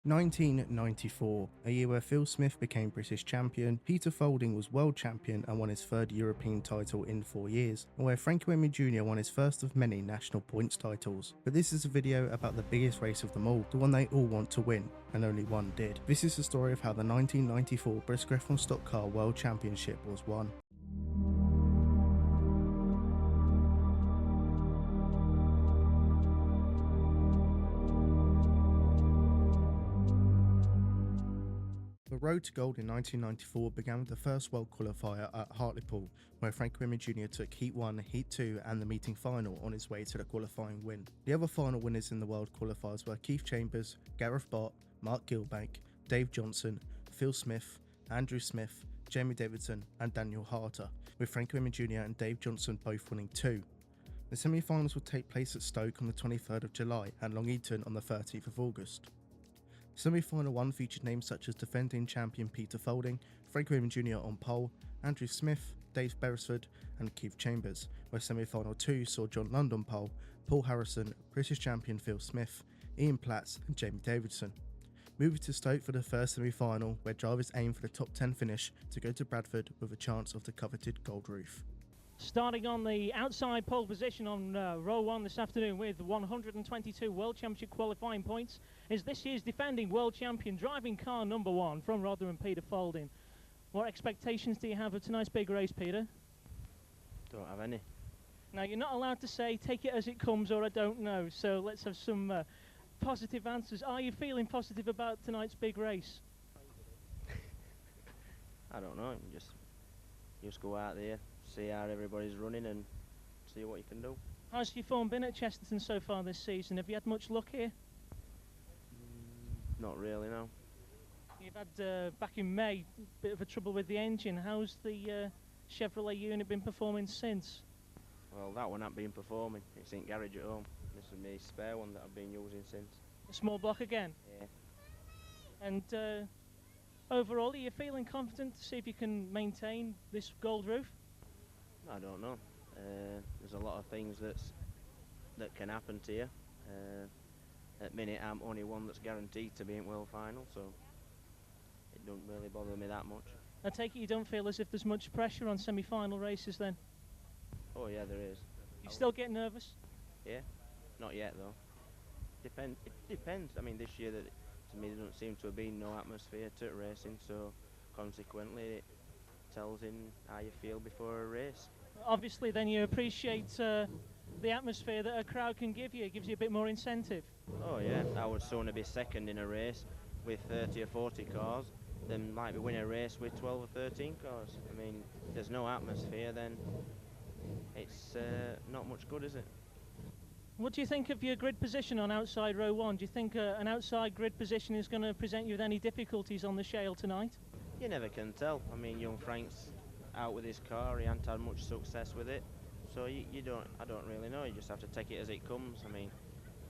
1994, a year where Phil Smith became British champion, Peter Folding was world champion and won his third European title in 4 years, and where Frankie Wimmy Jr. won his first of many national points titles. But this is a video about the biggest race of them all, the one they all want to win, and only one did. This is the story of how the 1994 BriSCA from Stock Car World Championship was won. The road to gold in 1994 began with the first world qualifier at Hartlepool, where Frankie Wimmy Jr. took Heat 1, Heat 2 and the meeting final on his way to the qualifying win. The other final winners in the world qualifiers were Keith Chambers, Gareth Bott, Mark Gilbank, Dave Johnson, Phil Smith, Andrew Smith, Jamie Davidson and Daniel Harter, with Frankie Wimmy Jr. and Dave Johnson both winning 2. The semi-finals would take place at Stoke on the 23rd of July and Long Eaton on the 30th of August. Semi-final 1 featured names such as defending champion Peter Folding, Frankie Wimmy Jr. on pole, Andrew Smith, Dave Beresford and Keith Chambers, where semi-final 2 saw John Lund on pole, Paul Harrison, British champion Phil Smith, Ian Platts and Jamie Davidson. Moving to Stoke for the first semi-final, where drivers aim for the top 10 finish to go to Bradford with a chance of the coveted gold roof. Starting on the outside pole position on row 1 this afternoon with 122 World Championship qualifying points is this year's defending World Champion driving car number 1 from Rotherham, Peter Folding. What expectations do you have of tonight's big race, Peter? Don't have any. Now you're not allowed to say take it as it comes or I don't know, so let's have some positive answers. Are you feeling positive about tonight's big race? I don't know, just go out there, see how everybody's running and see what you can do. How's your form been at Chesterton so far this season? Have you had much luck here? Not really, no. You've had, back in May, a bit of a trouble with the engine. How's the Chevrolet unit been performing since? Well, that one hasn't been performing. It's in garage at home. This is my spare one that I've been using since. A small block again? Yeah. And overall, are you feeling confident to see if you can maintain this gold roof? I don't know. There's a lot of things that can happen to you. At minute, I'm only one that's guaranteed to be in World Final, so it don't really bother me that much. I take it you don't feel as if there's much pressure on semi-final races then? Oh yeah, there is. You still get nervous? Yeah, not yet though. It depends. I mean, this year to me there doesn't seem to have been no atmosphere to racing, so consequently it tells in how you feel before a race. Obviously then you appreciate the atmosphere that a crowd can give you. It gives you a bit more incentive. Oh yeah, I would sooner be second in a race with 30 or 40 cars than might be win a race with 12 or 13 cars. I mean, if there's no atmosphere then it's not much good, is it? What do you think of your grid position on outside row 1? Do you think an outside grid position is going to present you with any difficulties on the shale tonight? You never can tell. I mean, young Frank's out with his car, he hasn't had much success with it, so I don't really know. You just have to take it as it comes. I mean,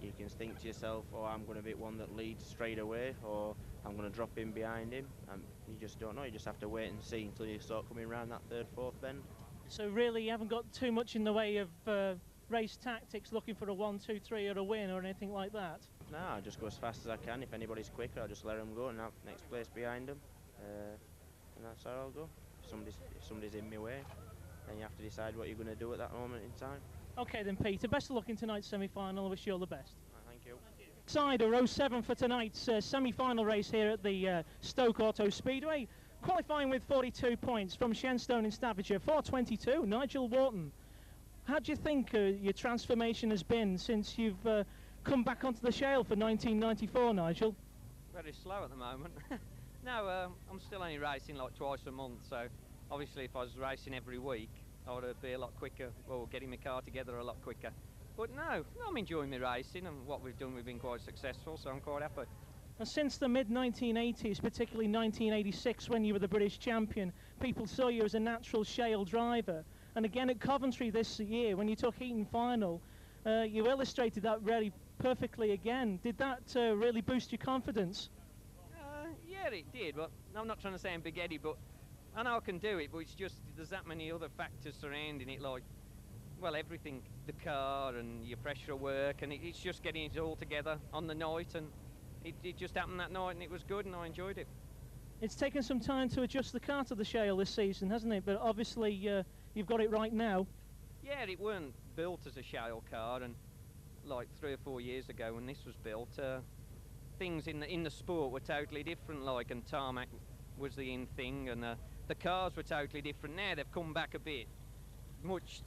you can think to yourself, oh, I'm going to be one that leads straight away, or I'm going to drop in behind him, and you just don't know. You just have to wait and see until you start coming around that third, fourth bend. So really you haven't got too much in the way of race tactics, looking for a 1, 2, 3 or a win or anything like that? No, I just go as fast as I can. If anybody's quicker, I'll just let them go and have next place behind them, and that's how I'll go. If somebody's in my way, then you have to decide what you're going to do at that moment in time. Okay then, Peter, best of luck in tonight's semi-final. I wish you all the best. Thank you. Side of row 7 for tonight's semi-final race here at the Stoke Auto Speedway. Qualifying with 42 points from Shenstone in Staffordshire, 422, Nigel Wharton. How do you think your transformation has been since you've come back onto the shale for 1994, Nigel? Very slow at the moment. No, I'm still only racing like twice a month, so obviously if I was racing every week I would be a lot quicker, or getting my car together a lot quicker. But no, I'm enjoying my racing, and what we've done, we've been quite successful, so I'm quite happy. And since the mid-1980s, particularly 1986 when you were the British champion, people saw you as a natural shale driver. And again at Coventry this year, when you took Eaton final, you illustrated that really perfectly again. Did that really boost your confidence? Yeah, it did, but I'm not trying to say I'm big-headed, but I know I can do it, but it's just there's that many other factors surrounding it, like, well, everything, the car and your pressure work, and it's just getting it all together on the night, and it just happened that night and it was good and I enjoyed it. It's taken some time to adjust the car to the shale this season, hasn't it? But obviously you've got it right now. Yeah, it weren't built as a shale car, and like 3 or 4 years ago when this was built, things in the sport were totally different, like, and tarmac was the in thing, and the cars were totally different. Now they've come back a bit.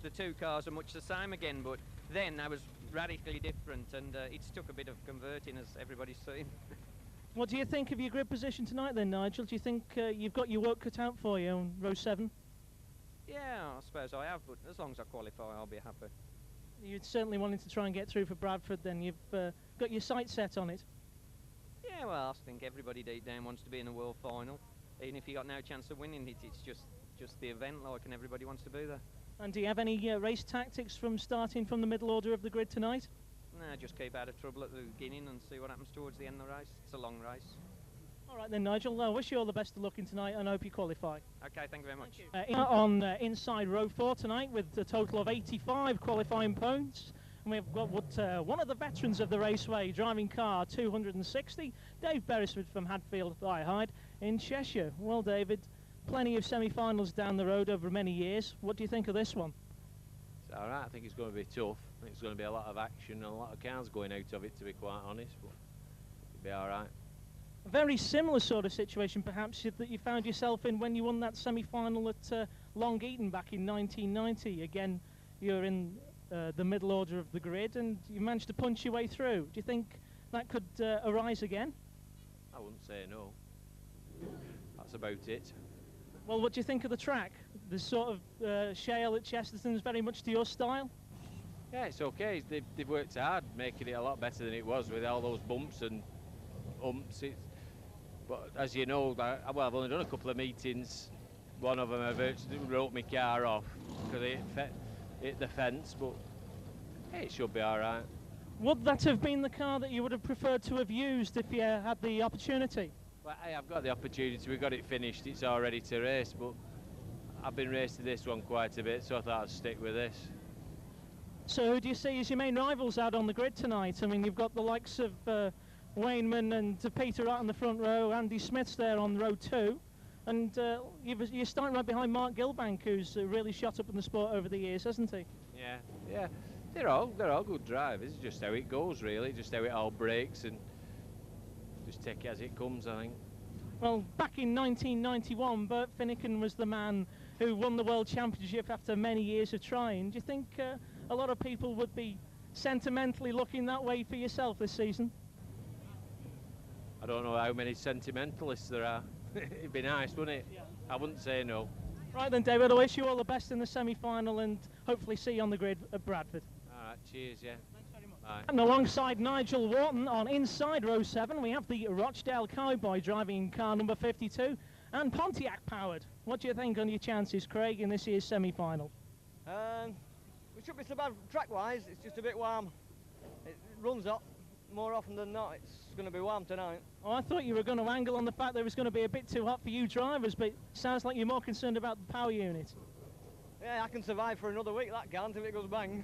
The two cars are much the same again, but then that was radically different, and it's took a bit of converting, as everybody's seen. What do you think of your grid position tonight then, Nigel? Do you think you've got your work cut out for you on row 7? Yeah, I suppose I have, but as long as I qualify, I'll be happy. You're certainly wanting to try and get through for Bradford then. You've got your sights set on it. Yeah, well, I think everybody deep down wants to be in a world final. Even if you got no chance of winning it, it's just the event, like, and everybody wants to be there. And do you have any race tactics from starting from the middle order of the grid tonight? Nah, just keep out of trouble at the beginning and see what happens towards the end of the race. It's a long race. All right then, Nigel. I wish you all the best of luck in tonight and hope you qualify. Okay, thank you very much. On inside row 4 tonight with a total of 85 qualifying points. And we've got one of the veterans of the raceway, driving car 260, Dave Beresford from Hadfield by Hyde in Cheshire. Well, David, plenty of semi-finals down the road over many years. What do you think of this one? It's all right. I think it's going to be tough. I think it's going to be a lot of action and a lot of cars going out of it, to be quite honest, but it'll be all right. A very similar sort of situation, perhaps, that you found yourself in when you won that semi-final at Long Eaton back in 1990. Again, you're in the middle order of the grid and you managed to punch your way through. Do you think that could arise again? I wouldn't say no. That's about it. Well, what do you think of the track? The sort of shale at Chesterton's very much to your style? Yeah, it's okay. They've worked hard making it a lot better than it was with all those bumps and umps. But as you know, I've only done a couple of meetings. One of them I virtually wrote my car off because it hit the fence, but hey, it should be all right. Would that have been the car that you would have preferred to have used if you had the opportunity? Well, hey, I've got the opportunity. We got it finished. It's all ready to race, but I've been racing this one quite a bit, so I thought I'd stick with this. So who do you see as your main rivals out on the grid tonight? I mean, you've got the likes of Wayneman and Peter right on the front row, Andy Smith's there on row 2, and you're starting right behind Mark Gilbank, who's really shot up in the sport over the years, hasn't he? Yeah. They're all good drivers. It's just how it goes, really. Just how it all breaks, and just take it as it comes, I think. Well, back in 1991, Bert Finnegan was the man who won the World Championship after many years of trying. Do you think a lot of people would be sentimentally looking that way for yourself this season? I don't know how many sentimentalists there are. It'd be nice, wouldn't it? Yeah. I wouldn't say no. Right then, David, I wish you all the best in the semi-final and hopefully see you on the grid at Bradford. All right, cheers, yeah. Thanks very much. Bye. And alongside Nigel Wharton on inside row 7, we have the Rochdale Cowboy driving car number 52 and Pontiac powered. What do you think on your chances, Craig, in this year's semi-final? We shouldn't be so bad track-wise. It's just a bit warm. It runs up more often than not. It's going to be warm tonight. Oh, I thought you were going to angle on the fact that it was going to be a bit too hot for you drivers, but it sounds like you're more concerned about the power unit. Yeah, I can survive for another week, that can't, if it goes bang.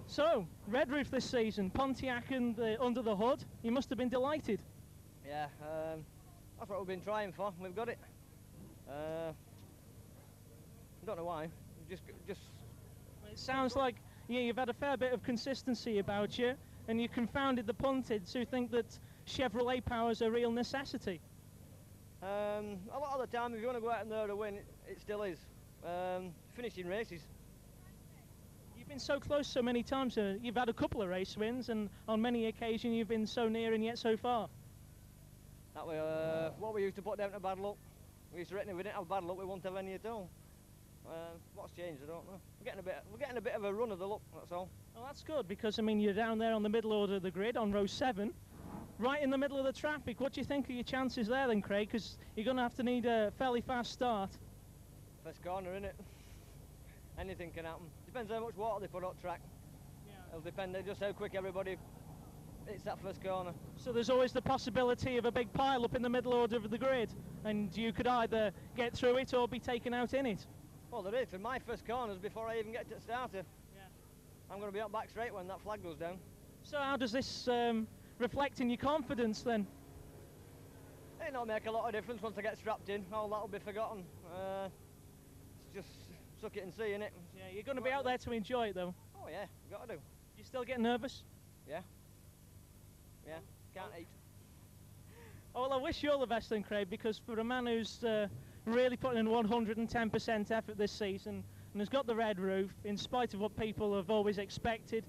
So, Red Roof this season, Pontiac and under the hood, you must have been delighted. Yeah, that's what we've been trying for. We've got it. Don't know why. Just. It sounds like you've had a fair bit of consistency about you, and you confounded the punteds who think that Chevrolet power is a real necessity. A lot of the time, if you want to go out in there to win, it still is. Finishing races. You've been so close so many times. You've had a couple of race wins, and on many occasions you've been so near and yet so far. That way, what we used to put down to bad luck. We used to reckon if we didn't have bad luck, we won't have any at all. What's changed? I don't know. We're getting a bit of a run of the luck. That's all. Well, that's good because I mean you're down there on the middle order of the grid on row 7, right in the middle of the traffic. What do you think of your chances there, then, Craig? Because you're going to have to need a fairly fast start. First corner, innit? Anything can happen. Depends how much water they put on track. Yeah. It'll depend on just how quick everybody hits that first corner. So there's always the possibility of a big pile up in the middle order of the grid, and you could either get through it or be taken out in it. Well, there is. And my first corner's before I even get to the starter. Yeah. I'm going to be up back straight when that flag goes down. So how does this reflecting your confidence then? It not make a lot of difference once I get strapped in. All that'll be forgotten. It's just suck it and see, innit? Yeah, you're going to be out there to enjoy it though. Oh yeah, got to do. You still get nervous? Yeah. Yeah, can't eat. Oh, well, I wish you all the best then, Craig, because for a man who's really putting in 110% effort this season and has got the red roof, in spite of what people have always expected,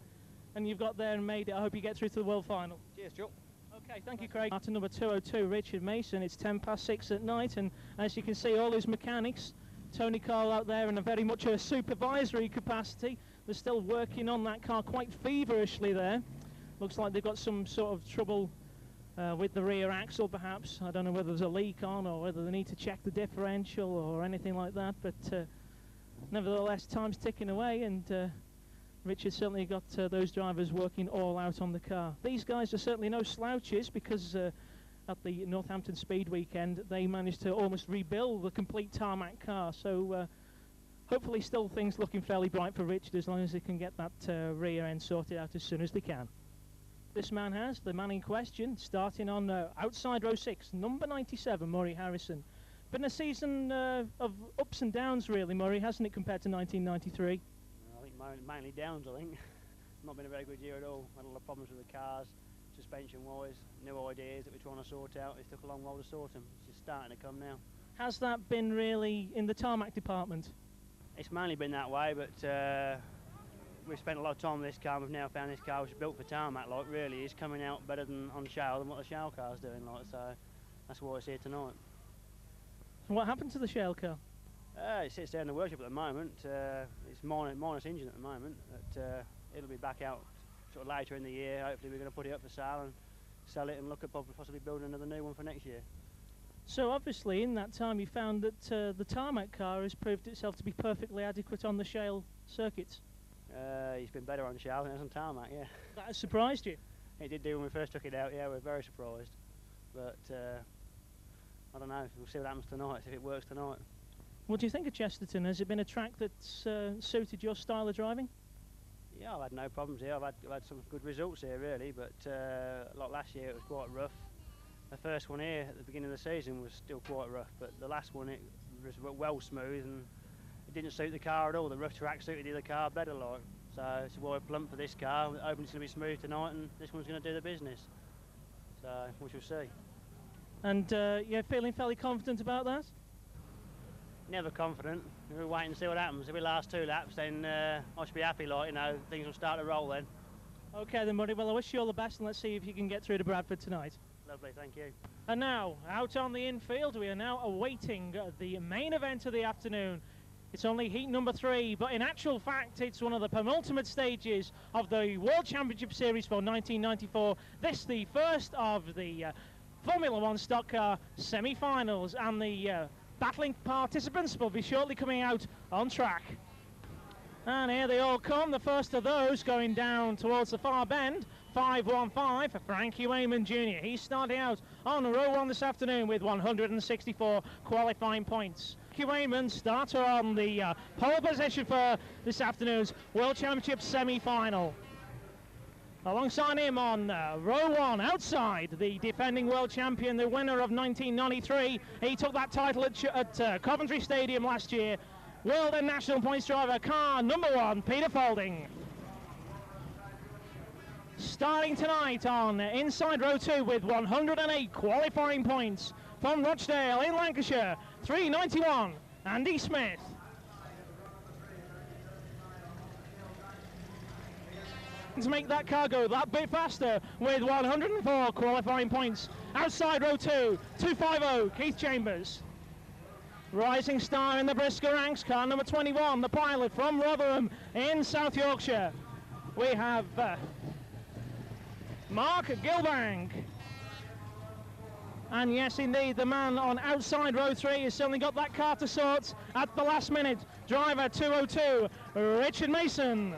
and you've got there and made it, I hope you get through to the World Final. Cheers, Chuck. Okay, thank you, Craig. After number 202, Richard Mason. It's 6:10 at night, and as you can see, all his mechanics, Tony Carl out there in a very much a supervisory capacity. They're still working on that car quite feverishly there. Looks like they've got some sort of trouble with the rear axle, perhaps. I don't know whether there's a leak on or whether they need to check the differential or anything like that, but nevertheless, time's ticking away, and Richard's certainly got those drivers working all out on the car. These guys are certainly no slouches, because at the Northampton Speed weekend they managed to almost rebuild the complete tarmac car, so hopefully still things looking fairly bright for Richard as long as they can get that rear end sorted out as soon as they can. This man has, the man in question, starting on outside row 6, number 97, Murray Harrison. Been a season of ups and downs really, Murray, hasn't it, compared to 1993? I think mainly downs, I think. Not been a very good year at all. Had a lot of problems with the cars, suspension-wise, new ideas that we're trying to sort out. It took a long while to sort them. It's just starting to come now. Has that been really in the tarmac department? It's mainly been that way, but we've spent a lot of time with this car. We've now found this car which is built for tarmac, like, really is coming out better than on shale than what the shale car's doing, like, so that's why it's here tonight. What happened to the shale car? It sits there in the workshop at the moment. It's minus engine at the moment, but it'll be back out sort of later in the year. Hopefully we're going to put it up for sale and sell it and look at possibly building another new one for next year. So obviously in that time you found that the tarmac car has proved itself to be perfectly adequate on the shale circuits. He's been better on shale than he has on tarmac, yeah. That has surprised you? It did do when we first took it out, yeah, we're very surprised. But I don't know, we'll see what happens tonight, see if it works tonight. What do you think of Chesterton? Has it been a track that's suited your style of driving? Yeah, I've had no problems here. I've had some good results here, really, but like last year it was quite rough. The first one here at the beginning of the season was still quite rough, but the last one it was well smooth and it didn't suit the car at all. The rough track suited the other car better, like. So it's why I plumped for this car. We're hoping it's going to be smooth tonight, and this one's going to do the business. So we shall see. And you're feeling fairly confident about that? Never confident. We'll wait and see what happens. If we last 2 laps, then I should be happy, like, you know, things will start to roll then. Okay then, Murray. Well, I wish you all the best, and let's see if you can get through to Bradford tonight. Lovely, thank you. And now, out on the infield, we are now awaiting the main event of the afternoon. It's only heat number 3, but in actual fact, it's one of the penultimate stages of the World Championship Series for 1994. This the first of the Formula 1 stock car semi-finals, and the battling participants will be shortly coming out on track. And here they all come, the first of those going down towards the far bend, 515 for Frankie Wayman Jr. He's starting out on row 1 this afternoon with 164 qualifying points. Frankie Wayman, starter on the pole position for this afternoon's World Championship semi-final. Alongside him on row 1, outside, the defending world champion, the winner of 1993. He took that title at Coventry Stadium last year. World and national points driver, car number 1, Peter Faulding. Starting tonight on inside row 2 with 108 qualifying points from Rochdale in Lancashire, 391, Andy Smith. To make that car go that bit faster with 104 qualifying points. Outside row 2, 250, Keith Chambers. Rising star in the BriSCA ranks, car number 21, the pilot from Rotherham in South Yorkshire. We have Mark Gilbank. And yes, indeed, the man on outside row 3 has certainly got that car to sort at the last minute. Driver 202, Richard Mason.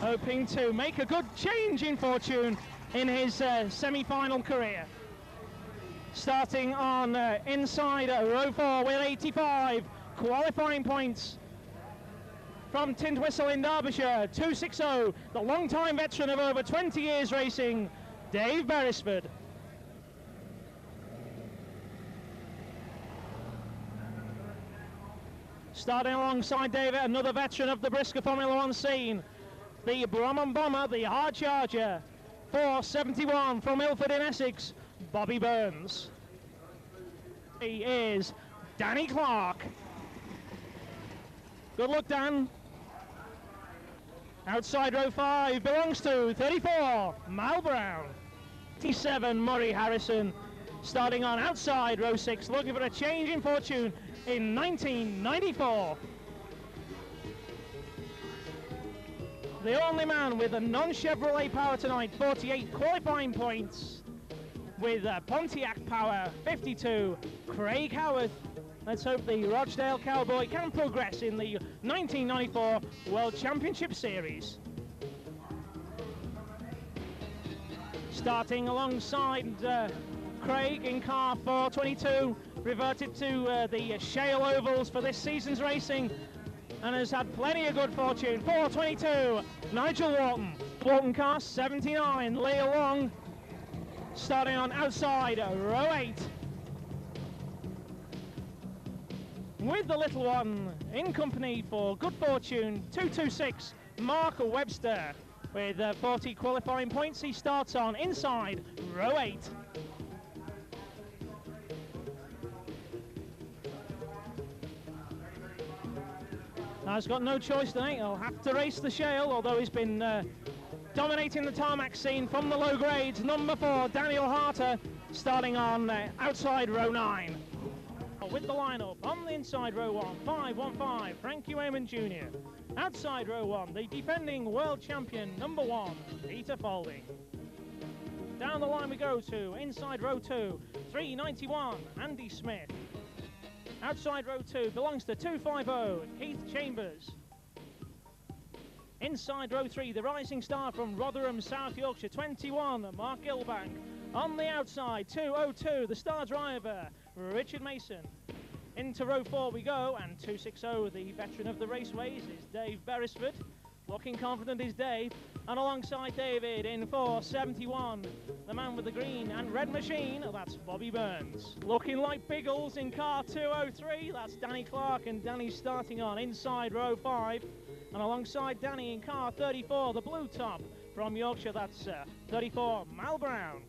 Hoping to make a good change in fortune in his semi-final career. Starting on inside row 4 with 85 qualifying points from Tintwistle in Derbyshire, 260, the long-time veteran of over 20 years racing, Dave Beresford. Starting alongside David, another veteran of the BriSCA Formula 1 scene, the Brahman Bomber, the hard charger, 471 from Ilford in Essex, Bobby Burns. He is Danny Clark. Good luck, Dan. Outside row 5 belongs to 34, Mal Brown. 87, Murray Harrison. Starting on outside row 6, looking for a change in fortune in 1994. The only man with a non-Chevrolet power tonight, 48 qualifying points. With Pontiac power, 52, Craig Howarth. Let's hope the Rochdale Cowboy can progress in the 1994 World Championship Series. Starting alongside Craig in car 422, reverted to the Shale Ovals for this season's racing and has had plenty of good fortune. 422, Nigel Wharton. Wharton car 79, Leo Long. Starting on outside row 8. With the little one in company for good fortune, 226, Mark Webster. With 40 qualifying points, he starts on inside row 8. Now he's got no choice tonight. He'll have to race the Shale, although he's been dominating the tarmac scene from the low grades. Number 4, Daniel Harter, starting on outside row 9. With the lineup on the inside row 1, 515, Frankie Wayman Jr. Outside row 1, the defending world champion, number 1, Peter Falding. Down the line we go to inside row 2, 391, Andy Smith. Outside row 2 belongs to 250, Keith Chambers. Inside row 3, the rising star from Rotherham, South Yorkshire, 21, Mark Gilbank. On the outside, 202, the star driver, Richard Mason. Into row 4 we go, and 260, the veteran of the raceways, is Dave Beresford. Looking confident is Dave, and alongside David in 471, the man with the green and red machine, that's Bobby Burns. Looking like Biggles in car 203, that's Danny Clark, and Danny's starting on inside row 5. And alongside Danny in car 34, the blue top from Yorkshire, that's 34, Mal Brown.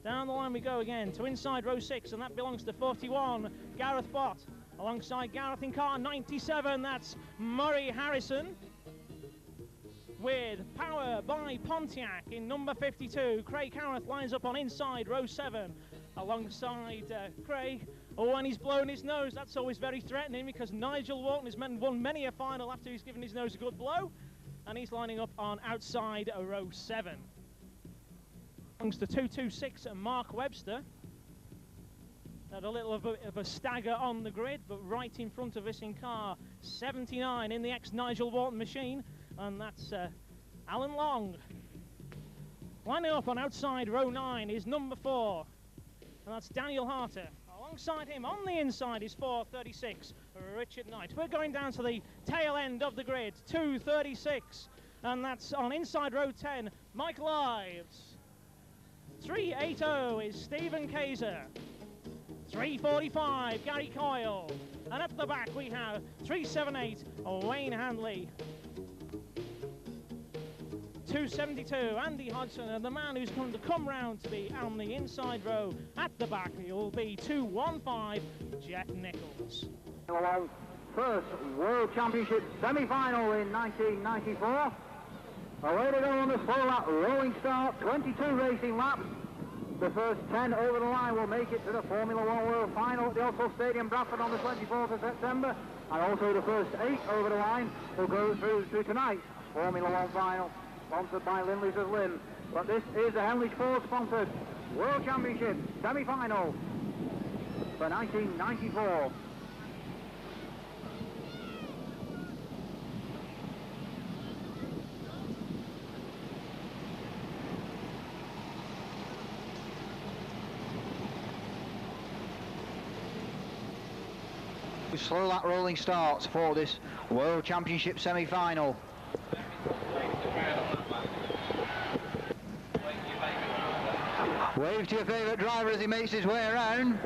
Down the line we go again to inside row 6, and that belongs to 41, Gareth Bott. Alongside Gareth in car 97, that's Murray Harrison. With power by Pontiac in number 52, Craig Howarth lines up on inside row 7. Alongside Craig, and he's blown his nose. That's always very threatening because Nigel Wharton has won many a final after he's given his nose a good blow. And he's lining up on outside row 7. Belongs to 226 and Mark Webster. Had a little of a stagger on the grid, but right in front of us in car 79 in the ex-Nigel Wharton machine, and that's Alan Long. Lining up on outside row 9 is number 4, and that's Daniel Harter. Alongside him on the inside is 436, Richard Knight. We're going down to the tail end of the grid, 236, and that's on inside row 10, Michael Ives. 380 is Stephen Kaiser. 345, Gary Coyle. And up the back we have 378, Wayne Handley. 272, Andy Hodgson, and the man who's going to come round to be on the inside row at the back, it will be 215, Jeff Nichols. Along first World Championship semi-final in 1994. Away to go on the slow lap, rolling start, 22 racing laps. The first 10 over the line will make it to the Formula 1 World Final at the Oslo Stadium, Bradford on the 24th of September. And also the first 8 over the line will go through to tonight's Formula 1 Final, sponsored by Lindley's of Lynn. But this is the Henley Ford sponsored World Championship semi-final for 1994. Slow lap rolling starts for this World Championship semi-final. Wave to your favourite driver as he makes his way around.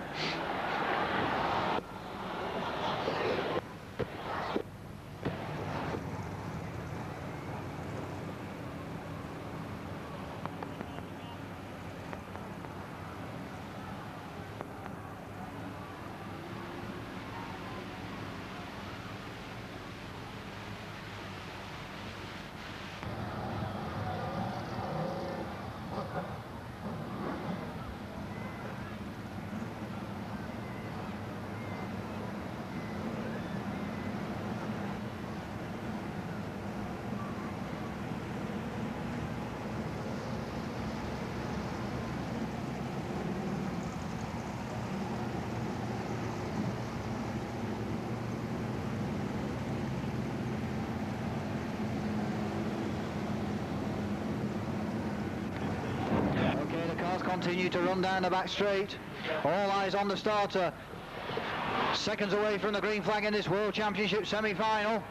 Continue to run down the back straight. All eyes on the starter. Seconds away from the green flag in this World Championship semi-final.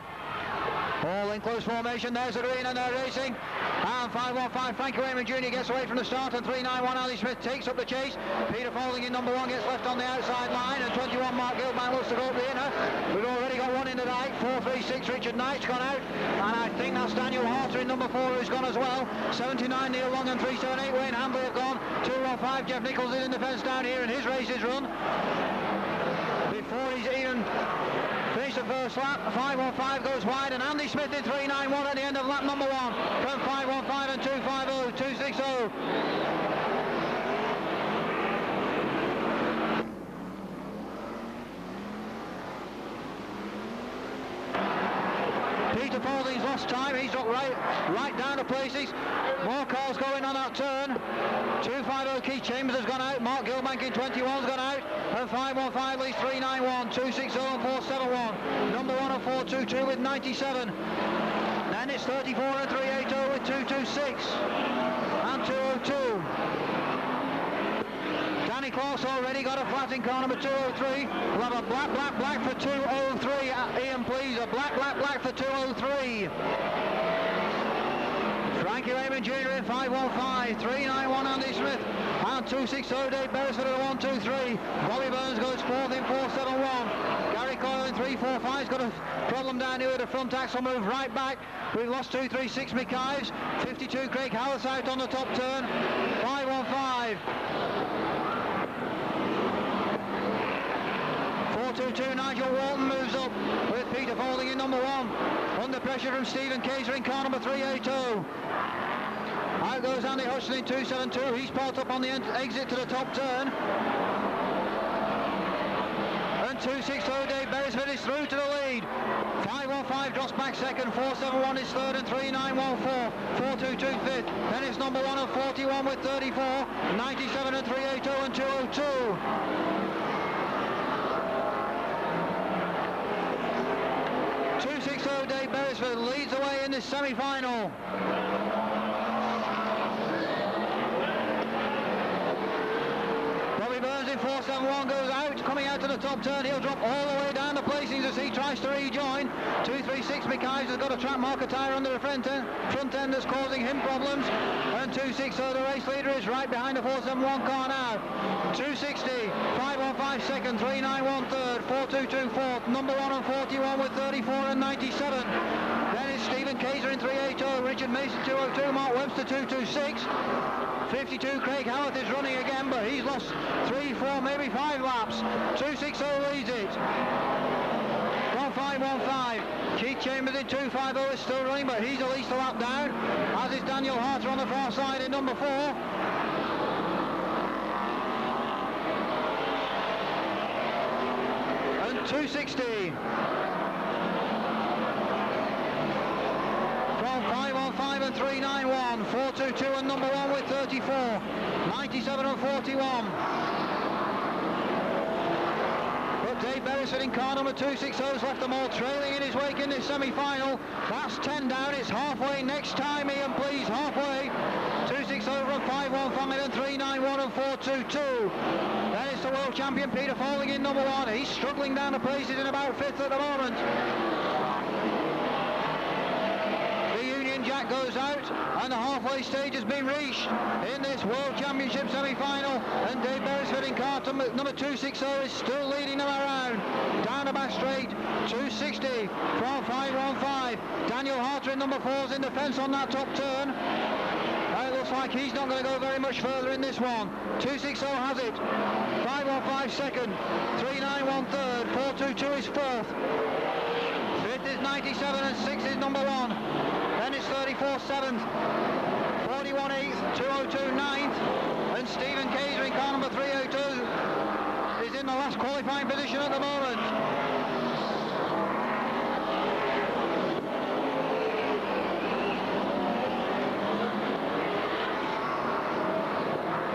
All in close formation. There's the green and they're racing. And 515 Frankie Wayman Jr. gets away from the start, and 391 Ali Smith takes up the chase. Peter Folding in number 1 gets left on the outside line, and 21 Mark Gilman looks to go up the inner. We've already got one in the right. 436 Richard Knight's gone out, and I think that's Daniel Harter in number 4 who's gone as well. 79 Neil Long and 378 Wayne Hambley have gone. 215 Jeff Nichols is in the fence down here, and his race is run. Before he's even finished the first lap, 515 goes wide, and Andy Smith in 391 at the end of lap number 1 from 515 and 250, 260. Peter Folding's lost time. He's dropped right down to places. More cars going on that turn. 250 Keith Chambers has gone out. Mark Gilbank in 21's gone out. And 515 leads 391, 260 and 471. Number 1 and 422 with 97. Then it's 34 and 380 with 226 and 202. Danny Clark's already got a flat in car number 203. We'll have a black for 203. Ian, please, a black for 203. Frankie Raymond Jr. in 515, 391 Andy Smith, and 260 Dave Beresford at 123. Bobby Burns goes 4th in 471. Gary Coyle in 345's got a problem down here with the front axle move right back. We've lost 236 McIves. 52 Craig Hallis out on the top turn. 515. 422 Nigel Walton moves up with Peter Folding in number 1. Under pressure from Stephen Kaiser in car number 382. Out goes Andy Hutchinson in 272. He's parked up on the exit to the top turn. And 260 Dave Beresford is through to the lead. 515 drops back second. 471 is third, and 3914. 422 fifth. Then it's number 1 and 41 with 34. 97 and 380 and 202. 260 Dave Beresford leads the way in this semi-final. Bobby Burns in 471 goes out, coming out to the top turn. He'll drop all the way down the placings as he tries to rejoin. 236 McIves has got a track marker tyre under the front end that's causing him problems. And 260 the race leader is right behind the 471 car now. 260, 515 second, 391 third, 422 fourth, number 1 and 41 with 34 and 97. Then it's Stephen Kaiser in 380, Richard Mason 202, Mark Webster 226. 52 Craig Howard is running again, but he's lost 3, 4, maybe 5 laps. 260 leads it. 1515. Keith Chambers in 250 is still running, but he's at least a lap down, as is Daniel Harter on the far side in number 4. And 260. From 515 and 391, 422 and number 1 with 34, 97 and 41. But Dave Beresford in car number 260's left them all trailing in his wake in this semi-final. That's 10 down, it's halfway next time, Ian, please, halfway. 260 over and 5-1-5 and 3-9-1 and 4-2-2. Then it's the world champion Peter Falling in number 1. He's struggling down the places in about 5th at the moment. Jack goes out and the halfway stage has been reached in this World Championship semi-final, and Dave Beresford in car number 260 is still leading them around. Down the back straight, 260 from 515. Daniel Harter in number 4 is in the fence on that top turn. It looks like he's not going to go very much further in this one. 260 has it. 515 second, 391 third, 422 is fourth. Fifth is 97 and 6 is number 1. Then it's 34 7th, 41 8th, 202 9th, and Stephen Kaiser in car number 302 is in the last qualifying position at the moment.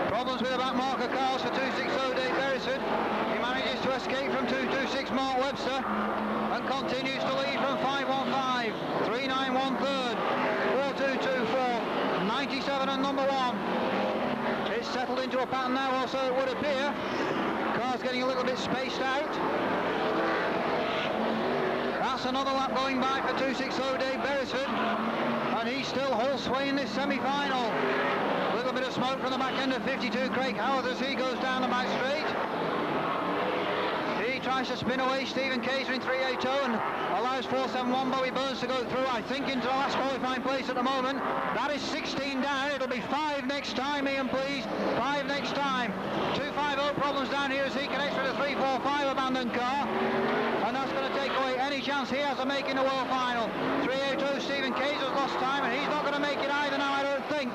Problems with the back marker cars for 260 Dave Beresford. He manages to escape from 226 Mark Webster and continues to lead from 515, 391 third, 4224, 97 and number 1. It's settled into a pattern now, or so it would appear. Car's getting a little bit spaced out. That's another lap going by for 260 Dave Beresford, and he still holds sway in this semi-final. A little bit of smoke from the back end of 52 Craig Howard as he goes down the back straight. He tries to spin away Stephen Kaiser in 380 and allows 471 Bobby Burns to go through, I think, into the last qualifying place at the moment. That is 16 down. It'll be 5 next time, Ian, please. 5 next time. 250 problems down here as he connects with a 345 abandoned car. And that's going to take away any chance he has of making the world final. 380 Stephen Kaiser's lost time, and he's not going to make it either now, I don't think.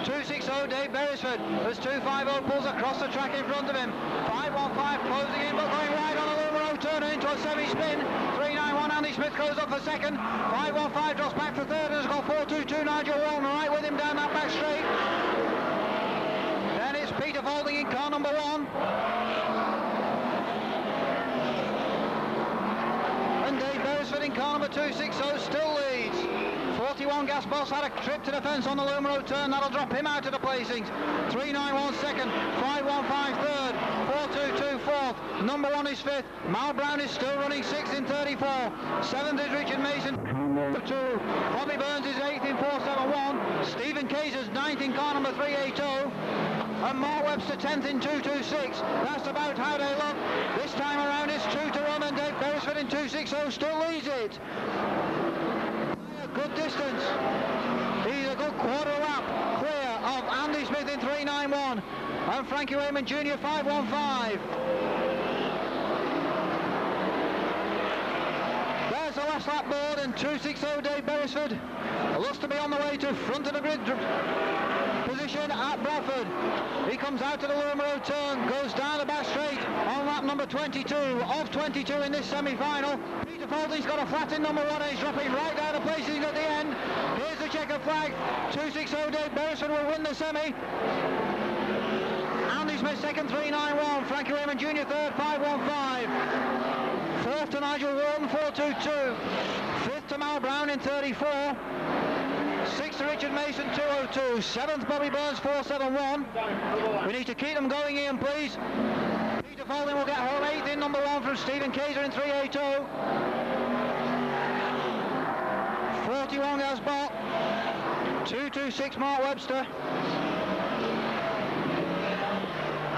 260 Dave Beresford as 250 pulls across the track in front of him. 515 closing in, but going wide on a little road turn and into a semi-spin. 391 Andy Smith goes up for second. 515 drops back for third and has got 422 Nigel Walton right with him down that back straight. Then it's Peter Falding in car number 1. And Dave Beresford in car number 260 still leads. 41 Gas Boss had a trip to the fence on the Loom Road turn. That'll drop him out of the placings. 391 second, 515 third, 422 fourth. Number 1 is 5th. Mal Brown is still running 6th in 34. 7th is Richard Mason. 2. Bobby Burns is 8th in 471. Stephen Kaiser's 9th in car number 380. And Mark Webster 10th in 226. That's about how they look. This time around it's 2 to 1 and Dave Beresford in 260 still leads it. Good distance. He's a good quarter lap clear of Andy Smith in 391 and Frankie Wayman Jr. 515. There's the last lap board and 260 Dave Beresford looks to be on the way to front of the grid position at Bradford. He comes out to the Loom Road turn, goes down the back straight on lap number 22 of 22 in this semi-final. Peter Falding's got a flat in number 1 and he's dropping right down the places at the end. Here's the checkered flag. 260 Dave Beresford will win the semi. Andy Smith second, 391. Frankie Raymond Jr. third, 515. Fourth to Nigel Walton, 422. Fifth to Mal Brown in 34. 6th to Richard Mason, 202. 7th Bobby Burns, 471. We need to keep them going, Ian, please. Peter Falding will get home 8th in number 1 from Stephen Kaiser in 380. 41 Gasbot. 226 Mark Webster.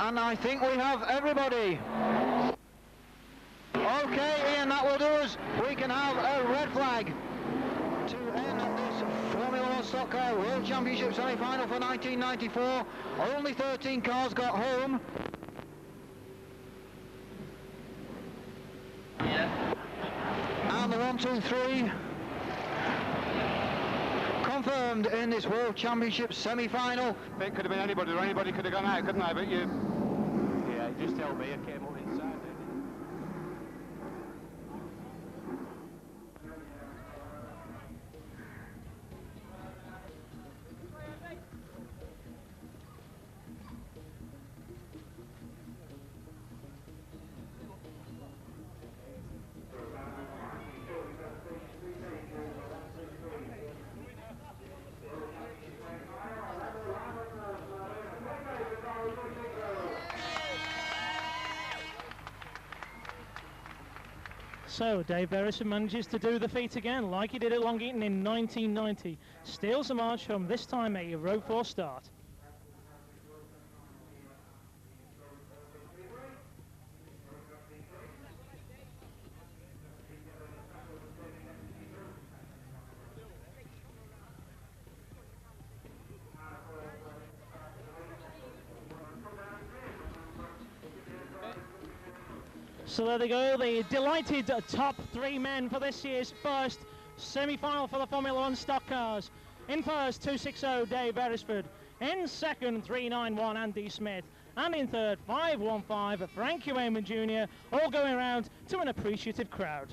And I think we have everybody. Okay, Ian, that will do us. We can have a red flag to end this Formula 1 Stock Car World Championship semi-final for 1994. Only 13 cars got home. Yeah. And the 1, 2, 3 confirmed in this World Championship semi-final. It could have been anybody, or anybody could have gone out, couldn't they? But you... Yeah, just tell me I came up inside. So Dave Beresford manages to do the feat again, like he did at Long Eaton in 1990. Steals the march home, this time a row 4 start. So there they go, the delighted top 3 men for this year's first semi-final for the Formula 1 stock cars. In first, 260 Dave Beresford. In second, 391 Andy Smith. And in third, 515 Frankie Wayman Jr. All going around to an appreciative crowd.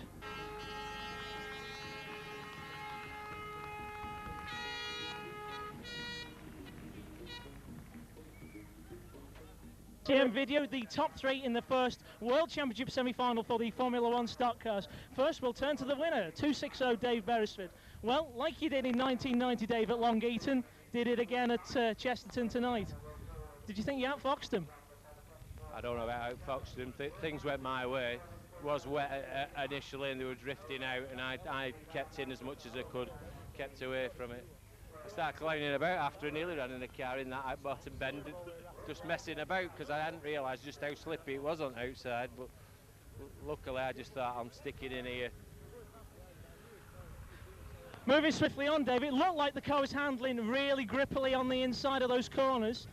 TM video, the top 3 in the first World Championship semi-final for the Formula 1 stock cars. First, we'll turn to the winner, 260 Dave Beresford. Well, like you did in 1990, Dave, at Long Eaton, did it again at Chesterton tonight. Did you think you outfoxed them? I don't know about outfoxed them. Things went my way. It was wet initially and they were drifting out, and I kept in as much as I could, kept away from it. I started clowning about after I nearly ran in the car in that bottom bend, just messing about because I hadn't realised just how slippy it was on the outside, but luckily I just thought I'm sticking in here. Moving swiftly on, Dave, it looked like the car was handling really grippily on the inside of those corners.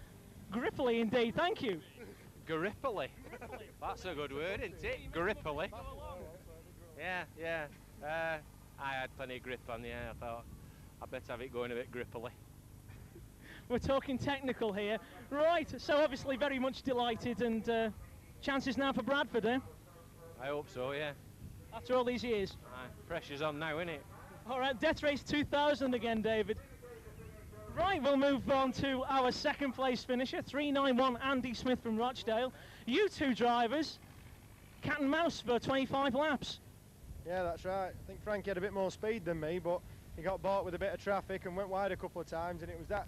Grippily indeed, thank you. Grippily? That's a good word, isn't it? Grippily. Yeah. I had plenty of grip on the air. I thought I better have it going a bit grippily. We're talking technical here. Right, so obviously very much delighted, and chances now for Bradford, eh? I hope so, yeah. After all these years. Pressure's on now, isn't it? All right, Death Race 2000 again, David. Right, we'll move on to our second place finisher, 391 Andy Smith from Rochdale. You two drivers, cat and mouse for 25 laps. Yeah, that's right. I think Frankie had a bit more speed than me, but he got bought with a bit of traffic and went wide a couple of times, and it was that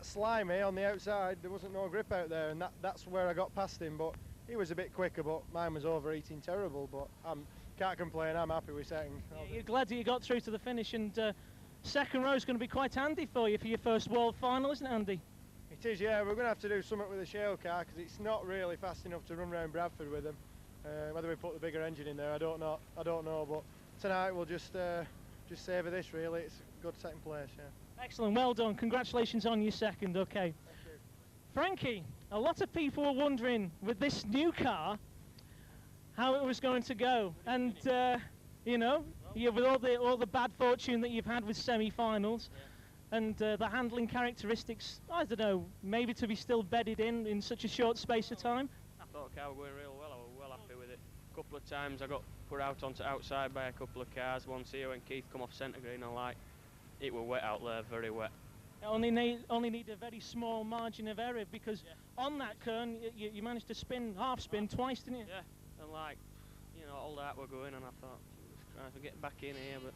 slimy on the outside. There wasn't no grip out there, and that's where I got past him, but he was a bit quicker, but mine was overheating terrible, but can't complain. I'm happy with second. Yeah, you're glad that you got through to the finish, and second row is going to be quite handy for you for your first World Final, isn't it, Andy? It is, yeah. We're going to have to do something with the shale car because it's not really fast enough to run around Bradford with them. Whether we put the bigger engine in there, I don't know. But tonight we'll just savour this. Really, it's a good second place. Yeah. Excellent, well done. Congratulations on your second. Okay. Frankie, a lot of people were wondering with this new car how it was going to go, and you know, with all the bad fortune that you've had with semi-finals, and the handling characteristics, I don't know, maybe to be still bedded in such a short space of time. I thought the car was going real well. I was well happy with it. A couple of times I got put out onto outside by a couple of cars. Once here when Keith come off centre green, it was wet out there, very wet. Only need a very small margin of error, because on that Kern you managed to half spin twice, didn't you? Yeah, and all that were going, and I thought, trying to get back in here, but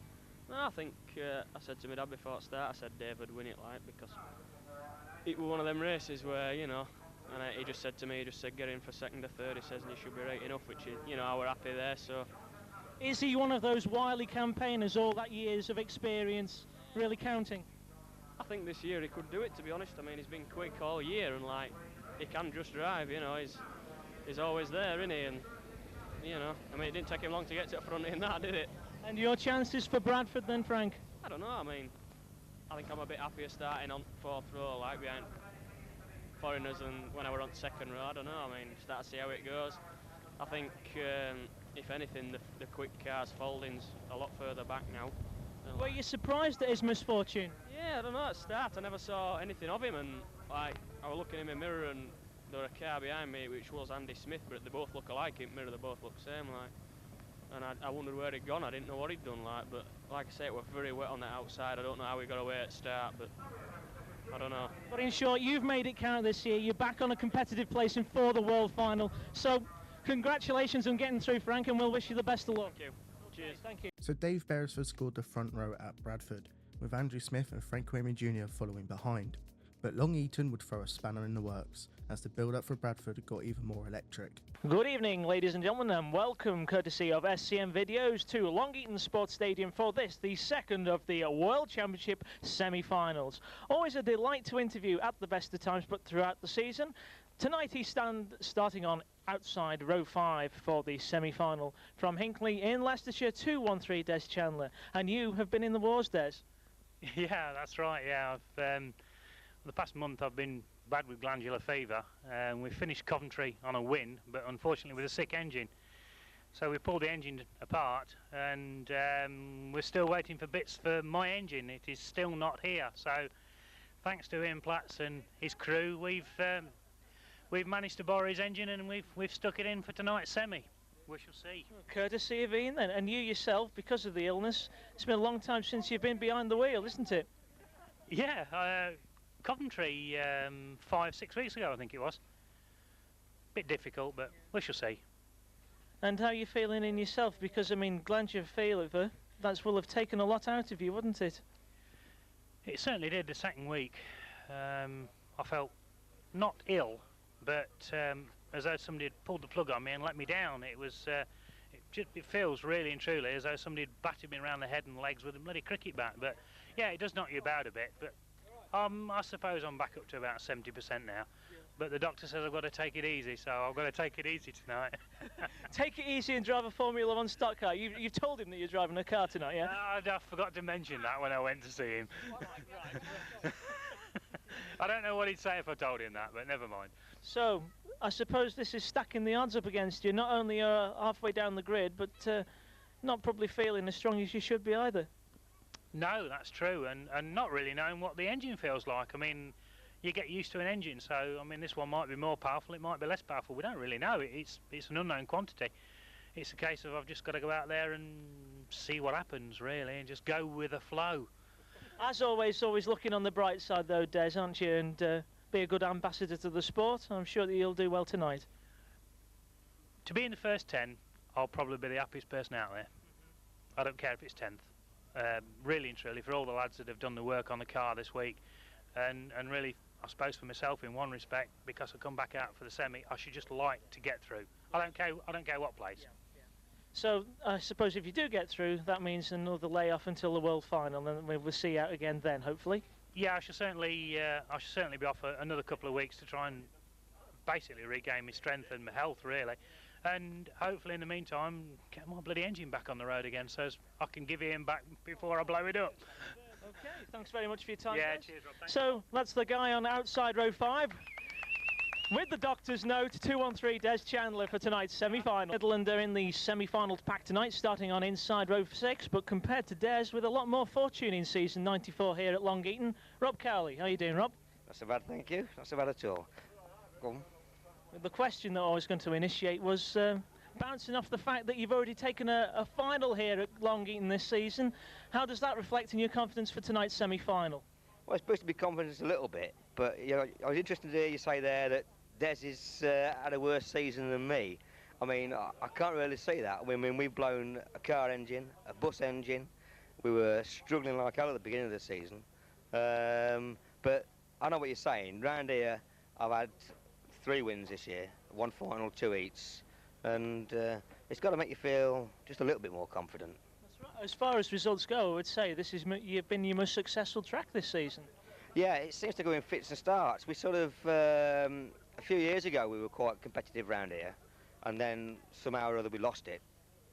no, I think I said to my dad before I start, I said Dave would win it, because it was one of them races where, and he just said to me, get in for second or third, he says, and you should be right enough, which is, I were happy there, so. Is he one of those wily campaigners, all that years of experience really counting? I think this year he could do it, to be honest. I mean, he's been quick all year, and he can just drive, he's always there, isn't he? And I mean, it didn't take him long to get to the front in that, did it? And your chances for Bradford then, Frank? I don't know. I mean, I think I'm a bit happier starting on fourth row, behind foreigners, than when I were on second row. I don't know. I mean, start to see how it goes. I think, if anything, the quick car's folding's a lot further back now. Were you surprised at his misfortune? Yeah, I don't know. At start, I never saw anything of him, and I was looking in my mirror, and there was a car behind me, which was Andy Smith, but they both look alike in mirror. They both look the same, And I wondered where he'd gone. I didn't know what he'd done, but like I say, it was very wet on the outside. I don't know how he got away at start, but I don't know. But in short, you've made it count this year. You're back on a competitive placing for the World Final. So, congratulations on getting through, Frank, and we'll wish you the best of luck. Thank you. Cheers. Thank you. So Dave Beresford scored the front row at Bradford, with Andrew Smith and Frank Wayman Jr. following behind. But Long Eaton would throw a spanner in the works, as the build-up for Bradford got even more electric. Good evening, ladies and gentlemen, and welcome, courtesy of SCM Videos, to Long Eaton Sports Stadium for this, the second of the World Championship semi-finals. Always a delight to interview at the best of times, but throughout the season. Tonight he's starting on outside row 5 for the semi-final. From Hinckley in Leicestershire, 213 Des Chandler. And you have been in the wars, Des? Yeah, that's right, yeah. The past month I've been bad with glandular fever. We finished Coventry on a win, but unfortunately with a sick engine. So we pulled the engine apart, and we're still waiting for bits for my engine. It is still not here. So thanks to Ian Platts and his crew, we've managed to borrow his engine, and we've stuck it in for tonight's semi. We shall see. Courtesy of Ian then, and you yourself, because of the illness, it's been a long time since you've been behind the wheel, isn't it? Yeah, Coventry 5-6 weeks ago I think it was. Bit difficult, but we shall see. And how are you feeling in yourself? Because I mean, glandular fever, that will have taken a lot out of you, wouldn't it? It certainly did the second week. I felt not ill, but as though somebody had pulled the plug on me and let me down. It feels really and truly as though somebody had battered me around the head and legs with a bloody cricket bat. But yeah, it does knock you about a bit. But I suppose I'm back up to about 70% now. But the doctor says I've got to take it easy, so I've got to take it easy tonight. Take it easy and drive a Formula 1 stock car. You've told him that you're driving a car tonight, yeah? I forgot to mention that when I went to see him. I don't know what he'd say if I told him that, but never mind. So, I suppose this is stacking the odds up against you. Not only halfway down the grid, but not probably feeling as strong as you should be either. No, that's true, and not really knowing what the engine feels like. I mean, you get used to an engine, so I mean, this one might be more powerful, it might be less powerful. We don't really know. It's an unknown quantity. It's a case of I've just got to go out there and see what happens, really, and just go with the flow. As always looking on the bright side, though, Des, aren't you? And be a good ambassador to the sport. I'm sure that you'll do well tonight. To be in the first 10, I'll probably be the happiest person out there. I don't care if it's 10th. Really and truly, for all the lads that have done the work on the car this week, and really, I suppose for myself in one respect, because I come back out for the semi, I should just like to get through. I don't care what place. Yeah. So I suppose if you do get through, that means another layoff until the World Final, and we'll see you out again then, hopefully. Yeah, I shall certainly be off another couple of weeks to try and basically regain my strength and my health, really. And hopefully in the meantime get my bloody engine back on the road again, so I can give Ian back before I blow it up. Okay, thanks very much for your time. Yeah, guys. cheers, Rob. So that's the guy on outside row 5. With the doctor's note, 213 Des Chandler for tonight's semi-final. Midlander in the semi-final pack tonight, starting on inside row 6, but compared to Des, with a lot more fortune in season 94 here at Long Eaton. Rob Cowley, how you doing, Rob? Not so bad, thank you. Not so bad at all. Go on. The question that I was going to initiate was bouncing off the fact that you've already taken a final here at Long Eaton this season. How does that reflect in your confidence for tonight's semi-final? Well, it's supposed to be confidence a little bit, but you know, I was interested to hear you say there that Des has had a worse season than me. I mean, I can't really see that. I mean, we've blown a car engine, a bus engine. We were struggling like hell at the beginning of the season. But I know what you're saying. Round here, I've had 3 wins this year, 1 final, 2 heats, and it's got to make you feel just a little bit more confident. That's right. As far as results go, I would say this has been your most successful track this season. Yeah, it seems to go in fits and starts. We sort of, a few years ago we were quite competitive round here, and then somehow or other we lost it.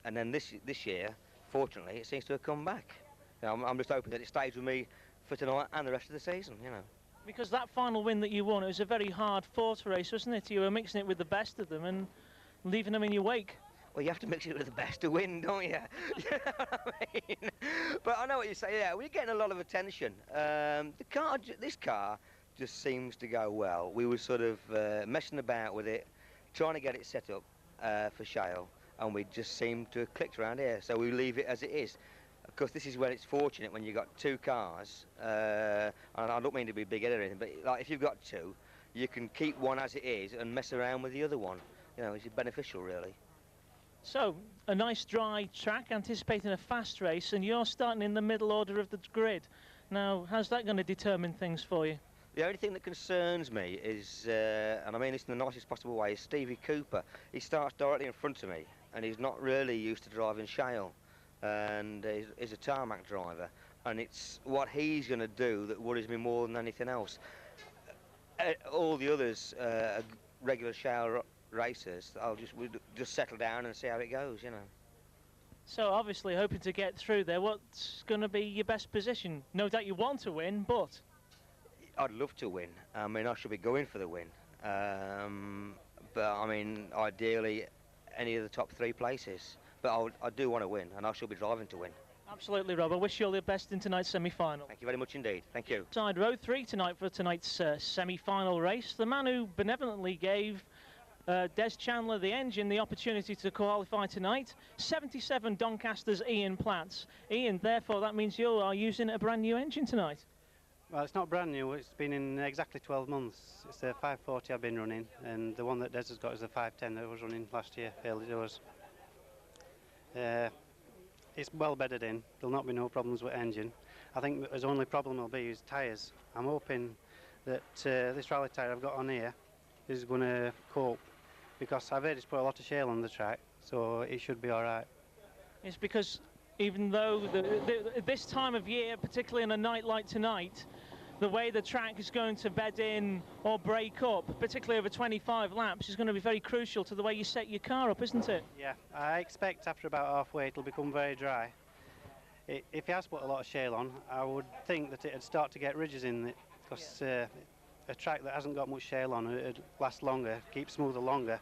And then this year, fortunately, it seems to have come back. You know, I'm just hoping that it stays with me for tonight and the rest of the season, you know. Because that final win that you won, it was a very hard-fought race, wasn't it? You were mixing it with the best of them and leaving them in your wake. Well, you have to mix it with the best to win, don't you? You know what I mean? But I know what you say, yeah, we're getting a lot of attention. This car just seems to go well. We were sort of messing about with it, trying to get it set up for Shale, and we just seem to have clicked around here, so we leave it as it is. Of course, this is where it's fortunate when you've got 2 cars, and I don't mean to be big-headed or anything, but like, if you've got 2, you can keep one as it is and mess around with the other one. You know, it's beneficial, really. So, a nice dry track, anticipating a fast race, and you're starting in the middle order of the grid. Now, how's that going to determine things for you? The only thing that concerns me is, and I mean this in the nicest possible way, is Stevie Cooper. He starts directly in front of me, and he's not really used to driving shale, and he's a tarmac driver, and it's what he's going to do that worries me more than anything else. All the others, regular shale racers, we'll just settle down and see how it goes, you know. So obviously hoping to get through there. What's going to be your best position? No doubt you want to win, but... I'd love to win. I mean, I should be going for the win. But I mean, ideally, any of the top 3 places. But I do want to win, and I shall be driving to win. Absolutely, Rob. I wish you all the best in tonight's semi-final. Thank you very much indeed. Thank you. Side row 3 tonight for tonight's semi-final race. The man who benevolently gave Des Chandler, the engine, the opportunity to qualify tonight. 77 Doncaster's Ian Platts. Ian, therefore, that means you are using a brand new engine tonight. Well, it's not brand new. It's been in exactly 12 months. It's the 540 I've been running, and the one that Des has got is the 510 that I was running last year, early doors. It's well bedded in. There'll not be no problems with engine. I think the only problem will be is tyres. I'm hoping that this rally tyre I've got on here is going to cope, because I've heard it's put a lot of shale on the track, so it should be all right. It's because even though this time of year, particularly on a night like tonight, the way the track is going to bed in or break up, particularly over 25 laps, is going to be very crucial to the way you set your car up, isn't it? Yeah, I expect after about halfway it'll become very dry. If he has put a lot of shale on, I would think that it'd start to get ridges in it, because a track that hasn't got much shale on it'd last longer, keep smoother longer.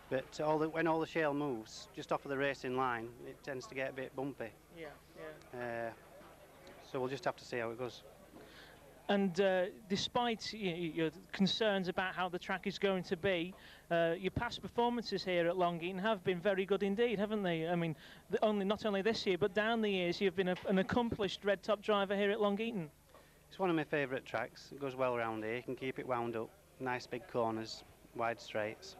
But when all the shale moves just off of the racing line, it tends to get a bit bumpy. Yeah. So we'll just have to see how it goes. And despite your concerns about how the track is going to be, your past performances here at Long Eaton have been very good indeed, haven't they? I mean, not only this year, but down the years, you've been an accomplished red top driver here at Long Eaton. It's one of my favourite tracks. It goes well around here. You can keep it wound up. Nice big corners, wide straights.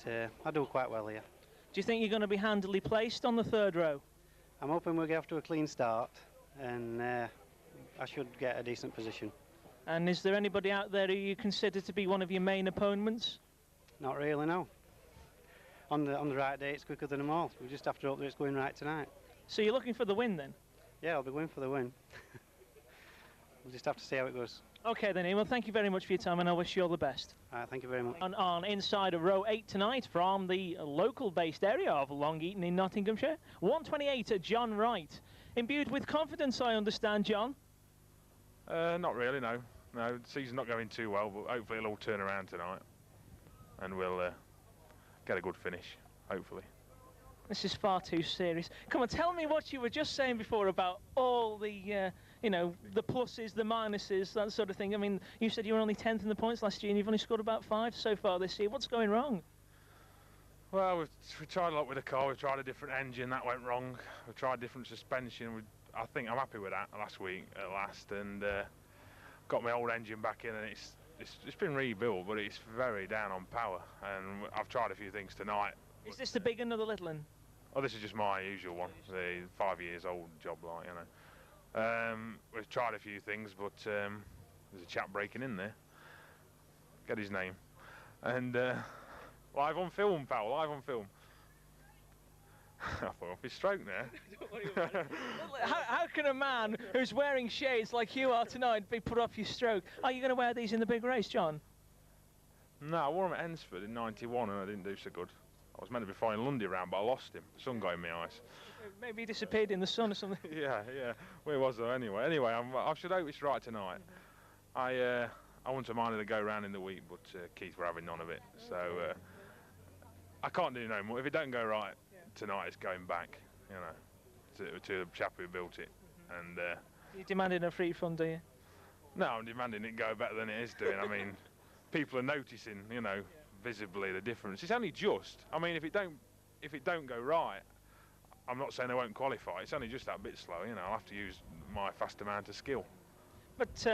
I do quite well here. Do you think you're going to be handily placed on the 3rd row? I'm hoping we'll get off to a clean start, and I should get a decent position. And is there anybody out there who you consider to be one of your main opponents? Not really, no. On the right day, it's quicker than them all. We just have to hope that it's going right tonight. So you're looking for the win then? Yeah, I'll be going for the win. We'll just have to see how it goes. OK then, Ian. Well, thank you very much for your time, and I wish you all the best. Thank you very much. On inside of row 8 tonight from the local-based area of Long Eaton in Nottinghamshire, 128 John Wright. Imbued with confidence, I understand, John? Not really, no. No, the season's not going too well, but hopefully it'll all turn around tonight. And we'll get a good finish, hopefully. This is far too serious. Come on, tell me what you were just saying before about all the, the pluses, the minuses, that sort of thing. I mean, you said you were only 10th in the points last year and you've only scored about 5 so far this year. What's going wrong? Well, we tried a lot with the car. We tried a different engine, that went wrong. We tried different suspension. I think I'm happy with that last week at last, and got my old engine back in, and it's been rebuilt, but it's very down on power. And I've tried a few things tonight. Is this the big one or the little one? Oh, this is just my usual one, the 5 years old job, like, you know. We've tried a few things, but there's a chap breaking in there. Get his name. And live on film, pal, live on film. I thought off his stroke there. How can a man who's wearing shades like you are tonight be put off your stroke? Are you going to wear these in the big race, John? No, I wore them at Ensford in '91 and I didn't do so good. I was meant to be flying Lundy around, but I lost him. The sun got in my eyes. Maybe he disappeared in the sun or something. Yeah. Where was I anyway? Anyway, I should hope it's right tonight. I wouldn't have minded to go round in the week, but Keith were having none of it. So I can't do no more. If it don't go right tonight, it's going back, you know, to the chap who built it. And you're demanding a free fund, do you? No, I'm demanding it go better than it is doing. I mean, people are noticing, you know, visibly the difference. It's only just. I mean, if it don't go right, I'm not saying they won't qualify. It's only just that bit slow, you know. I'll have to use my vast amount of skill. But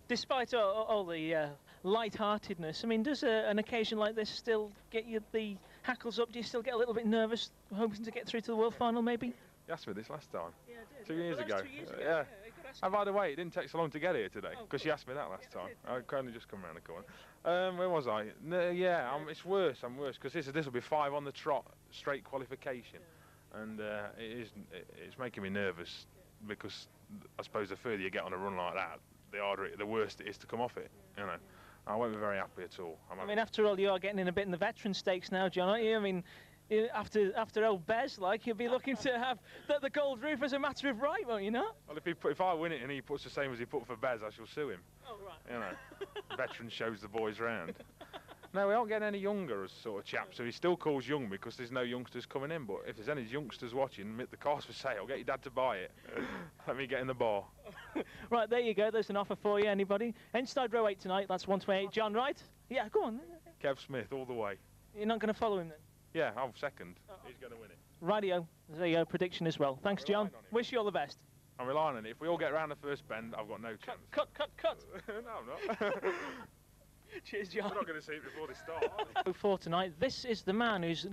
despite all the light-heartedness, I mean, does an occasion like this still get you the hackles up? Do you still get a little bit nervous, hoping to get through to the World Final, maybe? You asked me this last time. Yeah, I did. 2 years Well, ago. that's 2 years ago. Yeah. Good ask. And by the way, it didn't take so long to get here today, Oh, because you asked me that last time. I could only just come round the corner. Yeah. Where was I? No, yeah, it's worse. I'm worse, because this will be 5 on the trot, straight qualification. Yeah. And it's making me nervous, because I suppose the further you get on a run like that, the worse it is to come off it, you know. I won't be very happy at all. I mean, after all, you are getting in a bit in the veteran stakes now, John, aren't you? I mean, after old Bez, like, you'll be looking to have the gold roof as a matter of right, won't you not? Well, if I win it and he puts the same as he put for Bez, I shall sue him. Oh, right. You know, veteran shows the boys round. No, we aren't getting any younger as sort of chaps, so he still calls young because there's no youngsters coming in. But if there's any youngsters watching, the car's for sale. Get your dad to buy it. Let me get in the bar. Right, there you go. There's an offer for you. Anybody? Inside row 8 tonight. That's 128. John, right? Yeah, go on. Kev Smith all the way. You're not going to follow him then? Yeah, I'm second. He's going to win it. Rightio. There you go. Prediction as well. Thanks, John. Wish you all the best. I'm relying on it. If we all get round the first bend, I've got no chance. Cut. No, I'm not. Cheers, John. We're not going to see it before they start. For tonight, this is the man who's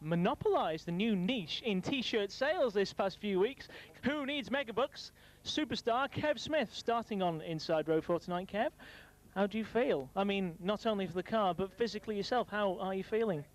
monopolised the new niche in T-shirt sales this past few weeks. Who needs megabucks? Superstar Kev Smith, starting on inside row 4 tonight. Kev, how do you feel? I mean, not only for the car, but physically yourself. How are you feeling?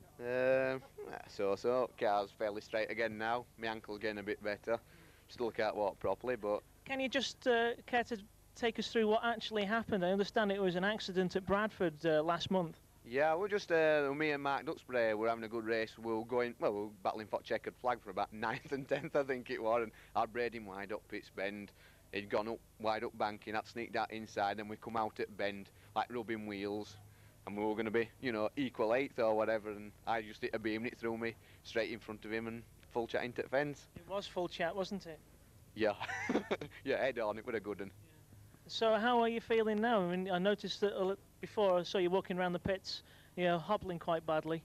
So. Car's fairly straight again now. My ankle's getting a bit better. Still can't walk properly, but... Can you just care to take us through what actually happened? I understand it was an accident at Bradford last month. Yeah, we're just, me and Mark Duxbury were having a good race. We were battling for checkered flag for about 9th and 10th, I think it was, and I'd braid him wide up Pitts Bend. He'd gone up, wide up banking, I'd sneaked out inside, and we come out at bend, like rubbing wheels, and we were going to be, you know, equal 8th or whatever, and I just hit a beam, and it threw me straight in front of him, and full chat into the fence. It was full chat, wasn't it? Yeah, yeah, head on, it was a good one. So how are you feeling now? I mean, I noticed that before I saw you walking around the pits, you know, hobbling quite badly.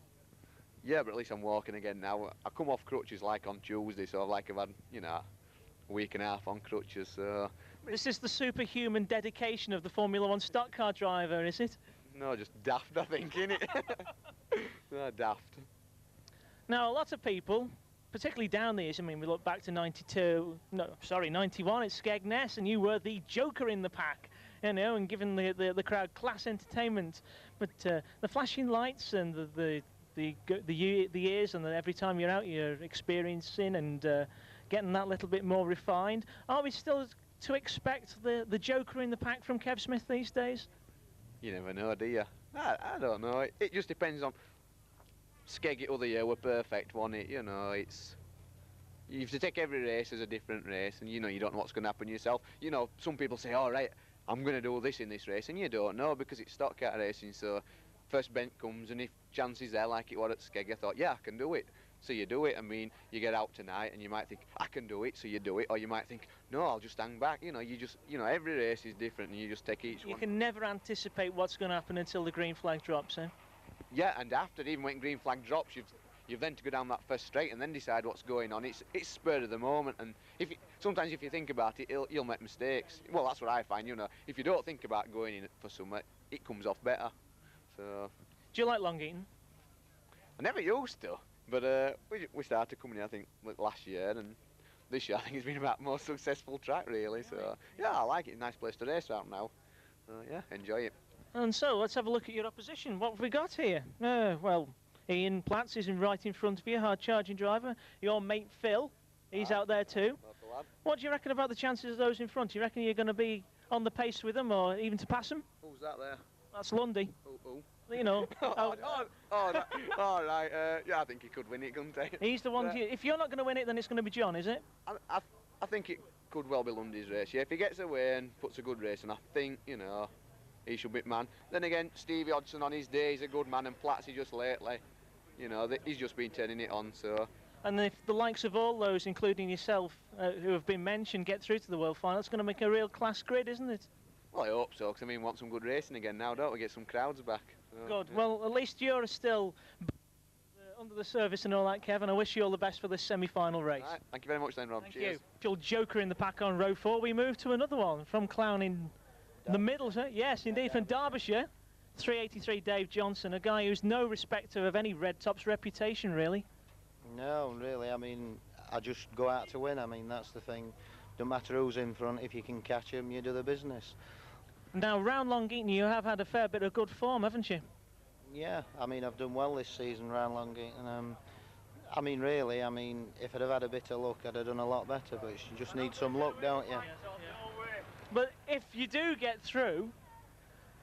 Yeah, but at least I'm walking again now. I come off crutches like on Tuesday, so I've had, you know, a week and a half on crutches, so... This is the superhuman dedication of the Formula 1 stock car driver, is it? No, just daft, I think, innit? No, daft. Now, a lot of people, particularly down the years, I mean, we look back to 91, it's Skegness, and you were the joker in the pack, you know, and giving the crowd class entertainment. But the flashing lights and the years, and every time you're out, you're experiencing and getting that little bit more refined. Are we still to expect the joker in the pack from Kev Smith these days? You never know, do you? I don't know. It just depends on... Skeggy other year were perfect, wasn't it? You know, you have to take every race as a different race, and you know you don't know what's going to happen yourself. You know, some people say, all right, I'm going to do this in this race, and you don't know because it's stock car racing. So first bent comes, and if chance is there like it was at Skeggy, I thought, yeah, I can do it. So you do it. I mean, you get out tonight, and you might think, I can do it, so you do it, or you might think, no, I'll just hang back. You know, every race is different, and you just take each one. You can never anticipate what's going to happen until the green flag drops, eh? Yeah, and after, even when green flag drops, you've then to go down that first straight and then decide what's going on. It's spur of the moment, and sometimes if you think about it, you'll make mistakes. Well, that's what I find. You know, if you don't think about going in for something, it comes off better. So. Do you like Long Eaton? I never used to, but we started coming here, I think, last year, and this year I think it's been about the most successful track, really. So yeah, I like it. Nice place to race out now. Yeah, enjoy it. And so, let's have a look at your opposition. What have we got here? Well, Ian Platts is right in front of you, hard-charging driver. Your mate Phil, he's out there too. What do you reckon about the chances of those in front? Do you reckon you're going to be on the pace with them, or even to pass them? Who's that there? That's Lundy. Who? You know. All right. Yeah, I think he could win it, couldn't he? He's the one. If you're not going to win it, then it's going to be John, is it? I think it could well be Lundy's race. Yeah, if he gets away and puts a good race, and I think, you know, he should be man. Then again, Stevie Hodgson on his day, he's a good man, and Plattsy just lately, you know, he's just been turning it on, so... And if the likes of all those, including yourself, who have been mentioned, get through to the World Final, it's going to make a real class grid, isn't it? Well, I hope so, because I mean, we want some good racing again now, don't we? Get some crowds back. So, good. Yeah. Well, at least you're still under the service and all that, Kevin. I wish you all the best for this semi-final race. Right. Thank you very much then, Rob. Thank Cheers. you. Your joker in the pack on row 4. We move to another one from Clown in the middle, sir. Yes, indeed, from Derbyshire. 383 Dave Johnson, a guy who's no respecter of any Red Top's reputation, really. No, really. I mean, I just go out to win. I mean, that's the thing. Don't matter who's in front, if you can catch them, you do the business. Now, round Long Eaton, you have had a fair bit of good form, haven't you? Yeah, I mean, I've done well this season round Long Eaton. I mean, really, I mean, if I'd have had a bit of luck, I'd have done a lot better, but you just need some luck, don't you? But if you do get through,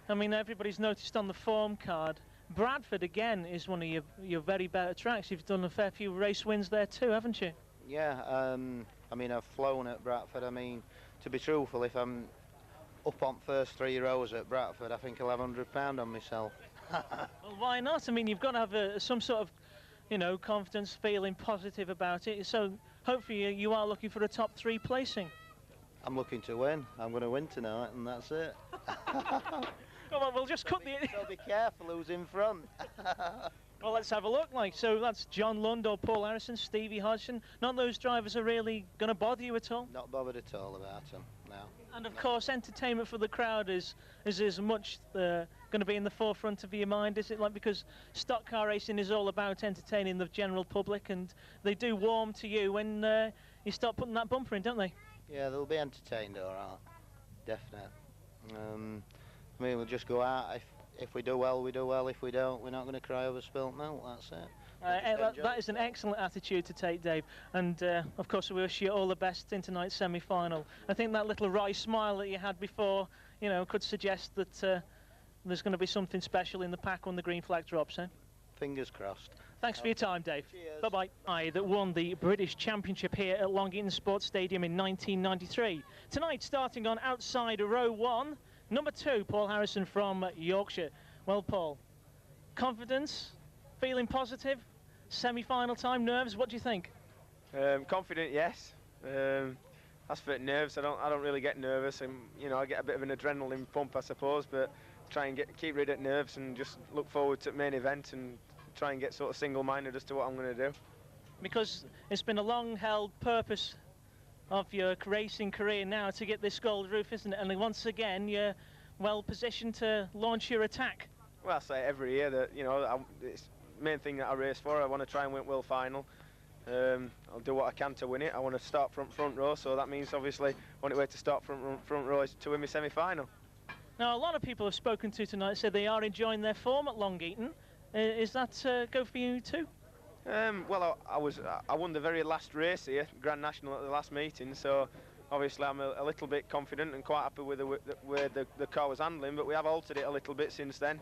I mean, everybody's noticed on the form card, Bradford, again, is one of your very better tracks. You've done a fair few race wins there too, haven't you? Yeah, I mean, I've flown at Bradford. I mean, to be truthful, if I'm up on first 3 rows at Bradford, I think I'll have £100 on myself. Well, why not? I mean, you've got to have some sort of, you know, confidence, feeling positive about it. So hopefully you are looking for a top 3 placing. I'm looking to win. I'm going to win tonight, and that's it. Come on, we'll just cut the... So be careful who's in front. Well, let's have a look. So that's John Lund or Paul Harrison, Stevie Hodgson. None of those drivers are really going to bother you at all? Not bothered at all about them, no. And of course, entertainment for the crowd is as much going to be in the forefront of your mind, is it? Like, because stock car racing is all about entertaining the general public, and they do warm to you when you start putting that bumper in, don't they? Yeah, they'll be entertained, all right. Definite. I mean, we'll just go out. If we do well, we do well. If we don't, we're not going to cry over spilt milk. That's it. That is an excellent attitude to take, Dave. And of course, we wish you all the best in tonight's semi-final. I think that little wry smile that you had before, you know, could suggest that there's going to be something special in the pack when the green flag drops, eh? Fingers crossed. Thanks for your time, Dave. Bye-bye. I that won the British Championship here at Long Eaton Sports Stadium in 1993. Tonight, starting on outside row 1, number 2, Paul Harrison from Yorkshire. Well, Paul, confidence, feeling positive, semi-final time, nerves, what do you think? Confident, yes. As for nerves, I don't really get nervous, and you know, I get a bit of an adrenaline pump, I suppose, but try and keep rid of nerves and just look forward to the main event and try and get sort of single-minded as to what I'm going to do. Because it's been a long-held purpose of your racing career now to get this gold roof, isn't it? And once again, you're well positioned to launch your attack. Well, I say every year that, you know, it's the main thing that I race for. I want to try and win World Final. I'll do what I can to win it. I want to start front row, so that means obviously on the way to start front row is to win my semi-final. Now, a lot of people have spoken to tonight said they are enjoying their form at Long Eaton. Is that go for you too? Well, I won the very last race here, Grand National, at the last meeting, so obviously I'm a little bit confident and quite happy with the way the car was handling, but we have altered it a little bit since then.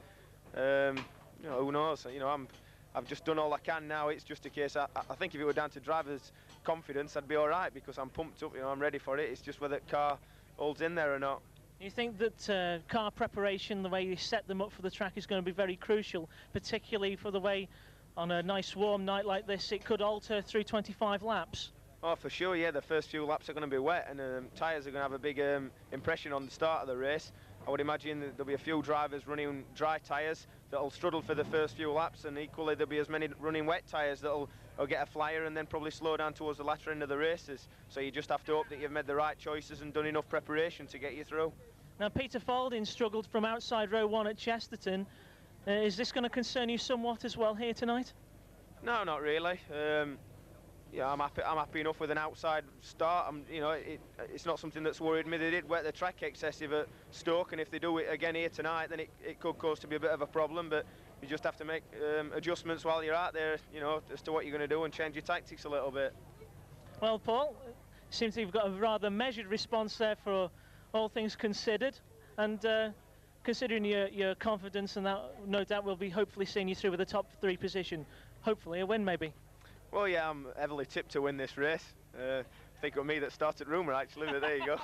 You know, who knows? You know, I've just done all I can now. It's just a case. I think if it were down to driver's confidence, I'd be all right because I'm pumped up. You know, I'm ready for it. It's just whether the car holds in there or not. You think that car preparation, the way you set them up for the track, is going to be very crucial, particularly for the way, on a nice warm night like this, it could alter through 25 laps? Oh, for sure, yeah. The first few laps are going to be wet, and tyres are going to have a big impression on the start of the race. I would imagine that there'll be a few drivers running dry tyres that'll struggle for the first few laps, and equally there'll be as many running wet tyres that'll get a flyer and then probably slow down towards the latter end of the races. So you just have to hope that you've made the right choices and done enough preparation to get you through. Now, Peter Falding struggled from outside row 1 at Chesterton. Is this going to concern you somewhat as well here tonight? No, not really. Yeah, I'm happy enough with an outside start. You know, it's not something that's worried me. They did wet the track excessive at Stoke, and if they do it again here tonight, then it could cause to be a bit of a problem. But you just have to make adjustments while you're out there, you know, as to what you're going to do and change your tactics a little bit. Well, Paul, it seems you've got a rather measured response there for all things considered, and considering your confidence, and that no doubt we'll be hopefully seeing you through with a top 3 position, hopefully a win maybe. Well, yeah, I'm heavily tipped to win this race. I think it was me that started rumour actually, but there you go.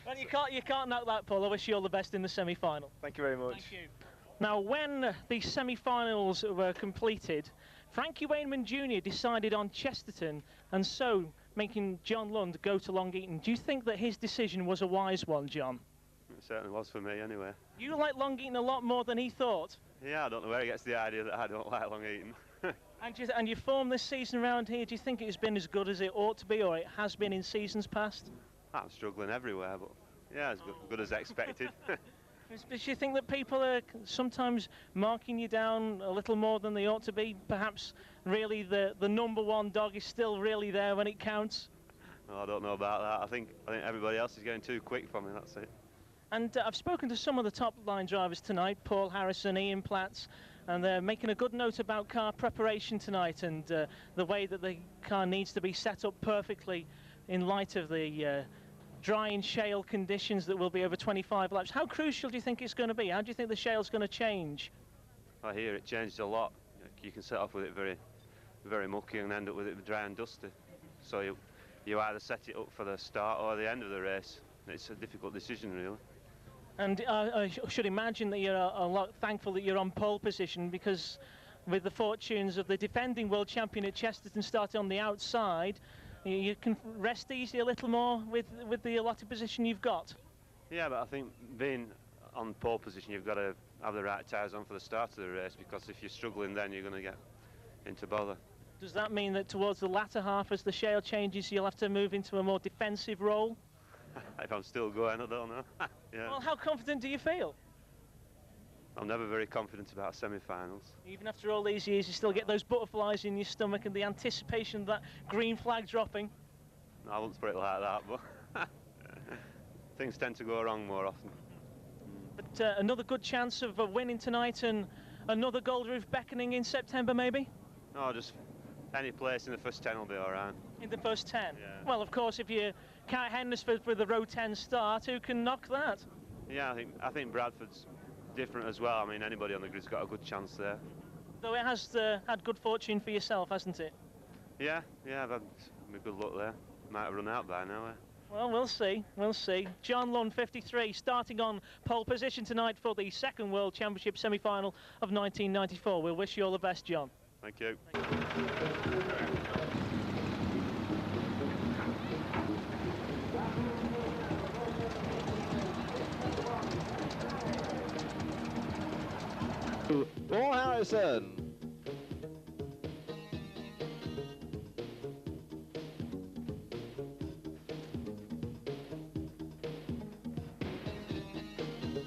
Well, you can't knock that, Paul. I wish you all the best in the semi-final. Thank you very much. Thank you. Now, when the semi-finals were completed, Frankie Wainman Jr. decided on Chesterton, and so making John Lund go to Long Eaton. Do you think that his decision was a wise one, John? It certainly was for me, anyway. You like Long Eaton a lot more than he thought. Yeah, I don't know where he gets the idea that I don't like Long Eaton. And your form this season around here, do you think it has been as good as it ought to be, or it has been in seasons past? I'm struggling everywhere, but yeah, as good as expected. Do you think that people are sometimes marking you down a little more than they ought to be? Perhaps really the number one dog is still really there when it counts? I don't know about that. I think everybody else is going too quick for me, that's it. And I've spoken to some of the top line drivers tonight, Paul Harrison, Ian Platts, and they're making a good note about car preparation tonight and the way that the car needs to be set up perfectly in light of the dry and shale conditions that will be over 25 laps. How crucial do you think it's going to be? How do you think the shale's going to change? I hear it changed a lot. You can set off with it very, very mucky and end up with it dry and dusty. So you either set it up for the start or the end of the race. It's a difficult decision, really. And I should imagine that you're a lot thankful that you're on pole position, because with the fortunes of the defending world champion at Chesterton starting on the outside, you can rest easy a little more with the allotted position you've got. Yeah, but I think being on pole position, you've got to have the right tyres on for the start of the race, because if you're struggling then you're going to get into bother. Does that mean that towards the latter half, as the shale changes, you'll have to move into a more defensive role? If I'm still going, I don't know. Yeah. Well, how confident do you feel? I'm never very confident about semi-finals. Even after all these years, you still get those butterflies in your stomach and the anticipation of that green flag dropping? No, I won't put it like that, but things tend to go wrong more often. But another good chance of winning tonight and another gold roof beckoning in September, maybe? No, just any place in the first 10 will be all right. In the first 10? Yeah. Well, of course, if you count Hendersford with the row 10 start, who can knock that? Yeah, I think Bradford's different as well. I mean, anybody on the grid's got a good chance there. Though it has had good fortune for yourself, hasn't it? Yeah, I've had some good luck there. Might have run out by now. Well, we'll see. John Lunn, 53, starting on pole position tonight for the second World Championship semi-final of 1994. We'll wish you all the best, John. Thank you. Paul Harrison.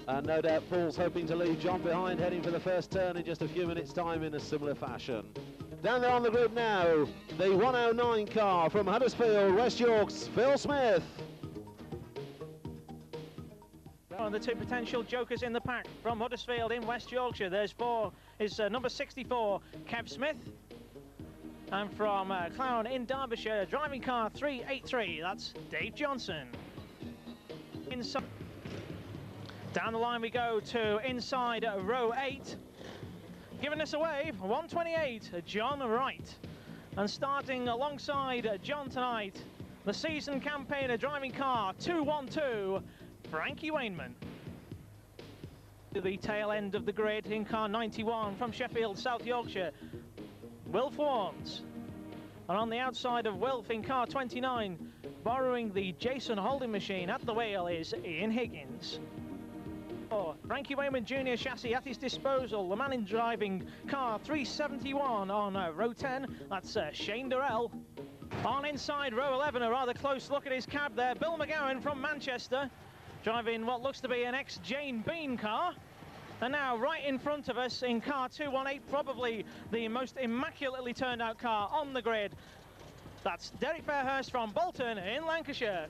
And no doubt Paul's hoping to leave John behind, heading for the first turn in just a few minutes' time in a similar fashion. Down there on the grid now, the 109 car from Huddersfield, West York's Phil Smith. The two potential jokers in the pack from Huddersfield in West Yorkshire. There's number 64, Kev Smith. And from Clown in Derbyshire, driving car 383, that's Dave Johnson. Down the line we go to inside row 8. Giving us a wave, 128, John Wright. And starting alongside John tonight, the season campaigner driving car 212, Frankie Wainman. To the tail end of the grid in car 91 from Sheffield, South Yorkshire, Wilf Warnes. And on the outside of Wilf in car 29, borrowing the Jason Holding machine at the wheel is Ian Higgins. Frankie Wainman Jr. chassis at his disposal, the man in driving car 371 on row 10, that's Shane Durrell. On inside row 11, a rather close look at his cab there, Bill McGowan from Manchester, driving what looks to be an ex-Jane Bean car. And now right in front of us in car 218, probably the most immaculately turned out car on the grid, that's Derek Fairhurst from Bolton in Lancashire.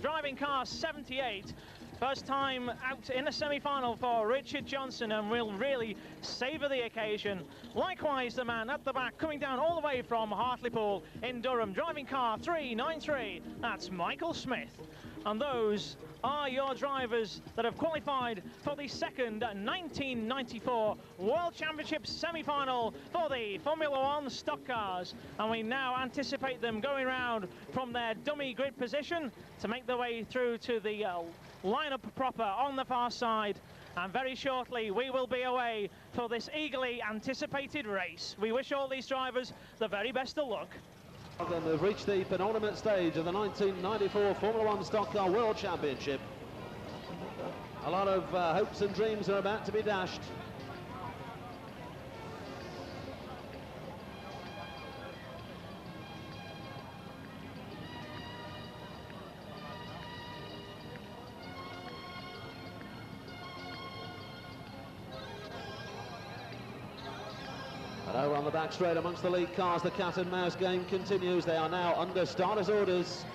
Driving car 78, first time out in a semi-final for Richard Johnson, and will really savour the occasion. Likewise, the man at the back coming down all the way from Hartlepool in Durham, driving car 393, that's Michael Smith. And those are your drivers that have qualified for the second 1994 World Championship semi-final for the Formula One stock cars. And we now anticipate them going round from their dummy grid position to make their way through to the lineup proper on the far side. And very shortly we will be away for this eagerly anticipated race. We wish all these drivers the very best of luck. And they've reached the penultimate stage of the 1994 Formula One Stock Car World Championship. A lot of hopes and dreams are about to be dashed. Over on the back straight amongst the lead cars, the cat and mouse game continues. They are now under starters' orders.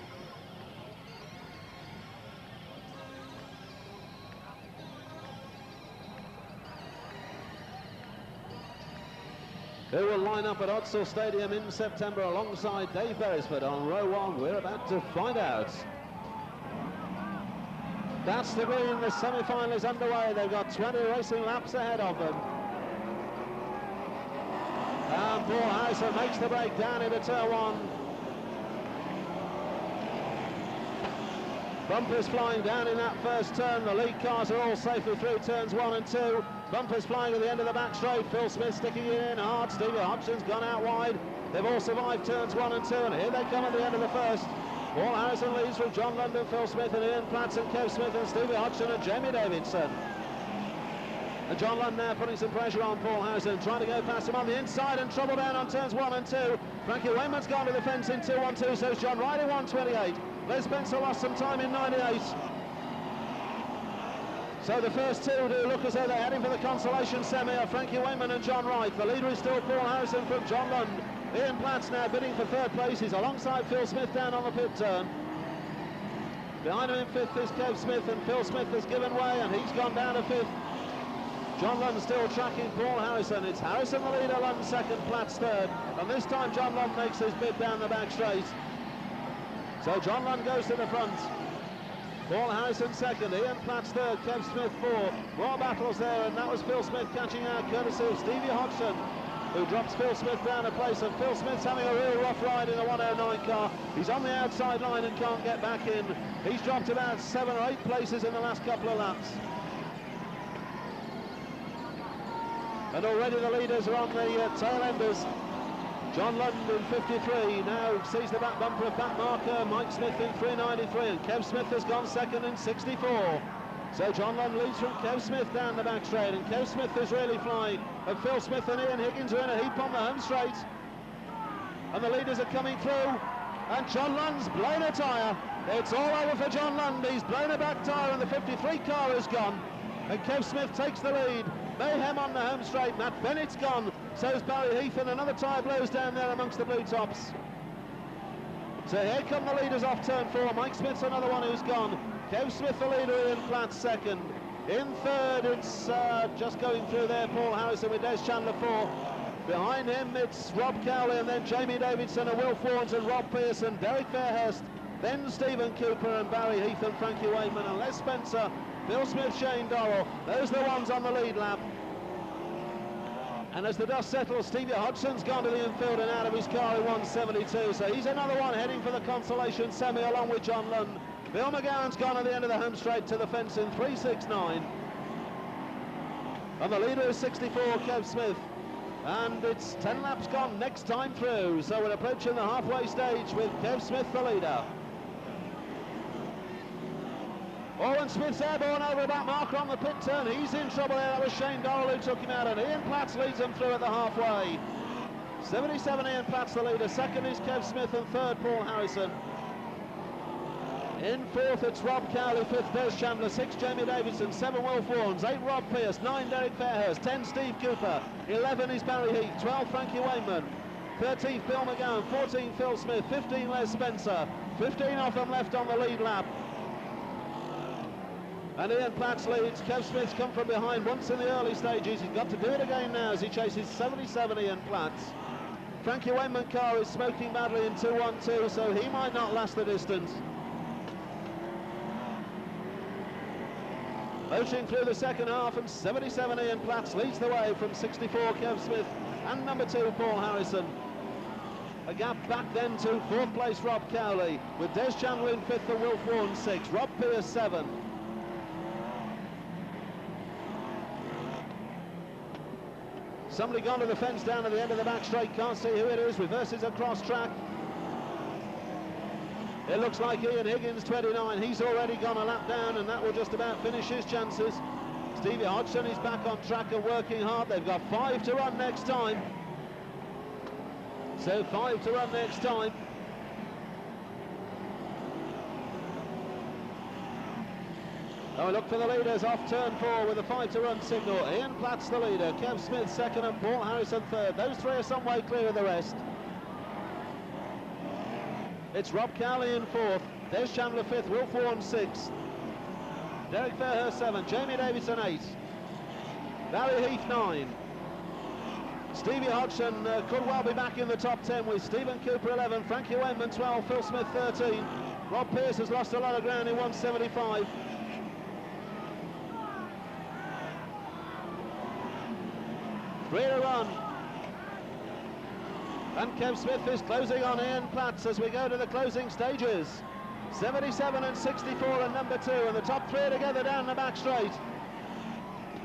Who will line up at Odsall Stadium in September alongside Dave Beresford on row 1? We're about to find out. That's the green. The semi-final is underway. They've got 20 racing laps ahead of them. And Paul Harrison makes the break down into turn 1. Bumpers flying down in that first turn. The lead cars are all safely through turns 1 and 2. Bumpers flying at the end of the back straight. Phil Smith sticking it in hard. Stevie Hodgson's gone out wide. They've all survived turns 1 and 2, and here they come at the end of the first. Paul Harrison leads from John London, Phil Smith and Ian Platts and Kev Smith and Stevie Hodgson and Jamie Davidson. And John London now putting some pressure on Paul Harrison, trying to go past him on the inside and trouble down on turns 1 and 2. Frankie Wayman's gone to the fence in 2-1-2, so is John Ryder 128. Les Spencer lost some time in 98. So the first two do look as though they're heading for the consolation semi are Frankie Wayman and John Wright. The leader is still Paul Harrison from John Lund. Ian Platts now bidding for third place. He's alongside Phil Smith down on the pit turn. Behind him in fifth is Kev Smith, and Phil Smith has given way and he's gone down to fifth. John Lund still tracking Paul Harrison. It's Harrison the leader, Lund second, Platts third. And this time John Lund makes his bid down the back straight. So John Lund goes to the front. Paul Harrison second, Ian Platts third, Kev Smith fourth. More battles there, and that was Phil Smith catching out courtesy of Stevie Hodgson, who drops Phil Smith down a place, and Phil Smith's having a real rough ride in the 109 car. He's on the outside line and can't get back in. He's dropped about 7 or 8 places in the last couple of laps. And already the leaders are on the tail enders. John London in 53 now sees the back bumper of back marker. Mike Smith in 393, and Kev Smith has gone second in 64. So John London leads from Kev Smith down the back straight, and Kev Smith is really flying. And Phil Smith and Ian Higgins are in a heap on the home straight. And the leaders are coming through, and John Lund's blown a tyre. It's all over for John Lund. He's blown a back tyre, and the 53 car is gone. And Kev Smith takes the lead. Mayhem on the home straight. Matt Bennett's gone. So's Barry Heath, and another tyre blows down there amongst the blue tops. So here come the leaders off turn 4. Mike Smith's another one who's gone. Kev Smith the leader, Ian Platts second. In third, it's just going through there, Paul Harrison with Des Chandler 4. Behind him, it's Rob Cowley, and then Jamie Davidson and Will Fawns and Rob Pearson, Derek Fairhurst, then Stephen Cooper and Barry Heath and Frankie Wayman and Les Spencer, Bill Smith, Shane Dorrell. Those are the ones on the lead lap. And as the dust settles, Stevie Hodgson's gone to the infield and out of his car in 172. So he's another one heading for the consolation semi along with John Lund. Bill McGowan's gone at the end of the home straight to the fence in 369. And the leader is 64, Kev Smith. And it's 10 laps gone next time through. So we're approaching the halfway stage with Kev Smith the leader. Owen Smith's airborne over the back marker on the pit turn. He's in trouble there. That was Shane Dorrell who took him out, and Ian Platts leads him through at the halfway. 77 Ian Platts the leader. Second is Kev Smith, and third Paul Harrison. In fourth it's Rob Cowley, fifth Des Chandler, 6 Jamie Davidson, 7 Will Fawns, 8 Rob Pearce, 9 Derek Fairhurst, 10 Steve Cooper, 11 is Barry Heath, 12 Frankie Wayman, 13th Bill McGowan, 14 Phil Smith, 15 Les Spencer, 15 of them left on the lead lap. And Ian Platts leads. Kev Smith's come from behind once in the early stages. He's got to do it again now as he chases 77 Ian Platts. Frankie Wayman car is smoking badly in 2-1-2, so he might not last the distance. Motoring through the second half, and 77 Ian Platts leads the way from 64 Kev Smith and number 2 Paul Harrison. A gap back then to 4th place Rob Cowley, with Des Chandler in 5th and Will Fawns 6, Rob Pearce 7. Somebody gone to the fence down at the end of the back straight, can't see who it is, reverses across track. It looks like Ian Higgins, 29, he's already gone a lap down, and that will just about finish his chances. Stevie Hodgson is back on track and working hard. They've got 5 to run next time. So 5 to run next time. Oh, look for the leaders off turn 4 with a 5 to run signal. Ian Platt's the leader, Kev Smith second and Paul Harrison third. Those three are some way clear of the rest. It's Rob Cowley in fourth, Des Chandler fifth, Wilf Warren sixth, Derek Fairhurst 7, Jamie Davidson 8, Barry Heath 9. Stevie Hodgson could well be back in the top 10 with Stephen Cooper 11, Frankie Wainman 12, Phil Smith 13. Rob Pearce has lost a lot of ground in 175. Three to run. And Kev Smith is closing on Ian Platts as we go to the closing stages. 77 and 64 and number 2, and the top three together down the back straight.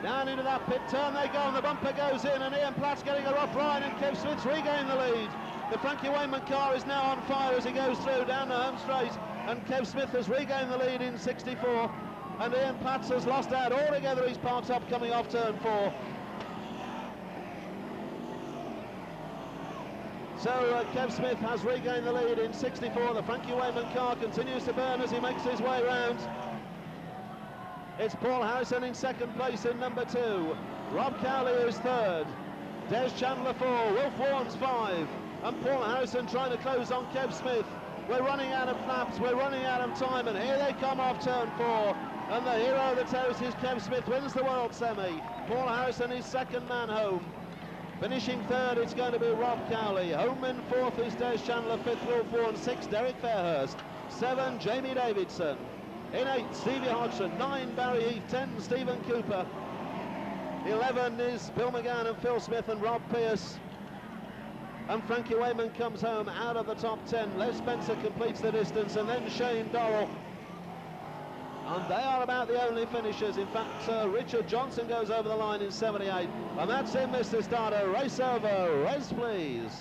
Down into that pit turn they go, and the bumper goes in, and Ian Platt's getting a rough ride, and Kev Smith's regained the lead. The Frankie Wainman car is now on fire as he goes through down the home straight, and Kev Smith has regained the lead in 64, and Ian Platts has lost out altogether. He's parked up coming off turn 4. So Kev Smith has regained the lead in 64. The Frankie Wainman car continues to burn as he makes his way round. It's Paul Harrison in second place in number 2. Rob Cowley is third. Des Chandler 4, Wilf Warren's 5. And Paul Harrison trying to close on Kev Smith. We're running out of flaps, we're running out of time, and here they come off turn 4. And the hero of the toast is Kev Smith, wins the World Semi. Paul Harrison is second man home. Finishing third, it's going to be Rob Cowley. Home in fourth is Des Chandler, fifth Wilf Warren, 6 Derek Fairhurst, 7 Jamie Davidson. In 8, Stevie Hodgson, 9 Barry Heath, 10 Stephen Cooper. 11 is Bill McGann and Phil Smith and Rob Pearce. And Frankie Wainman comes home out of the top 10. Les Spencer completes the distance, and then Shane Dorrell. And they are about the only finishers. In fact, Richard Johnson goes over the line in 78. And that's it, Mr. Starter. Race over. Race, please.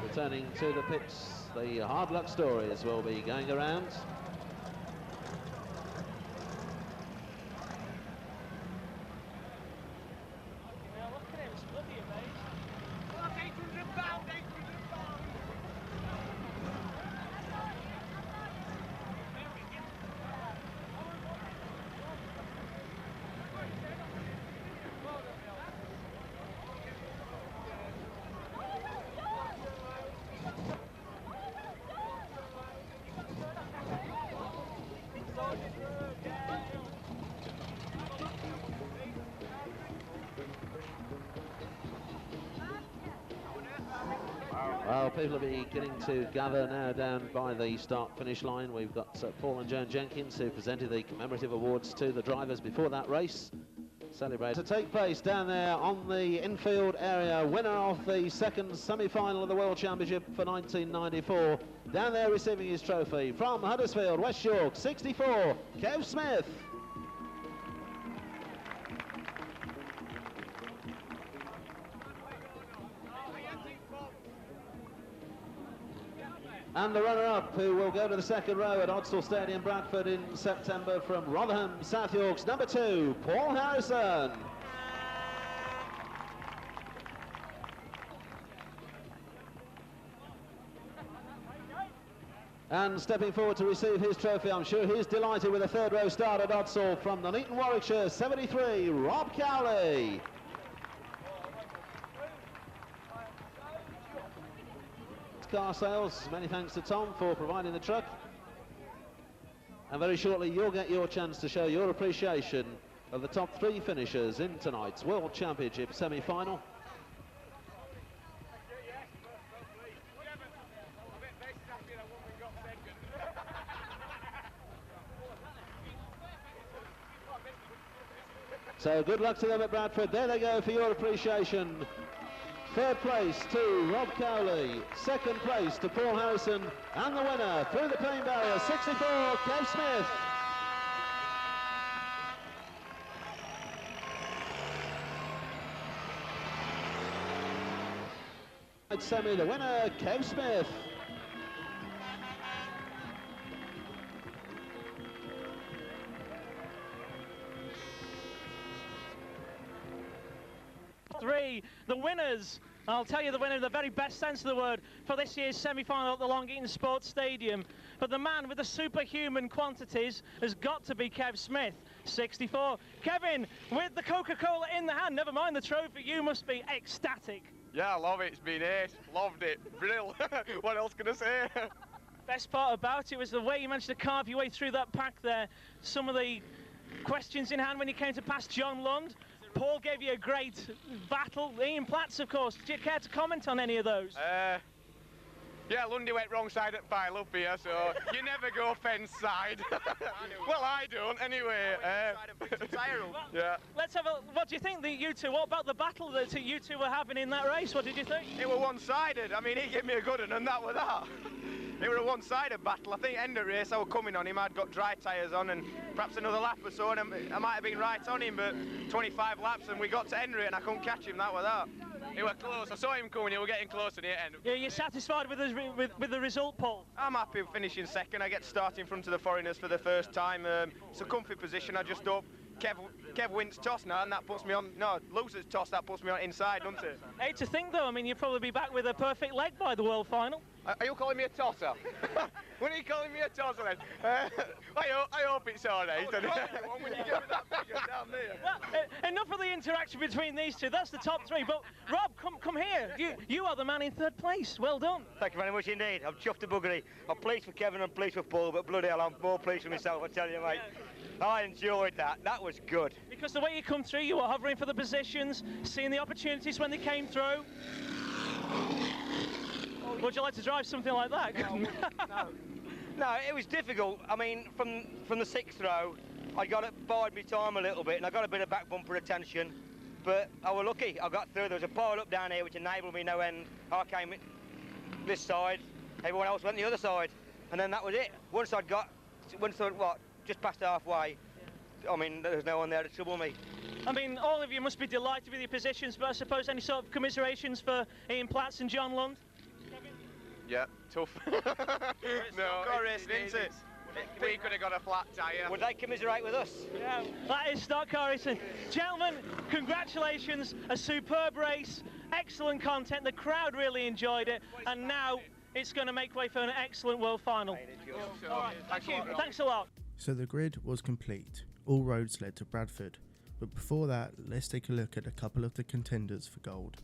Returning to the pits, the hard luck stories will be going around. Well, people are beginning to gather now down by the start-finish line. We've got Paul and Joan Jenkins, who presented the commemorative awards to the drivers before that race. Celebrate to take place down there on the infield area. Winner of the second semi-final of the World Championship for 1994. Down there receiving his trophy from Huddersfield, West York, 64, Kev Smith. And the runner-up, who will go to the second row at Odsall Stadium, Bradford in September, from Rotherham, South Yorks, number 2, Paul Harrison. And stepping forward to receive his trophy, I'm sure he's delighted with a third row start at Odsall, from Nuneaton, Warwickshire, 73, Rob Cowley. Car sales, many thanks to Tom for providing the truck, and very shortly you'll get your chance to show your appreciation of the top 3 finishers in tonight's World Championship semi-final. So good luck to them at Bradford. There they go for your appreciation. Third place to Rob Cowley, second place to Paul Harrison, and the winner through the pain barrier, 64, Kev Smith. Semi, the winner, Kev Smith. the winners. I'll tell you the winner in the very best sense of the word for this year's semi-final at the Long Eaton Sports Stadium. But the man with the superhuman quantities has got to be Kev Smith, 64. Kevin, with the Coca-Cola in the hand, never mind the trophy, you must be ecstatic. Yeah, I love it. It's been ace. Loved it. Brill. What else can I say? Best part about it was the way you managed to carve your way through that pack there. Some of the questions in hand when you came to pass John Lund. Paul gave you a great battle. Ian Platts, of course. Do you care to comment on any of those? Yeah, Lundy went wrong side at pile up here, so you never go fence side. Well, I don't, anyway. Yeah. Let's have a. What do you think, you two? What about the battle that you two were having in that race? What did you think? It was one-sided. I mean, he gave me a good one, and that was that. It was a one-sided battle. I think end of race, I was coming on him. I'd got dry tyres on, and perhaps another lap or so, and I might have been right on him, but 25 laps, and we got to end it, and I couldn't catch him. That was that. He was close. I saw him coming. He was getting close, and he ended. Yeah, you're satisfied with the result, Paul? I'm happy with finishing second. I get to start in front of the foreigners for the first time. It's a comfy position. I just hope Kev wins toss now, and that puts me on. No, loses toss. That puts me on inside, doesn't it? Hey, to think though. I mean, you'll probably be back with a perfect leg by the World Final. Are you calling me a tosser? When are you calling me a tosser then? I hope it's all right. When you give me that figure down there. Well, enough of the interaction between these two. That's the top three. But Rob, come here. You are the man in third place. Well done. Thank you very much indeed. I'm chuffed to buggery. I'm pleased for Kevin and pleased with Paul, but bloody hell, I'm more pleased with myself, I tell you, mate. I enjoyed that. That was good. Because the way you come through, you were hovering for the positions, seeing the opportunities when they came through. Would you like to drive something like that? No, it was difficult. I mean, from the sixth row, I got it, bided my time a little bit, and I got a bit of back bumper attention. But I was lucky. I got through. There was a pile up down here which enabled me no end. I came this side, everyone else went the other side, and then that was it. Once I just past halfway, I mean, there was no one there to trouble me. I mean, all of you must be delighted with your positions, but I suppose any sort of commiserations for Ian Platts and John Lund? Yeah, tough. No, car racing, isn't it? We could have got a flat tyre. Would they commiserate with us? Yeah, that is stock car racing. Gentlemen, congratulations, a superb race, excellent content, the crowd really enjoyed it, and now it's going to make way for an excellent world final. All right, thank you. Thanks a lot. So the grid was complete. All roads led to Bradford. But before that, let's take a look at a couple of the contenders for gold.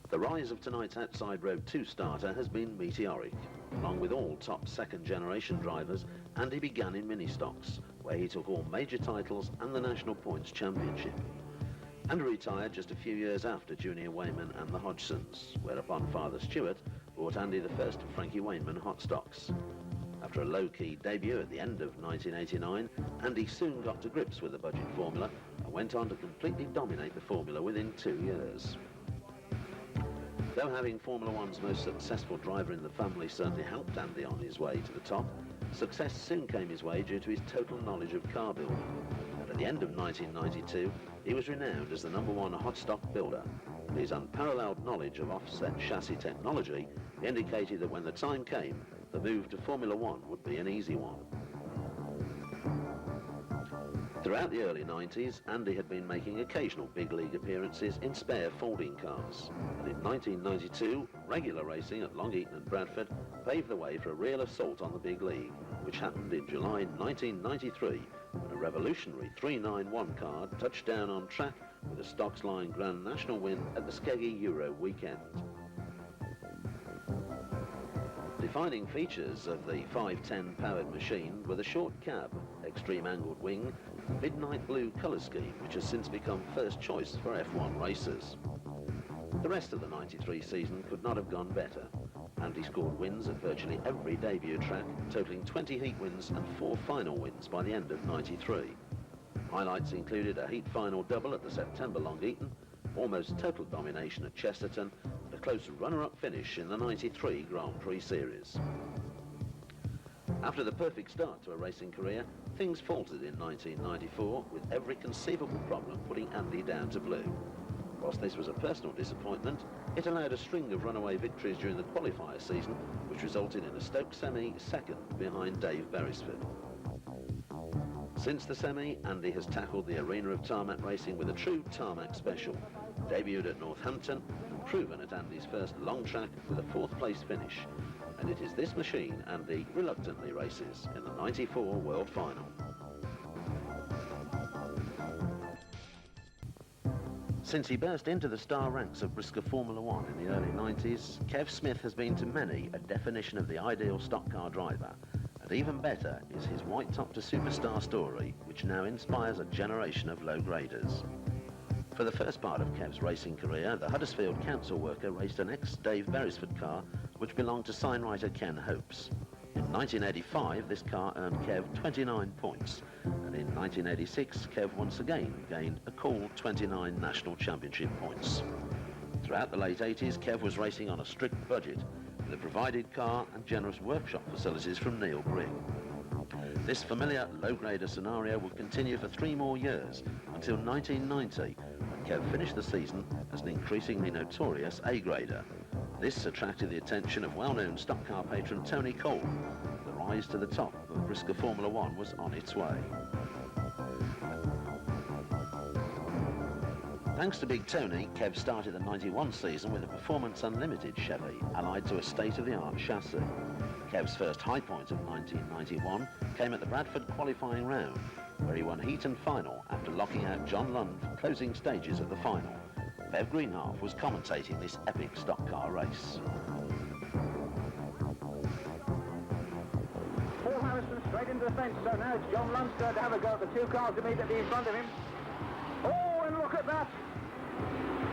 The rise of tonight's outside road 2 starter has been meteoric. Along with all top second-generation drivers, Andy began in mini-stocks, where he took all major titles and the National Points Championship. And retired just a few years after Junior Wayman and the Hodgsons, whereupon Father Stewart bought Andy the first of Frankie Wayman hot stocks. After a low-key debut at the end of 1989, Andy soon got to grips with the budget formula and went on to completely dominate the formula within 2 years. Though having Formula One's most successful driver in the family certainly helped Andy on his way to the top, success soon came his way due to his total knowledge of car building. And at the end of 1992, he was renowned as the #1 hot stock builder. His unparalleled knowledge of offset chassis technology indicated that when the time came, the move to Formula One would be an easy one. Throughout the early 90s, Andy had been making occasional big league appearances in spare folding cars. And in 1992, regular racing at Long Eaton and Bradford paved the way for a real assault on the big league, which happened in July 1993, when a revolutionary 391 car touched down on track with a Stocks Line Grand National win at the Skeggy Euro weekend. Defining features of the 510 powered machine were the short cab, extreme angled wing, midnight blue colour scheme, which has since become first choice for F1 racers. The rest of the 93 season could not have gone better. Andy scored wins at virtually every debut track, totalling 20 heat wins and 4 final wins by the end of 93. Highlights included a heat final double at the September Long Eaton, almost total domination at Chesterton, and a close runner-up finish in the 93 Grand Prix Series. After the perfect start to a racing career, things faltered in 1994, with every conceivable problem putting Andy down to blue. Whilst this was a personal disappointment, it allowed a string of runaway victories during the qualifier season, which resulted in a Stoke semi second behind Dave Beresford. Since the semi, Andy has tackled the arena of tarmac racing with a true tarmac special, debuted at Northampton and proven at Andy's first long track with a 4th place finish. And it is this machine Andy reluctantly races in the '94 World Final. Since he burst into the star ranks of BriSCA Formula 1 in the early 90s, Kev Smith has been to many a definition of the ideal stock car driver. And even better is his white top to superstar story, which now inspires a generation of low-graders. For the first part of Kev's racing career, the Huddersfield council worker raced an ex-Dave Beresford car, which belonged to signwriter Ken Hopes. In 1985, this car earned Kev 29 points, and in 1986, Kev once again gained a cool 29 national championship points. Throughout the late 80s, Kev was racing on a strict budget, with a provided car and generous workshop facilities from Neil Brigg. This familiar low-grader scenario would continue for 3 more years, until 1990, when Kev finished the season as an increasingly notorious A-grader. This attracted the attention of well-known stock car patron Tony Cole. The rise to the top of BriSCA Formula 1 was on its way. Thanks to Big Tony, Kev started the '91 season with a Performance Unlimited Chevy, allied to a state-of-the-art chassis. Kev's first high point of 1991 came at the Bradford qualifying round, where he won Eaton final after locking out John Lund for closing stages of the final. Bev Greenhalgh was commentating this epic stock car race. Paul Harrison straight into the fence, so now it's John Lund's turn to have a go at the 2 cars immediately in front of him. Oh, and look at that!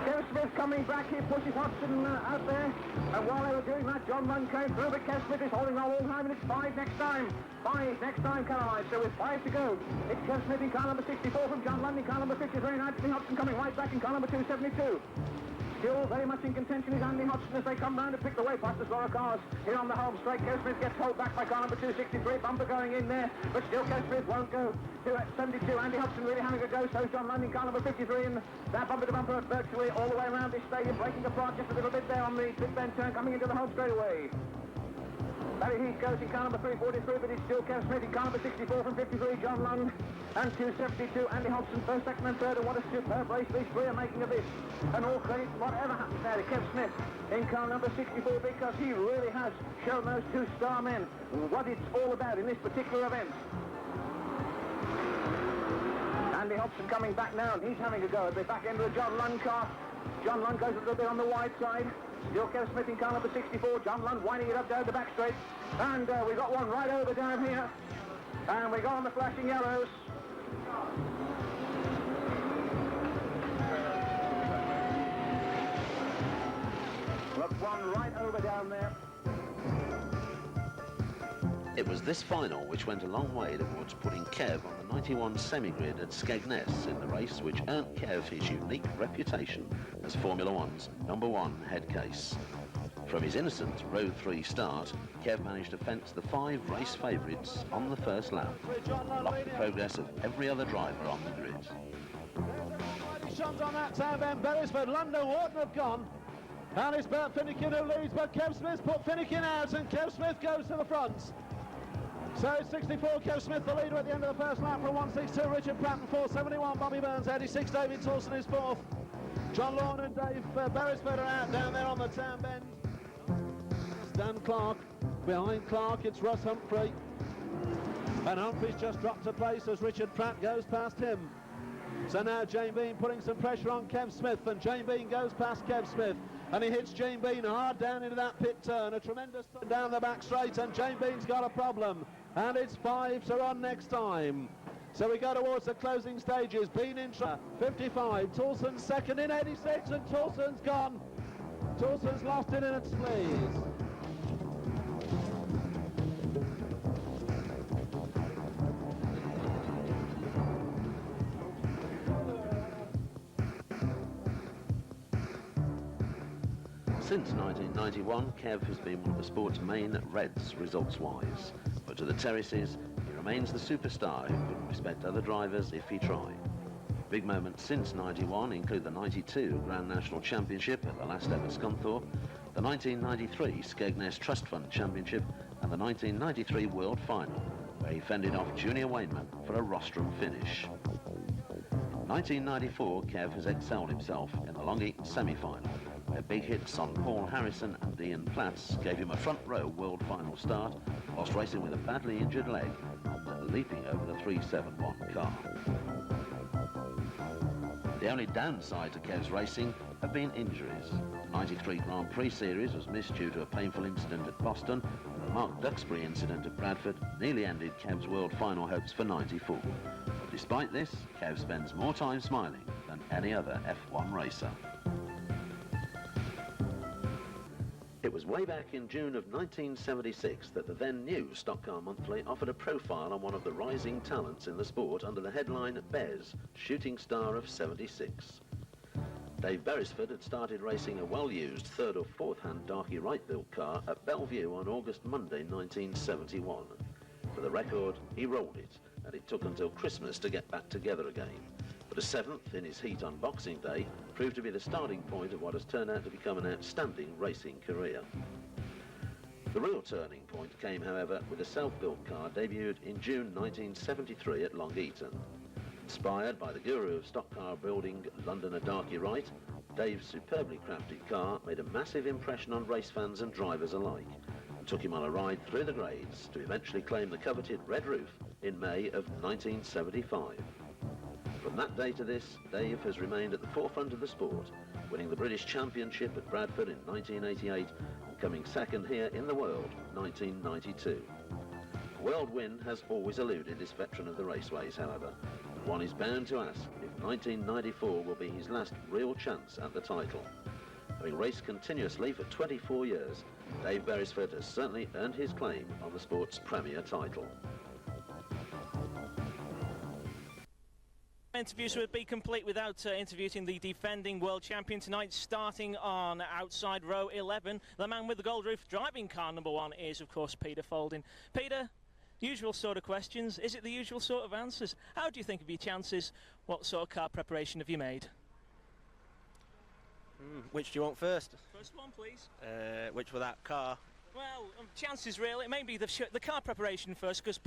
Kev Smith coming back, he pushes Hodgson out there, and while they were doing that, John Lund came through, but Kev Smith is holding on all the time, and it's 5 next time. 5 next time, Caroline, so with 5 to go. It's Kev Smith in car number 64 from John Lund in car number 53, and Anthony Hodgson coming right back in car number 272. Still very much in contention is Andy Hodgson as they come round to pick the way past the lot of cars here on the home straight. Kev Smith gets held back by car number 263, bumper going in there, but still Kev Smith won't go to 72. Andy Hodgson really having a go, so John Lund in car number 53, and that bumper to bumper virtually all the way around this stadium, breaking apart just a little bit there on the Big Bend turn, coming into the home straightaway. Barry Heath goes in car number 343, but it's still Kev Smith in car number 64 from 53, John Lund, and 272, Andy Hodgson, first, second and third, and what a superb race these 3 are making of this. And all credit, whatever happens there to Kev Smith in car number 64, because he really has shown those 2 star men what it's all about in this particular event. Andy Hodgson coming back now, and he's having a go at the back end of the John Lund car. John Lund goes a little bit on the wide side. Still Kev Smith in car number 64. John Lund winding it up down the back straight. And we got one right over down here. And we go on the flashing yellows. Look, one right over down there. It was this final which went a long way towards putting Kev on the '91 semi-grid at Skegness in the race which earned Kev his unique reputation as Formula 1's #1 head case. From his innocent Row 3 start, Kev managed to fence the 5 race favourites on the first lap, blocked the progress of every other driver on the grid. Shots on that time, then Beresford, Lando Wharton have gone. And it's Bert Finnegan who leads, but Kev Smith put Finnegan out, and Kev Smith goes to the front. So 64, Kev Smith the leader at the end of the first lap from 162, Richard Pratt and 471, Bobby Burns, 86, David Torson is 4th. John Lorne and Dave Beresford are out down there on the town bend. Dan Clark, behind Clark it's Russ Humphrey. And Humphrey's just dropped a place as Richard Pratt goes past him. So now Jane Bean putting some pressure on Kev Smith, and Jane Bean goes past Kev Smith. And he hits Jane Bean hard down into that pit turn, a tremendous turn down the back straight, and Jane Bean's got a problem. And it's 5 to run next time. So we go towards the closing stages. Bean in 55, Toulson second in 86, and Toulson's gone. Toulson's lost it in its please. Since 1991, Kev has been one of the sport's main reds results-wise, but to the terraces, he remains the superstar who couldn't respect other drivers if he tried. Big moments since 91 include the 92 Grand National Championship at the last ever Scunthorpe, the 1993 Skegness Trust Fund Championship, and the 1993 World Final, where he fended off Junior Wayneman for a rostrum finish. 1994, Kev has excelled himself in the Long Eaton semi-final, where big hits on Paul Harrison and Ian Platts gave him a front row world final start, whilst racing with a badly injured leg and leaping over the 371 car. The only downside to Kev's racing have been injuries. The 93 Grand Prix series was missed due to a painful incident at Boston, and the Mark Duxbury incident at Bradford nearly ended Kev's world final hopes for 94. But despite this, Kev spends more time smiling than any other F1 racer. It was way back in June of 1976 that the then new Stock Car Monthly offered a profile on one of the rising talents in the sport under the headline Bez, Shooting Star of 76. Dave Beresford had started racing a well-used third or fourth hand Darky Wright-built car at Bellevue on Monday, 1971. For the record, he rolled it, and it took until Christmas to get back together again. But a seventh in his heat on Boxing Day proved to be the starting point of what has turned out to become an outstanding racing career. The real turning point came, however, with a self-built car debuted in June 1973 at Long Eaton. Inspired by the guru of stock car building, Londoner Darky Wright, Dave's superbly crafted car made a massive impression on race fans and drivers alike, and took him on a ride through the grades to eventually claim the coveted red roof in May of 1975. From that day to this, Dave has remained at the forefront of the sport, winning the British Championship at Bradford in 1988 and coming second here in the world in 1992. A world win has always eluded this veteran of the raceways, however, and one is bound to ask if 1994 will be his last real chance at the title. Having raced continuously for 24 years, Dave Beresford has certainly earned his claim on the sport's premier title. Interviews would be complete without interviewing the defending world champion tonight, starting on outside row 11. The man with the gold roof driving car number 1 is, of course, Peter Folding. Peter, usual sort of questions. Is it the usual sort of answers? How do you think of your chances? What sort of car preparation have you made? Which do you want first? First one, please. Which with that car? Well, chances really. Maybe the car preparation first, because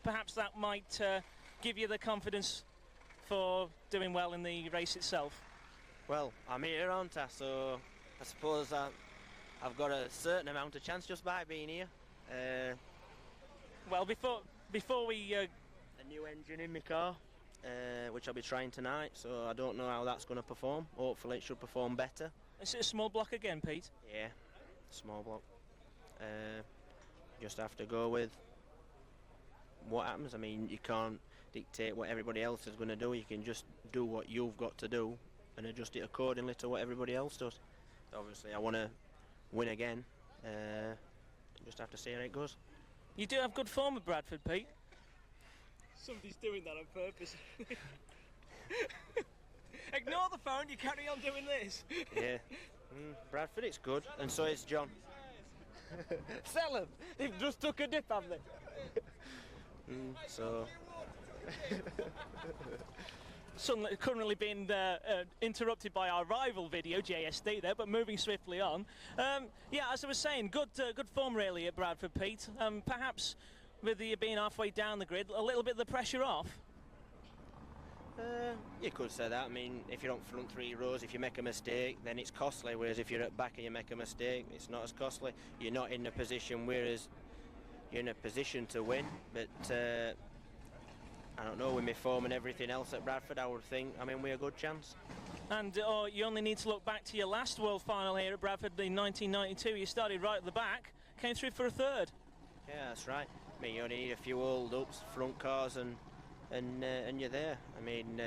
perhaps that might give you the confidence for doing well in the race itself. Well, I'm here, aren't I? So I suppose I've got a certain amount of chance just by being here. Well, before we a new engine in my car, which I'll be trying tonight. So I don't know how that's going to perform. Hopefully, it should perform better. Is it a small block again, Pete? Yeah, small block. Just have to go with what happens. I mean, you can't dictate what everybody else is going to do. You can just do what you've got to do and adjust it accordingly to what everybody else does. Obviously I want to win again, just have to see how it goes. You do have good form at Bradford, Pete. Somebody's doing that on purpose. Ignore the phone, you carry on doing this. Yeah, Bradford, it's good, and so is John. Sell them! They've just took a dip, haven't they? So Suddenly, currently being interrupted by our rival video, JSD there, but moving swiftly on. Yeah, as I was saying, good form really at Bradford, Pete. Perhaps with you being halfway down the grid, a little bit of the pressure off. You could say that. I mean, if you're on front 3 rows, if you make a mistake, then it's costly, whereas if you're at back and you make a mistake, it's not as costly. You're not in a position, whereas you're in a position to win, but I don't know, with my form and everything else at Bradford, I would think I'm in with a good chance. And you only need to look back to your last world final here at Bradford in 1992. You started right at the back, came through for a third. Yeah, that's right. I mean, you only need a few hold-ups, front cars, and you're there. I mean,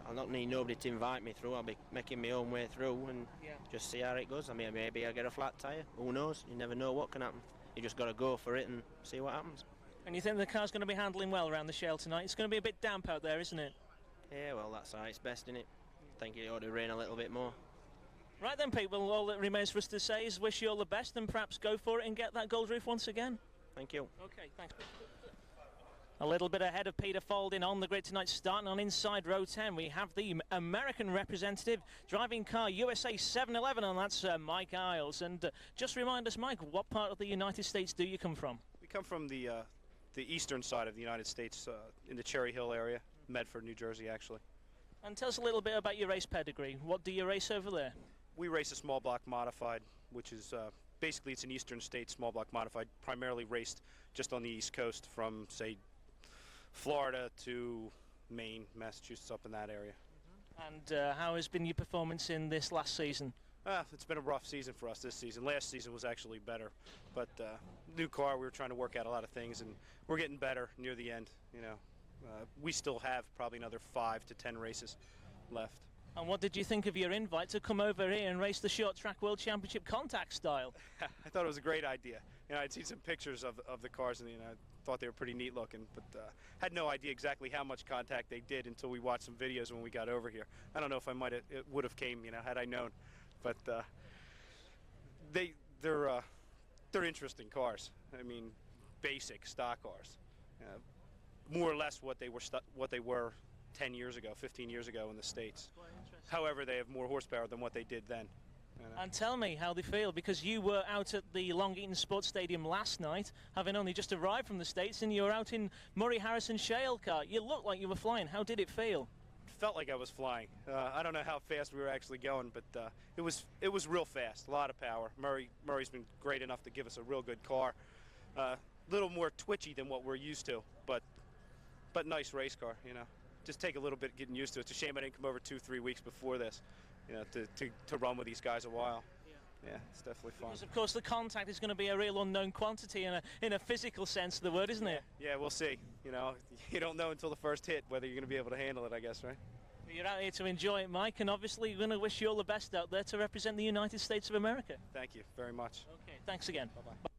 I'll not need nobody to invite me through. I'll be making my own way through and just see how it goes. I mean, maybe I'll get a flat tyre. Who knows? You never know what can happen. You just got to go for it and see what happens. And you think the car's going to be handling well around the shell tonight? It's going to be a bit damp out there, isn't it? Yeah, well, that's how it's best, innit? I think it ought to rain a little bit more. Right then, Pete, well, all that remains for us to say is wish you all the best and perhaps go for it and get that gold roof once again. Thank you. OK, thanks. A little bit ahead of Peter Folding on the grid tonight, starting on inside row 10. We have the American representative driving car USA 711, and that's Mike Isles. And just remind us, Mike, what part of the United States do you come from? We come from the eastern side of the United States, in the Cherry Hill area, Medford, New Jersey, actually. And tell us a little bit about your race pedigree. What do you race over there? We race a small block modified, which is basically it's an Eastern States small block modified, primarily raced just on the East Coast from, say, Florida to Maine, Massachusetts, up in that area. And how has been your performance in this last season? It's been a rough season for us this season. Last season was actually better, but new car, we were trying to work out a lot of things, and we're getting better near the end. You know, we still have probably another 5 to 10 races left. And what did you think of your invite to come over here and race the Short Track World Championship contact style? I thought it was a great idea. You know, I'd seen some pictures of the cars, and I thought they were pretty neat looking, but had no idea exactly how much contact they did until we watched some videos when we got over here. I don't know if it would have came, you know, had I known, but they're interesting cars. I mean, basic stock cars, more or less what they were 10 years ago, 15 years ago in the States. However, they have more horsepower than what they did then. And tell me how they feel, because you were out at the Long Eaton Sports Stadium last night, having only just arrived from the States, and you were out in Murray Harrison's shale car. You looked like you were flying. How did it feel? Felt like I was flying. I don't know how fast we were actually going, but it was real fast. A lot of power. Murray's been great enough to give us a real good car. A little more twitchy than what we're used to, but nice race car. You know, just take a little bit getting used to it. It's a shame I didn't come over 2-3 weeks before this, you know, to run with these guys a while. Yeah, it's definitely fun. Because of course the contact is going to be a real unknown quantity in a physical sense of the word, isn't it? Yeah, we'll see. You know, you don't know until the first hit whether you're going to be able to handle it, I guess, right? You're out here to enjoy it, Mike, and obviously we're going to wish you all the best out there to represent the United States of America. Thank you very much. Okay, thanks again. Bye-bye.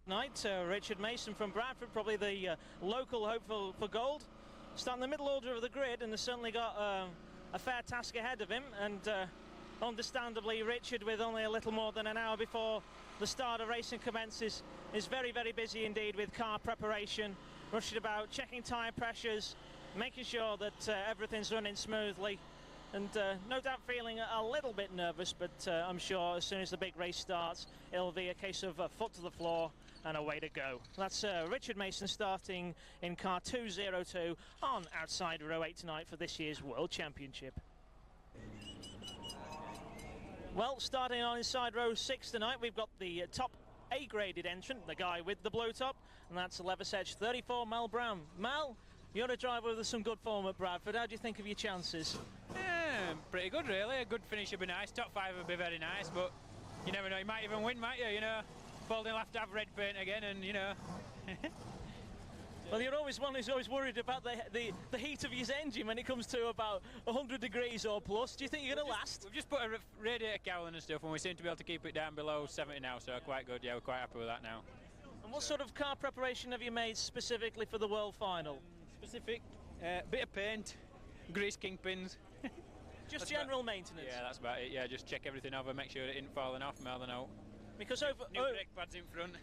Night, Richard Mason from Bradford, probably the local hope for gold. Starting the middle order of the grid, and has certainly got a fair task ahead of him. And understandably, Richard, with only a little more than an hour before the start of racing commences, is very, very busy indeed with car preparation, rushing about, checking tyre pressures, making sure that everything's running smoothly. And no doubt feeling a little bit nervous, but I'm sure as soon as the big race starts, it'll be a case of foot to the floor and away to go. That's Richard Mason starting in car 202 on outside row 8 tonight for this year's World Championship. Well, starting on inside row 6 tonight, we've got the top A-graded entrant, the guy with the blow top, and that's Levis Edge 34, Mal Brown. Mal, you're a driver with some good form at Bradford. How do you think of your chances? Pretty good, really. A good finish would be nice. Top 5 would be very nice, but you never know. You might even win, might you? You know, Balding will have to have red paint again, and you know. Well, you're always one who's always worried about the heat of his engine when it comes to about 100 degrees or plus. Do you think you're going to last? We've just put a radiator cowling and stuff, and we seem to be able to keep it down below 70 now, so quite good. Yeah, we're quite happy with that now. And what sort of car preparation have you made specifically for the World Final? Specific, bit of paint, grease kingpins. Just general maintenance? Yeah, that's about it. Yeah, just check everything over, make sure it isn't falling off more than out. Because new brake pads in front.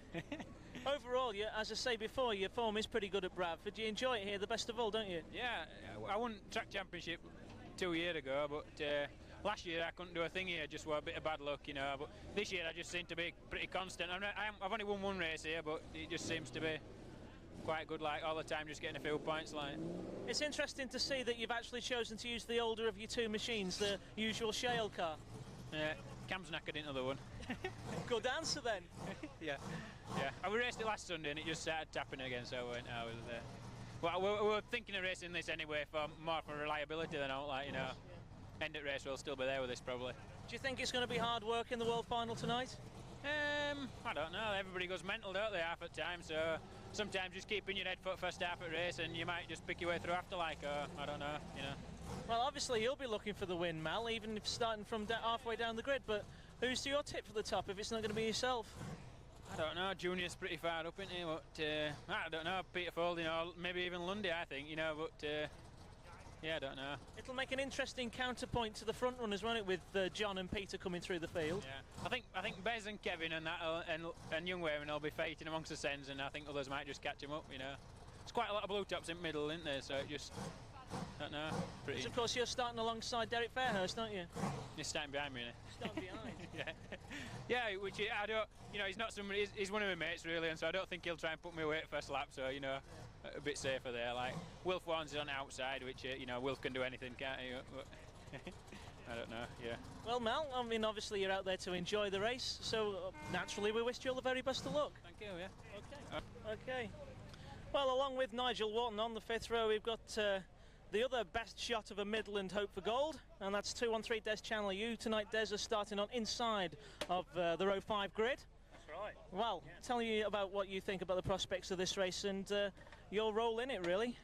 Overall, as I say before, your form is pretty good at Bradford. You enjoy it here the best of all, don't you? Yeah, I won track championship 2 years ago, but last year I couldn't do a thing here, just were a bit of bad luck, you know. But this year I just seem to be pretty constant. I've only won one race here, but it just seems to be quite good, like all the time, just getting a few points. Like, it's interesting to see that you've actually chosen to use the older of your two machines, the usual shale car. Cam's knackered into the one. Good answer then. Yeah. We raced it last Sunday and it just started tapping again, so I went out with it. Well, we were thinking of racing this anyway more for reliability than out, like, you know. End at race we'll still be there with this probably. Do you think it's going to be hard work in the World Final tonight? I don't know. Everybody goes mental, don't they, half at time, so sometimes just keeping your head foot first half at race and you might just pick your way through after, like, I don't know, you know. Well, obviously you'll be looking for the win, Mal, even if starting from halfway down the grid, but who's your tip for the top if it's not going to be yourself? I don't know. Junior's pretty far up, isn't he? But I don't know. Peter Folding or maybe even Lundy, I think, you know, but Yeah, I don't know. It'll make an interesting counterpoint to the front runners, won't it, with John and Peter coming through the field? Yeah, I think Bez and Kevin and that and Young Wayman will be fighting amongst the Sens, and I think others might just catch them up. You know, there's quite a lot of blue tops in middle, isn't there? So it just, don't know. Pretty. Of course, you're starting alongside Derek Fairhurst, aren't you? He's starting behind me, isn't he? Starting behind. Yeah, which I don't. You know, he's not somebody. He's one of my mates really, and so I don't think he'll try and put me away at first lap. So you know, a bit safer there. Like Wilf Warnes is on the outside, which you know, Wilf can do anything, can't he? I don't know. Yeah. Well, Mel, I mean, obviously you're out there to enjoy the race, so naturally we wish you all the very best of luck. Thank you. Yeah. Okay. Well, along with Nigel Wharton on the 5th row, we've got the other best shot of a Midland hope for gold, and that's 213 Des Chandler. You tonight, Des, are starting on inside of the row 5 grid. That's right. Well, tell me about what you think about the prospects of this race and your role in it, really.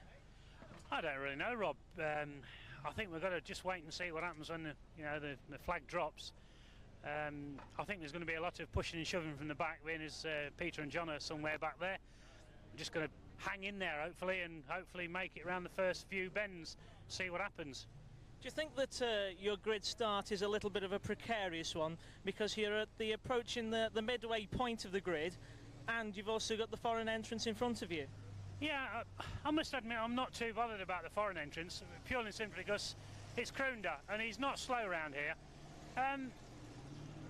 I don't really know, Rob. I think we've got to just wait and see what happens when the flag drops. I think there's going to be a lot of pushing and shoving from the back, being as Peter and John are somewhere back there. We're just going to hang in there, hopefully, and hopefully make it around the first few bends, see what happens. Do you think that your grid start is a little bit of a precarious one because you're at the approaching the midway point of the grid, and you've also got the foreign entrance in front of you? Yeah, I must admit I'm not too bothered about the foreign entrance, purely and simply because it's Kroonder and he's not slow around here.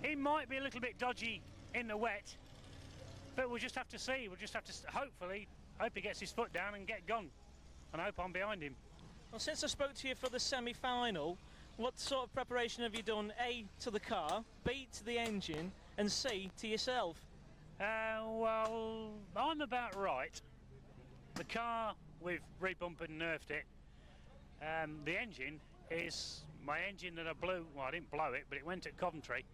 He might be a little bit dodgy in the wet, but we'll just have to see. We'll just have to hopefully hope he gets his foot down and get gone, and I hope I'm behind him. Well, since I spoke to you for the semi-final, what sort of preparation have you done, A, to the car, B, to the engine, and C, to yourself? Well, I'm about right. The car, we've rebumped and nerfed it. The engine is my engine that I blew. Well, I didn't blow it, but it went at Coventry.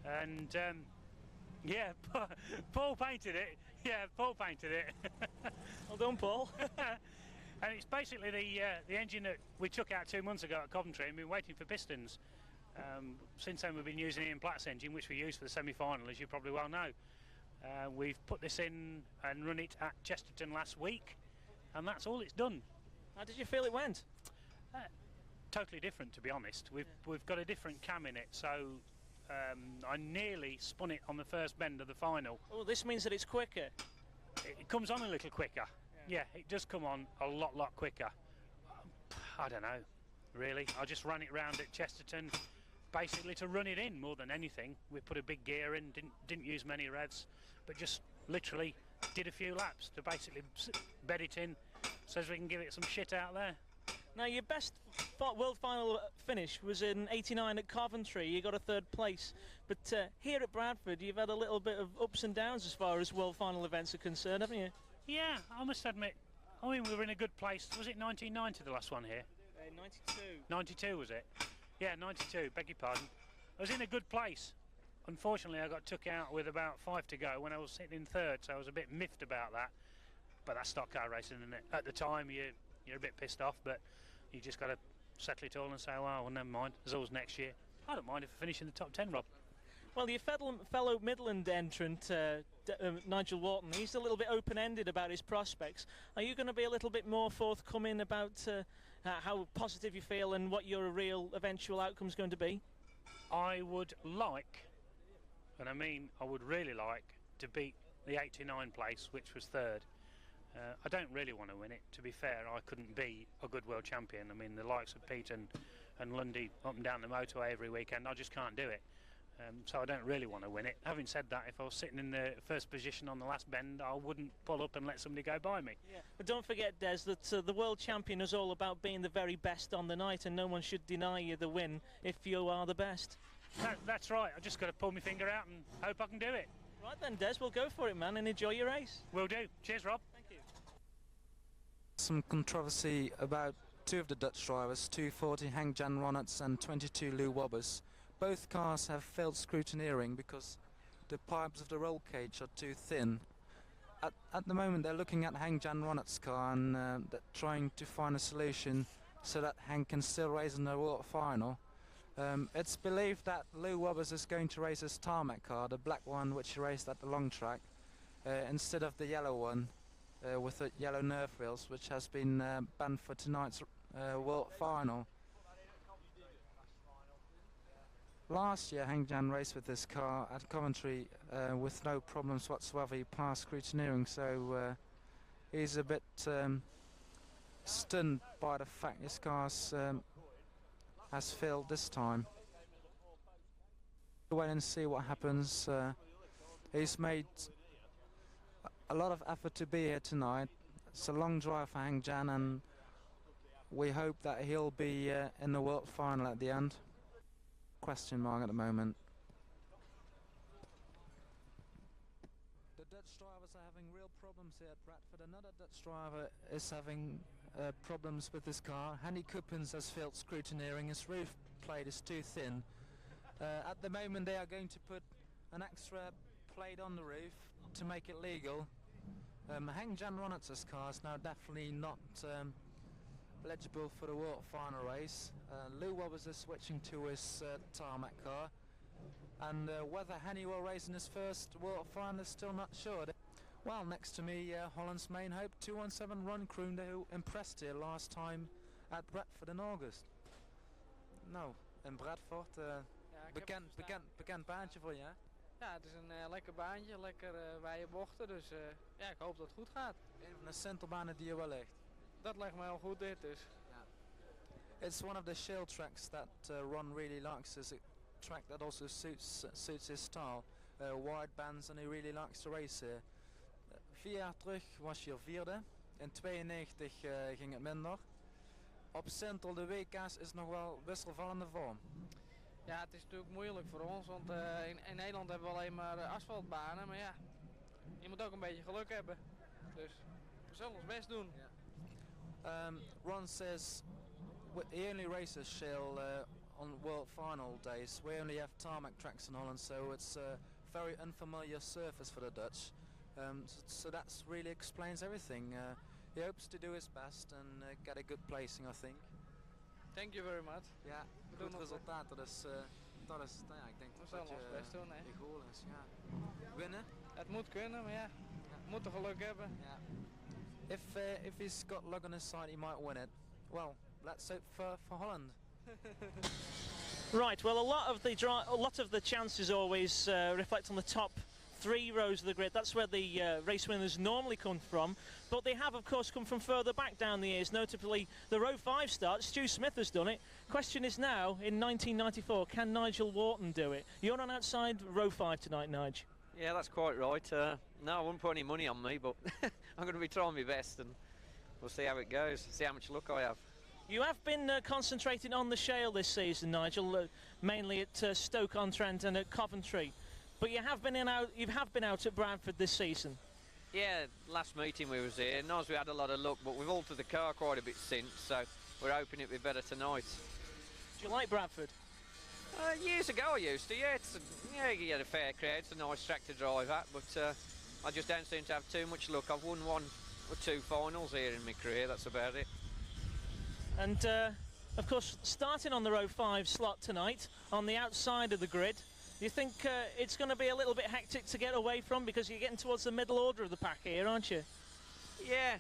And, yeah, Paul painted it. Yeah, Paul painted it. Well done, Paul. And it's basically the engine that we took out 2 months ago at Coventry and been waiting for pistons. Since then, we've been using Ian Platt's engine, which we used for the semi-final, as you probably well know. We've put this in and run it at Chesterton last week, and that's all it's done. How did you feel it went? Totally different, to be honest. We've got a different cam in it, so I nearly spun it on the first bend of the final. Oh, this means that it's quicker. It comes on a little quicker. Yeah, it does come on a lot quicker. I don't know, really. I just ran it round at Chesterton, basically to run it in more than anything. We put a big gear in, didn't use many revs, but just literally did a few laps to basically bed it in so as we can give it some shit out there. Now, your best world final finish was in '89 at Coventry. You got a 3rd place, but here at Bradford you've had a little bit of ups and downs as far as world final events are concerned, haven't you? Yeah, I must admit, I mean, we were in a good place. Was it 1990, the last one here? 92. 92 was it? Yeah, 92, beg your pardon. I was in a good place. Unfortunately, I got took out with about 5 to go when I was sitting in 3rd, so I was a bit miffed about that. But that's stock car racing, isn't it? At the time, you're a bit pissed off, but you just got to settle it all and say, well, never mind, there's always next year. I don't mind if I finish in the top 10, Rob. Well, your fellow Midland entrant, Nigel Wharton, he's a little bit open-ended about his prospects. Are you going to be a little bit more forthcoming about how positive you feel and what your real eventual outcome is going to be? I would like, and I mean I would really like, to beat the 89 place, which was 3rd. I don't really want to win it. To be fair, I couldn't be a good world champion. I mean, the likes of Pete and Lundy up and down the motorway every weekend, I just can't do it. So I don't really want to win it. Having said that, if I was sitting in the first position on the last bend, I wouldn't pull up and let somebody go by me. Yeah. But don't forget, Des, that the world champion is all about being the very best on the night, and no one should deny you the win if you are the best. That's right. I just got to pull my finger out and hope I can do it. Right then, Des, we'll go for it, man, and enjoy your race. Will do. Cheers, Rob. Thank you. Some controversy about 2 of the Dutch drivers, 240 Henk-Jan Ronnerts and 22 Lou Wobbers. Both cars have failed scrutineering because the pipes of the roll cage are too thin. At the moment they're looking at Henk-Jan Ronnert's car and they're trying to find a solution so that Henk can still race in the World Final. It's believed that Lou Wobbers is going to race his tarmac car, the black one which he raced at the long track, instead of the yellow one with the yellow nerf wheels, which has been banned for tonight's World Final. Last year, Hang Jan raced with this car at Coventry with no problems whatsoever. He passed scrutineering, so he's a bit stunned by the fact his car has failed this time. We'll wait and see what happens. He's made a lot of effort to be here tonight. It's a long drive for Hang Jan, and we hope that he'll be in the World Final at the end. Question mark at the moment. The Dutch drivers are having real problems here at Bradford. Another Dutch driver is having problems with his car. Henny Coupens has failed scrutineering. His roof plate is too thin. At the moment they are going to put an extra plate on the roof to make it legal. Hang Jan Ronnetz's car is now definitely not eligible for the World Final race. Lou Wobbers is switching to his tarmac car, and whether Henny will race in his first World Final is still not sure. Well, next to me, Holland's main hope, 217 Ron Kroende, who impressed here last time at Bradford in August. Nou, in Bradford, bekend baantje voor je, hè? Ja, het is een lekker baantje, lekker wijde bochten, dus ja, ik hoop dat het goed gaat. Een van de centerbanen die je wel ligt. Dat lijkt me heel goed dit, dus. It's one of the shale tracks that Ron really likes. It's a track that also suits his style. Wide bands, and he really likes to race here. 4 jaar terug was je vierde. In 92 ging het minder. Op Sintel de WK's is nog wel wisselvallende vorm. Ja, het is natuurlijk moeilijk voor ons, want in Nederland hebben we alleen maar asfaltbanen, maar ja, je moet ook een beetje geluk hebben. Dus we zullen ons best doen. Ron says he only races shale on World Final days. We only have tarmac tracks in Holland, so it's a very unfamiliar surface for the Dutch. So that really explains everything. He hopes to do his best and get a good placing, I think. Thank you very much. Ja, goed resultaat, dat is ja, ik denk we zullen ons best doen, hè. Je goal is, ja. Winnen? Het moet kunnen, maar ja, we moeten geluk hebben. Ja. If he's got luck on his side, he might win it. Well, let's hope for Holland. Right, well, a lot of the chances always reflect on the top 3 rows of the grid. That's where the race winners normally come from, but they have of course come from further back down the years, notably the row 5 start. Stu Smith has done it. Question is now, in 1994, can Nigel Wharton do it? You're on outside row 5 tonight, Nige. Yeah, that's quite right. No, I wouldn't put any money on me, but I'm going to be trying my best, and we'll see how it goes, see how much luck I have. You have been concentrating on the shale this season, Nigel, mainly at Stoke-on-Trent and at Coventry. But you have been out at Bradford this season. Yeah, last meeting we was here. Nice, we had a lot of luck, but we've altered the car quite a bit since, so we're hoping it'll be better tonight. Do you like Bradford? Years ago I used to, yeah. Yeah, you get a fair crowd, it's a nice track to drive at, but I just don't seem to have too much luck. I've won 1 or 2 finals here in my career, that's about it. And of course, starting on the row 5 slot tonight, on the outside of the grid, do you think it's going to be a little bit hectic to get away from, because you're getting towards the middle order of the pack here, aren't you? Yeah,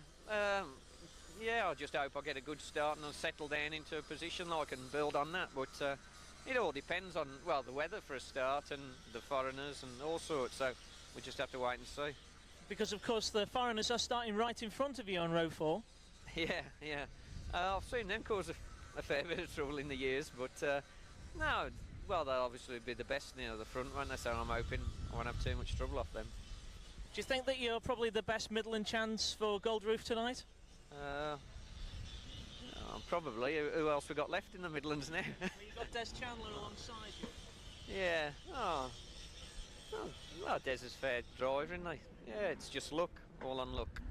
yeah, I just hope I get a good start and I'll settle down into a position I can build on that, but it all depends on, well, the weather for a start and the foreigners and all sorts, so we just have to wait and see. Because of course the foreigners are starting right in front of you on row 4. Yeah, yeah. I've seen them cause a fair bit of trouble in the years, but no, well, they'll obviously be the best near the front, won't they? So I'm hoping I won't have too much trouble off them. Do you think that you're probably the best Midland chance for Gold Roof tonight? Probably. Who else we got left in the Midlands now? Well, you've got Des Chandler alongside you. Yeah. Oh. Well, Des is fair driver, isn't he? Yeah, it's just luck, all on luck.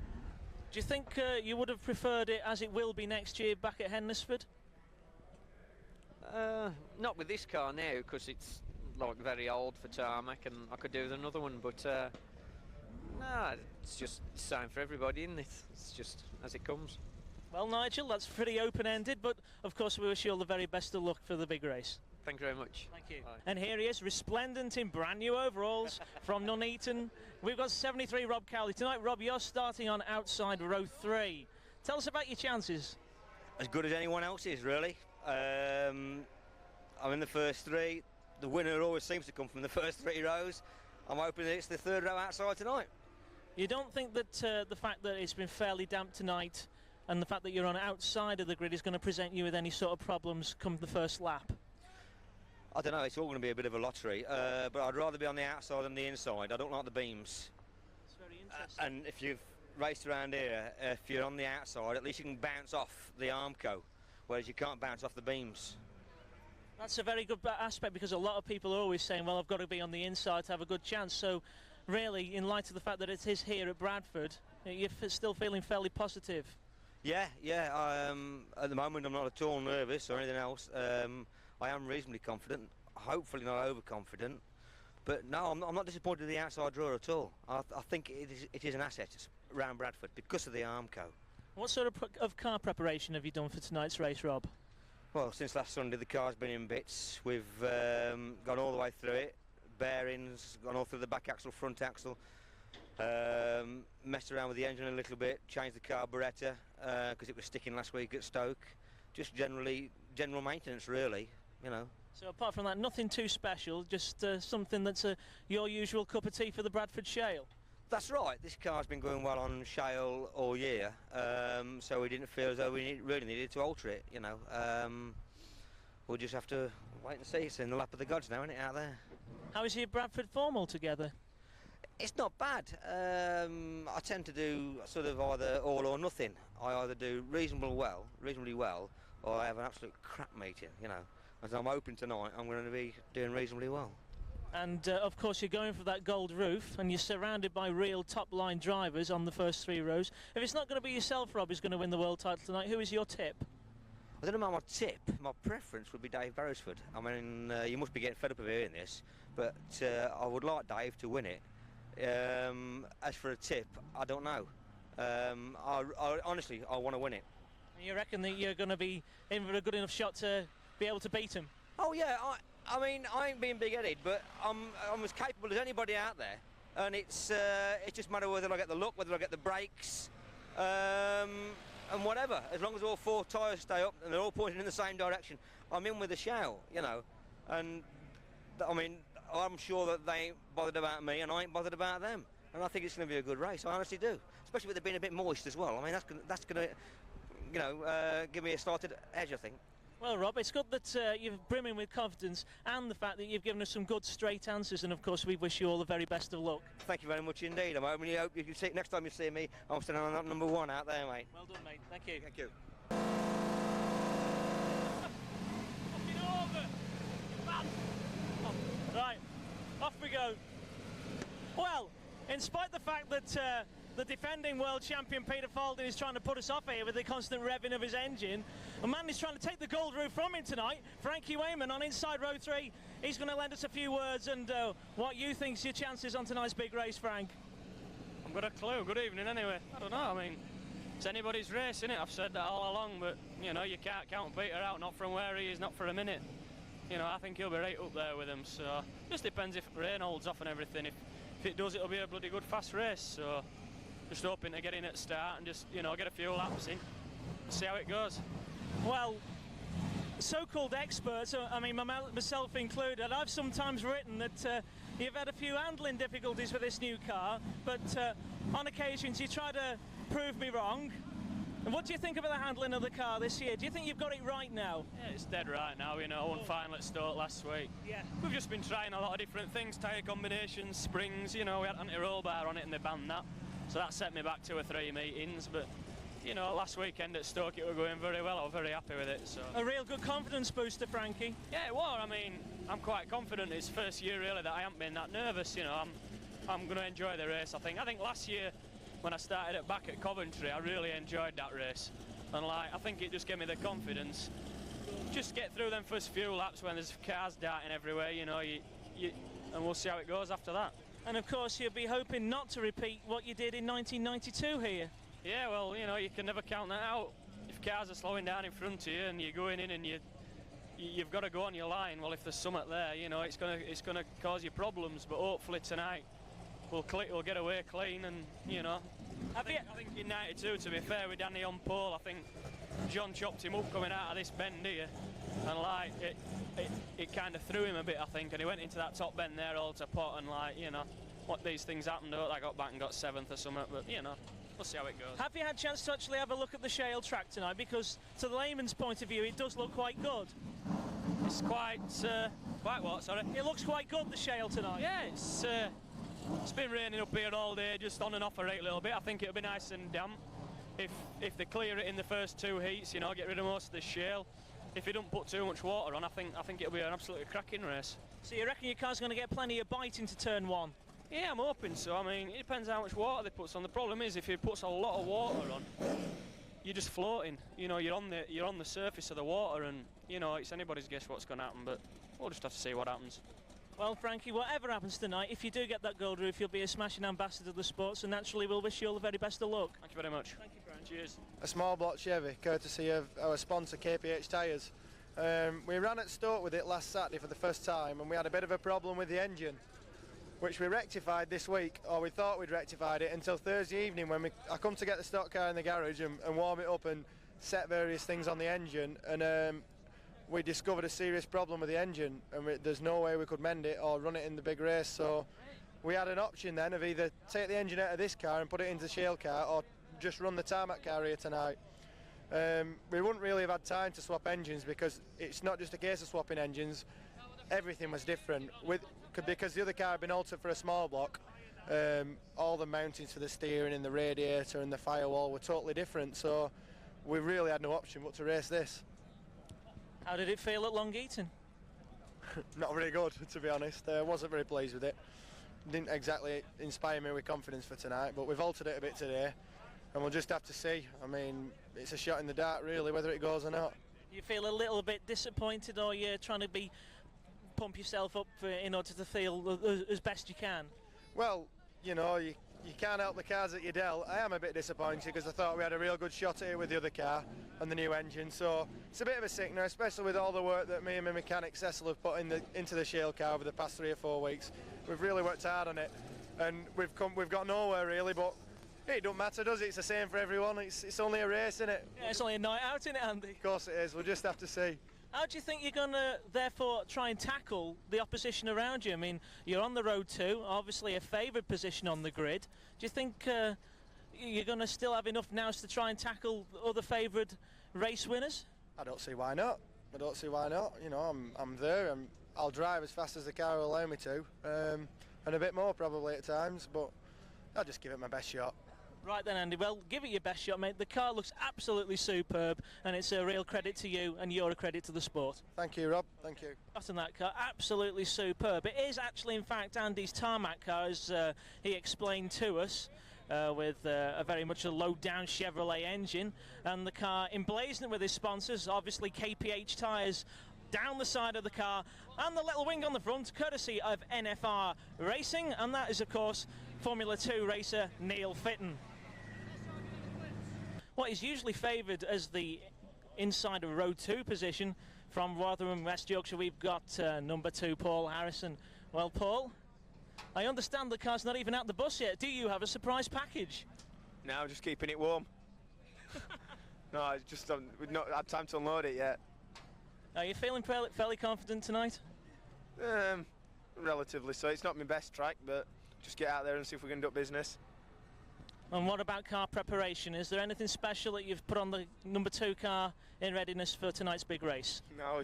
Do you think you would have preferred it as it will be next year back at Hennesford? Not with this car now, because it's like very old for tarmac, and I could do with another one, but no, it's just the same for everybody, isn't it? It's just as it comes. Well, Nigel, that's pretty open-ended, but of course we wish you all the very best of luck for the big race. Thank you very much. Thank you. Bye. And here he is, resplendent in brand new overalls from Nuneaton. We've got 73 Rob Cowley. Tonight, Rob, you're starting on outside row 3. Tell us about your chances. as good as anyone else's, really. I'm in the first three. The winner always seems to come from the first 3 rows. I'm hoping that it's the 3rd row outside tonight. You don't think that the fact that it's been fairly damp tonight and the fact that you're on outside of the grid is going to present you with any sort of problems come the first lap? I don't know, it's all going to be a bit of a lottery, but I'd rather be on the outside than the inside. I don't like the beams. It's very interesting. And if you've raced around here, if you're on the outside, at least you can bounce off the Armco, whereas you can't bounce off the beams. That's a very good aspect, because a lot of people are always saying, well, I've got to be on the inside to have a good chance. So really, in light of the fact that it is here at Bradford, you're still feeling fairly positive. Yeah. At the moment I'm not at all nervous or anything else. I am reasonably confident, hopefully not overconfident. But no, I'm not disappointed with the outside draw at all. I think it is an asset around Bradford because of the Armco. What sort of car preparation have you done for tonight's race, Rob? Well, since last Sunday the car's been in bits. We've gone all the way through it. Bearings, gone all through the back axle, front axle. Messed around with the engine a little bit, changed the carburettor because it was sticking last week at Stoke. Just general maintenance, really, you know. So apart from that, nothing too special, just something that's your usual cup of tea for the Bradford Shale? That's right. This car's been going well on shale all year, so we didn't feel as though we really needed to alter it, you know. We'll just have to wait and see. It's in the lap of the gods now, isn't it, out there? How is your Bradford form altogether? It's not bad. I tend to do sort of either all or nothing. I either do reasonably well, or I have an absolute crap meeting, you know. As I'm hoping tonight, I'm going to be doing reasonably well. And of course you're going for that gold roof, and you're surrounded by real top-line drivers on the first 3 rows. If it's not going to be yourself, Rob, who's going to win the world title tonight, who is your tip? I don't know about my tip. My preference would be Dave Beresford. I mean, you must be getting fed up of hearing this, but I would like Dave to win it. As for a tip, I don't know. Honestly, I want to win it. And you reckon that you're going to be in for a good enough shot to be able to beat him? Oh yeah, I mean, I ain't being big-headed, but I'm as capable as anybody out there, and it's just a matter of whether I get the luck, whether I get the brakes, and whatever. As long as all 4 tyres stay up and they're all pointing in the same direction, I'm in with a shout, you know. And I mean, I'm sure that they ain't bothered about me, and I ain't bothered about them. And I think it's going to be a good race. I honestly do, especially with it being a bit moist as well. I mean, that's going to, you know, give me a started edge, I think. Well, Rob, it's good that you're brimming with confidence, and the fact that you've given us some good straight answers, and of course we wish you all the very best of luck. Thank you very much indeed. I hope you see, next time you see me, I'm standing on that number 1 out there, mate. Well done, mate. Thank you. Thank you. Right, off we go. Well, in spite of the fact that the defending world champion Peter Falding is trying to put us off here with the constant revving of his engine, a man is trying to take the gold roof from him tonight, Frankie Wayman on inside row 3. He's going to lend us a few words and what you think's your chances on tonight's big race, Frank? I've got a clue. Good evening anyway. I don't know, I mean, it's anybody's race, isn't it? I've said that all along, but, you know, you can't count Peter out, not from where he is, not for a minute. You know, I think he'll be right up there with him, so just depends if rain holds off and everything. If it does, it'll be a bloody good fast race, so just hoping to get in at the start and just, you know, get a few laps in and see how it goes. Well, so-called experts, I mean myself included, I've sometimes written that you've had a few handling difficulties with this new car, but on occasions you try to prove me wrong. And what do you think about the handling of the car this year? Do you think you've got it right now? Yeah, it's dead right now, you know. I won final at Stoke last week. Yeah. We've just been trying a lot of different things, tyre combinations, springs, you know, we had anti-roll bar on it and they banned that. So that set me back 2 or 3 meetings, but, you know, last weekend at Stoke it was going very well. I was very happy with it, so. A real good confidence booster, Frankie. Yeah, it was. I mean, I'm quite confident. It's first year, really, that I haven't been that nervous, you know. I'm going to enjoy the race, I think. I think last year, when I started back at Coventry, I really enjoyed that race. And like, I think it just gave me the confidence. Just get through them first few laps when there's cars darting everywhere, you know, and we'll see how it goes after that. And of course, you'll be hoping not to repeat what you did in 1992 here. Yeah, well, you know, you can never count that out. If cars are slowing down in front of you and you're going in and you've got to go on your line, well, if there's something there, you know, it's gonna cause you problems. But hopefully tonight we'll get away clean, and you know. I think in '92, to be fair, with Danny on pole, I think John chopped him up coming out of this bend here, and like it kind of threw him a bit, I think, and he went into that top bend there all to pot, and like, you know, what these things happen, don't I got back and got 7th or something, but you know, we'll see how it goes. Have you had a chance to actually have a look at the shale track tonight? Because to the layman's point of view, it does look quite good. It's quite what, sorry? It looks quite good, the shale tonight. Yeah, it's been raining up here all day, just on and off a right little bit. I think it'll be nice and damp. If they clear it in the first 2 heats, you know, get rid of most of the shale. If you don't put too much water on, I think it'll be an absolutely cracking race. So you reckon your car's going to get plenty of bite into turn 1? Yeah, I'm hoping so. I mean, it depends how much water they put on. The problem is if it puts a lot of water on, you're just floating. You know, you're on the surface of the water, and you know, it's anybody's guess what's going to happen. But we'll just have to see what happens. Well, Frankie, whatever happens tonight, if you do get that gold roof, you'll be a smashing ambassador of the sport, so naturally we'll wish you all the very best of luck. Thank you very much. Thank you, Brian. Cheers. A small block Chevy, courtesy of our sponsor KPH Tyres. We ran at Stoke with it last Saturday for the first time, and we had a bit of a problem with the engine, which we rectified this week, or we thought we'd rectified it, until Thursday evening when I come to get the stock car in the garage and warm it up and set various things on the engine, and we discovered a serious problem with the engine, and there's no way we could mend it or run it in the big race, so we had an option then of either take the engine out of this car and put it into the shale car, or just run the tarmac car here tonight. We wouldn't really have had time to swap engines, because it's not just a case of swapping engines, everything was different. Because the other car had been altered for a small block, all the mountings for the steering and the radiator and the firewall were totally different, so we really had no option but to race this. How did it feel at Long Eaton? Not very good, to be honest. Wasn't very pleased with it. Didn't exactly inspire me with confidence for tonight, but we've altered it a bit today, and we'll just have to see. I mean, it's a shot in the dark really, whether it goes or not. You feel a little bit disappointed, or you're trying to pump yourself up in order to feel as best you can? Well, you know, you can't help the cars that you dealt. I am a bit disappointed because I thought we had a real good shot here with the other car and the new engine, so it's a bit of a sickener, especially with all the work that me and my mechanic Cecil have put into the shale car over the past 3 or 4 weeks. We've really worked hard on it, and we've got nowhere really, but it don't matter, does it? It's the same for everyone. It's only a race, isn't it? Yeah, it's only a night out, isn't it, Andy? Of course it is. We'll just have to see. How do you think you're going to, therefore, try and tackle the opposition around you? I mean, you're on the road too, obviously a favoured position on the grid. Do you think you're going to still have enough nous to try and tackle other favoured race winners? I don't see why not. I don't see why not. You know, I'm there. I'll drive as fast as the car will allow me to, and a bit more probably at times, but I'll just give it my best shot. Right then, Andy, well, give it your best shot, mate. The car looks absolutely superb, and it's a real credit to you, and you're a credit to the sport. Thank you, Rob. Thank you. Shot in that car, absolutely superb. It is actually, in fact, Andy's tarmac car, as he explained to us, with a very much a low-down Chevrolet engine, and the car emblazoned with his sponsors, obviously KPH Tyres, down the side of the car, and the little wing on the front, courtesy of NFR Racing, and that is, of course, Formula 2 racer Neil Fitton. What is usually favoured as the inside of row 2 position from Rotherham, West Yorkshire, we've got number 2, Paul Harrison. Well, Paul, I understand the car's not even out the bus yet. Do you have a surprise package? No, just keeping it warm. No, it's just we've not had time to unload it yet. Are you feeling fairly confident tonight? Relatively so. It's not my best track, but just get out there and see if we can do business. And what about car preparation? Is there anything special that you've put on the number 2 car in readiness for tonight's big race? No,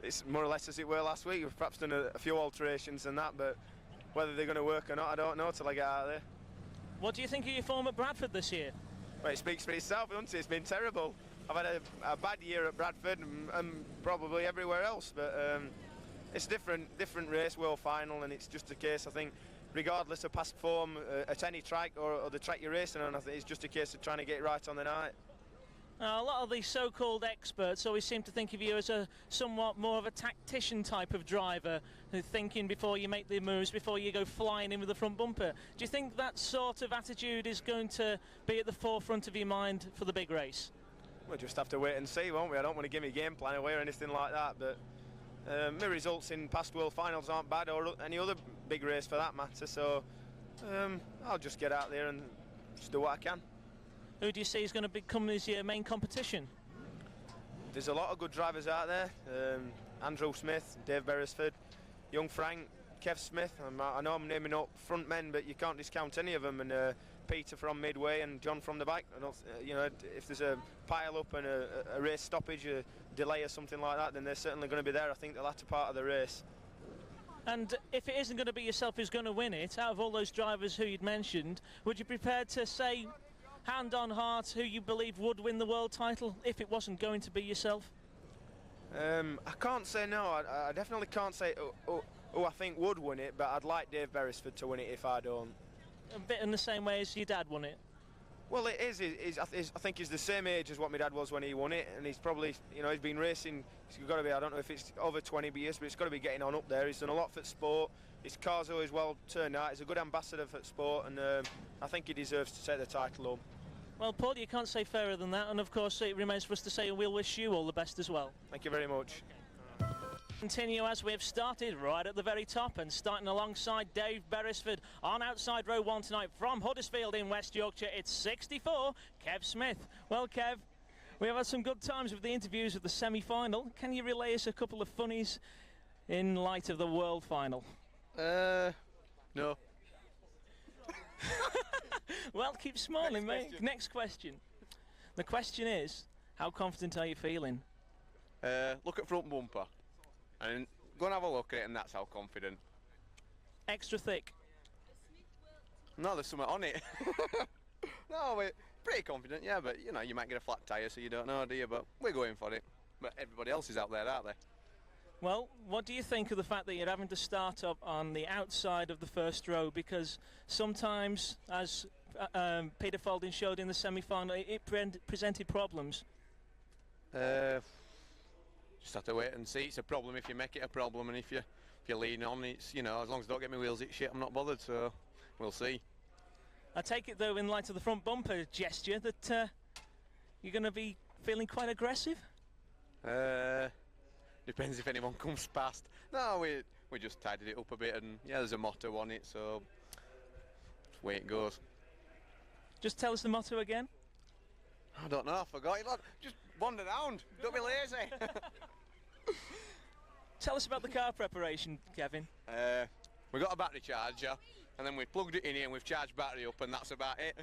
it's more or less as it were last week. We've perhaps done a few alterations and that, but whether they're going to work or not, I don't know till I get out there. What do you think of your form at Bradford this year? Well, it speaks for itself, doesn't it? It's been terrible. I've had a bad year at Bradford and probably everywhere else, but it's a different race, world final, and it's just a case, I think, regardless of past form at any track or the track you're racing on, I think it's just a case of trying to get it right on the night. Now, a lot of these so-called experts always seem to think of you as a somewhat more of a tactician type of driver, thinking before you make the moves, before you go flying in with the front bumper. Do you think that sort of attitude is going to be at the forefront of your mind for the big race? We'll just have to wait and see, won't we? I don't want to give my game plan away or anything like that, but my results in past world finals aren't bad, or any other big race for that matter, so I'll just get out there and just do what I can. Who do you see is going to become your main competition? there's a lot of good drivers out there. Andrew Smith, Dave Beresford, young Frank, Kev Smith. I know I'm naming up front men, but you can't discount any of them. And Peter from Midway and John from the back. I don't, you know, if there's a pile up and a race stoppage, a delay or something like that, then they're certainly going to be there. I think the latter part of the race. And if it isn't going to be yourself who's going to win it, out of all those drivers who you'd mentioned, would you be prepared to say, hand on heart, who you believe would win the world title if it wasn't going to be yourself? I can't say no. I definitely can't say who I think would win it, but I'd like Dave Beresford to win it if I don't. A bit in the same way as your dad won it. Well, it is. I think he's the same age as what my dad was when he won it, and he's probably, you know, he's been racing. He's got to be. I don't know if it's over 20 years, but it's got to be getting on up there. He's done a lot for sport. His car's always well turned out. He's a good ambassador for sport, and I think he deserves to take the title home. Well, Paul, you can't say fairer than that, and of course it remains for us to say we'll wish you all the best as well. Thank you very much. Continue as we have started right at the very top and starting alongside Dave Beresford on outside row 1 tonight from Huddersfield in West Yorkshire. It's 64, Kev Smith. Well, Kev, we have had some good times with the interviews of the semi-final. Can you relay us a couple of funnies in light of the world final? No. Well, keep smiling, mate. Next question. The question is, how confident are you feeling? Look at front bumper and go and have a look at it, and that's how confident. Extra thick? No, there's something on it. No, we're pretty confident, yeah, but you know, you might get a flat tyre, so you don't know, do you? But we're going for it. But everybody else is out there, aren't they? Well, what do you think of the fact that you're having to start up on the outside of the first row? Because sometimes, as Peter Falding showed in the semi-final, it presented problems. Just have to wait and see. It's a problem if you make it a problem, and if you lean on, it's, you know, as long as I don't get my wheels hit shit, I'm not bothered. So we'll see. I take it though, in light of the front bumper gesture, that you're going to be feeling quite aggressive. Depends if anyone comes past. No, we just tidied it up a bit, and yeah, there's a motto on it, so just wait it goes. Just tell us the motto again. I don't know, I forgot it. Look, just wander around, don't be lazy. Tell us about the car preparation, Kevin. We got a battery charger, and then we plugged it in here and we've charged battery up, and that's about it.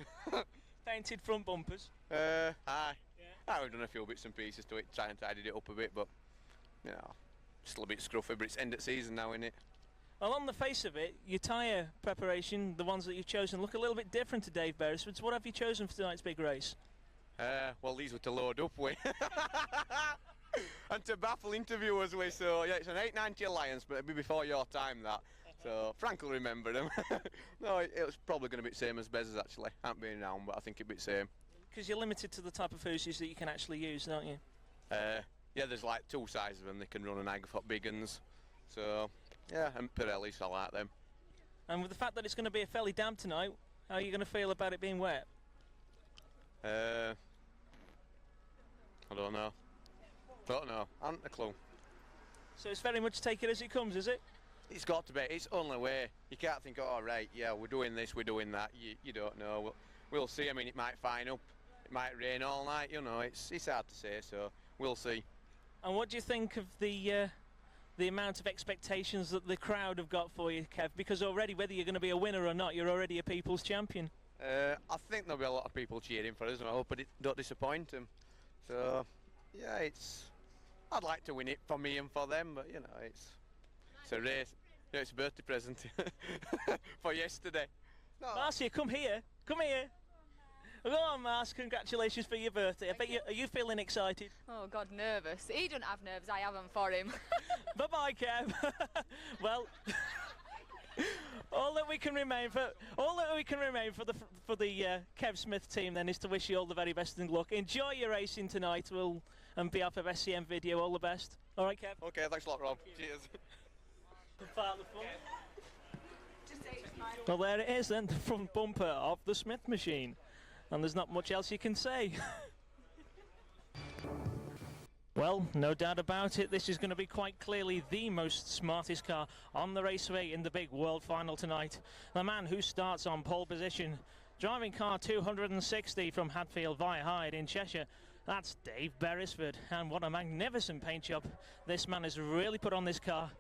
Painted front bumpers. Aye. Yeah. We've done a few bits and pieces to it, try and tidied it up a bit, but you know, still a bit scruffy, but it's end of season now, isn't it? Well, on the face of it, your tyre preparation, the ones that you've chosen, look a little bit different to Dave Beresford's. What have you chosen for tonight's big race? Well, these were to load up with. And to baffle interviewers with, so yeah, it's an 890 Alliance, but it'll be before your time, that. So Frank will remember them. No, it was probably going to be the same as Bez's, actually. I haven't been around, but I think it'll be the same. Because you're limited to the type of hoses that you can actually use, aren't you? Yeah, there's like 2 sizes of them they can run, and I go for big uns. So, yeah, and Pirellis, I like them. And with the fact that it's going to be a fairly damp tonight, how are you going to feel about it being wet? I don't know. I haven't a clue. So it's very much take it as it comes, is it? It's got to be. It's only way. You can't think, oh, right, yeah, we're doing this, we're doing that. You don't know. We'll see. I mean, it might fine up. It might rain all night, you know. It's hard to say, so we'll see. And what do you think of the amount of expectations that the crowd have got for you, Kev? Because already, whether you're going to be a winner or not, you're already a people's champion. I think there'll be a lot of people cheering for us, and I hope it don't disappoint them. So, yeah, I'd like to win it for me and for them, but you know, it's a race. Yeah, it's a birthday present for yesterday. No. Marcia, come here. Come here. Go on, Mars. Congratulations for your birthday. I bet are you feeling excited? Oh God, nervous. He doesn't have nerves. I have them for him. Bye bye, Kev. Well, all that we can remain for the Kev Smith team then is to wish you all the very best and luck. Enjoy your racing tonight. And be off of SCM Video. All the best. All right, Kev. Okay, thanks a lot, Rob. Cheers. Part of the fun. Well, there it is then, the front bumper of the Smith machine. And there's not much else you can say. Well, no doubt about it, this is going to be quite clearly the most smartest car on the raceway in the big world final tonight. The man who starts on pole position, driving car 260 from Hadfield via Hyde in Cheshire, That's Dave Beresford, and what a magnificent paint job this man has really put on this car.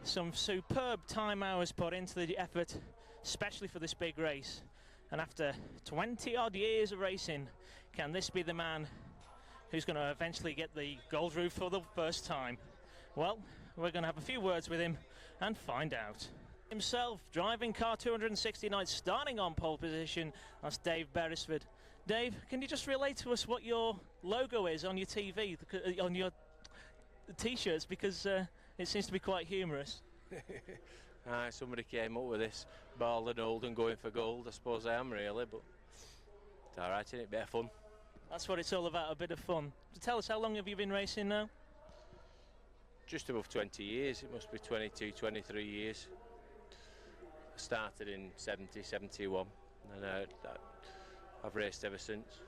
Some superb time hours put into the effort, especially for this big race. And after 20 odd years of racing, can this be the man who's going to eventually get the gold roof for the first time? Well, we're going to have a few words with him and find out. Himself, driving car 269, starting on pole position, that's Dave Beresford. Dave, can you just relate to us what your logo is on your TV, on your T-shirts, because it seems to be quite humorous. Somebody came up with this, bald and old and going for gold. I suppose I am really, but it's alright, isn't it? Bit of fun. That's what it's all about, a bit of fun. So tell us, how long have you been racing now? Just above 20 years, it must be 22, 23 years. I started in 70, 71, and I've raced ever since.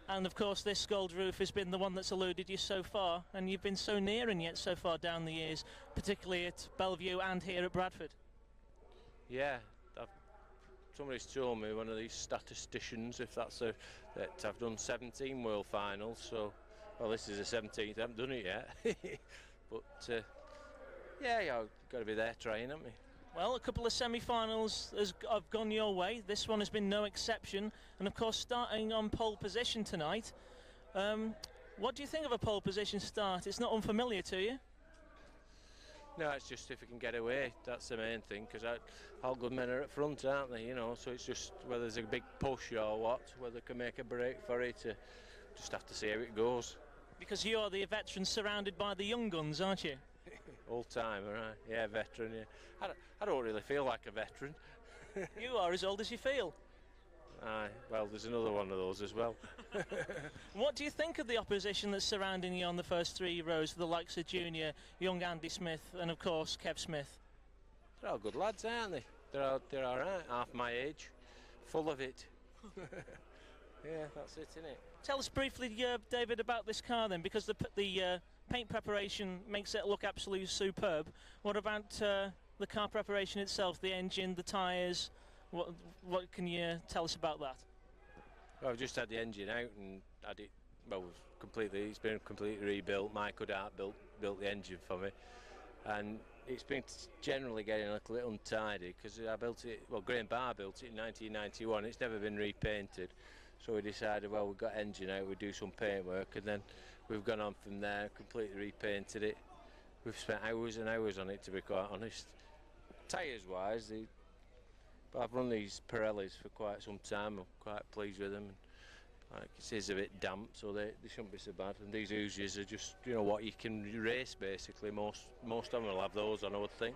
And of course this gold roof has been the one that's eluded you so far, and you've been so near and yet so far down the years, particularly at Bellevue and here at Bradford. Yeah, somebody's told me, one of these statisticians, if that's that I've done 17 world finals, so, well, this is the 17th, I haven't done it yet. But yeah, you've got to be there trying, haven't we? Well, a couple of semi-finals have gone your way. This one has been no exception. And of course, starting on pole position tonight. What do you think of a pole position start? It's not unfamiliar to you? No, it's just if you can get away, that's the main thing, because all good men are at front, aren't they, you know, so it's just whether there's a big push or what, whether they can make a break for it, just have to see how it goes. Because you're the veteran surrounded by the young guns, aren't you? Old-timer, right? Yeah, veteran, yeah. I don't really feel like a veteran. You are as old as you feel. Aye, well, there's another one of those as well. What do you think of the opposition that's surrounding you on the first three rows, the likes of Junior, young Andy Smith, and of course Kev Smith? They're all good lads, aren't they? They're all right, half my age, full of it. Yeah, that's it, innit? Tell us briefly, David, about this car then, because the paint preparation makes it look absolutely superb. What about the car preparation itself, the engine, the tyres? What can you tell us about that? Well, I've just had the engine out and had it, well, it's been completely rebuilt. Mike Hoodart built the engine for me, and it's been generally getting a little bit untidy because I built it, well, Graham Barr built it in 1991. It's never been repainted, so we decided, well, we've got engine out, we'll do some paint work, and then we've gone on from there, completely repainted it. We've spent hours and hours on it, to be quite honest. Tyres wise, but I've run these Pirellis for quite some time. I'm quite pleased with them. And, like, it is a bit damp, so they shouldn't be so bad. And these Uzis are just, you know, what you can race basically. Most of them will have those on, I would think.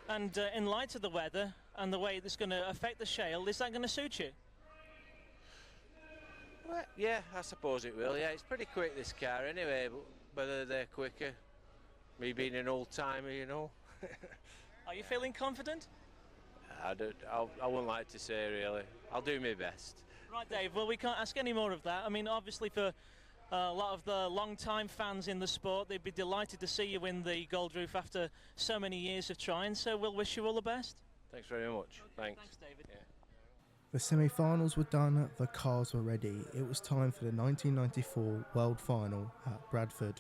And in light of the weather and the way it's going to affect the shale, is that going to suit you? Well, yeah, I suppose it will. Yeah, it's pretty quick, this car anyway, but whether they're quicker, me being an old timer, you know. Are you feeling confident? I wouldn't like to say, really. I'll do my best. Right, Dave, well, we can't ask any more of that. I mean, obviously for a lot of the long-time fans in the sport, they'd be delighted to see you win the Gold Roof after so many years of trying, so we'll wish you all the best. Thanks very much. Okay, thanks, David. Yeah. The semi-finals were done, the cars were ready. It was time for the 1994 World Final at Bradford.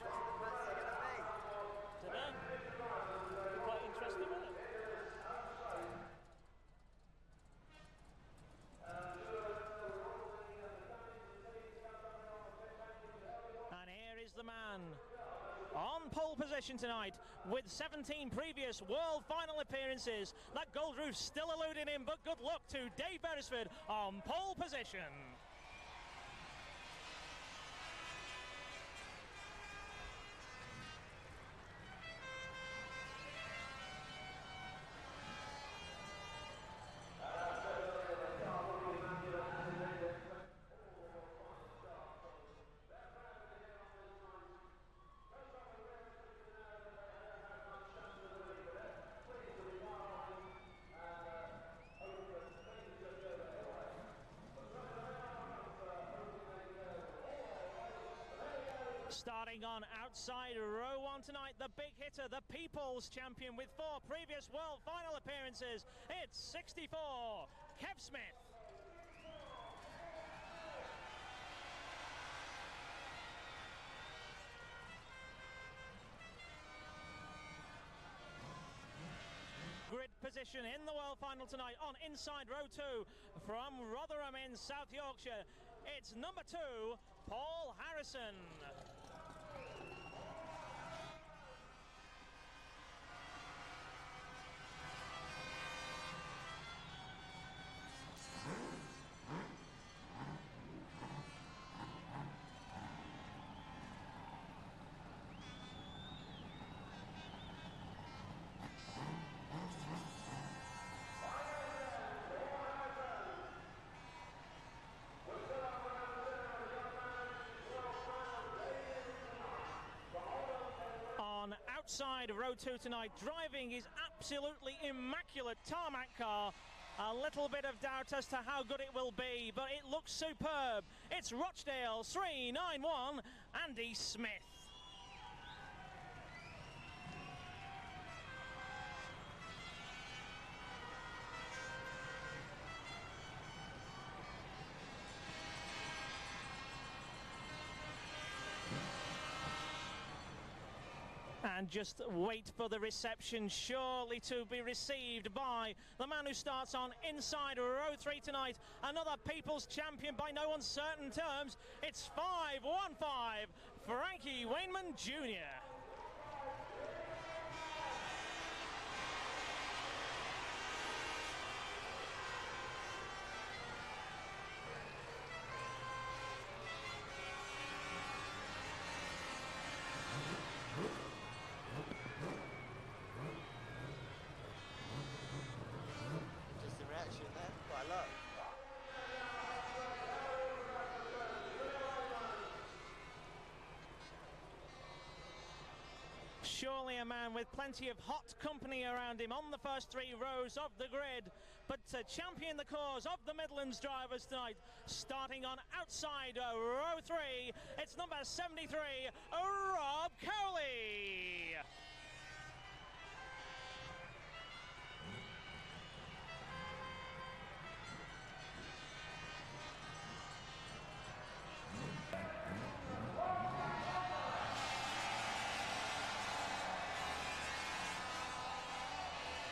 On pole position tonight with 17 previous world final appearances. That gold roof still eluding him, but good luck to Dave Beresford on pole position. Starting on outside row one tonight, the big hitter, the People's Champion with 4 previous world final appearances. It's 64, Kev Smith. position in the World Final tonight on inside row 2 from Rotherham in South Yorkshire. It's number 2, Paul Harrison. Outside row 2 tonight, driving is absolutely immaculate tarmac car. A little bit of doubt as to how good it will be, but it looks superb. It's Rochdale 391 Andy Smith. And just wait for the reception, surely to be received by the man who starts on inside row 3 tonight. Another People's Champion by no uncertain terms. It's 515 Frankie Wainman Jr. Surely a man with plenty of hot company around him on the first 3 rows of the grid, but to champion the cause of the Midlands drivers tonight, starting on outside row 3, it's number 73, Rob Cowley.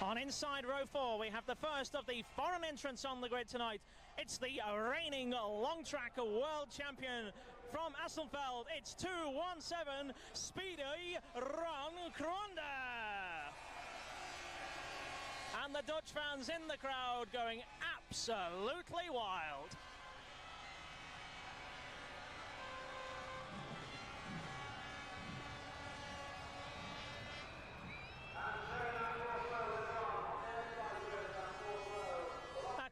On inside row 4, we have the first of the foreign entrants on the grid tonight. It's the reigning long track world champion from Asselfeld. It's 217 Speedy Ron Kronda. And the Dutch fans in the crowd going absolutely wild.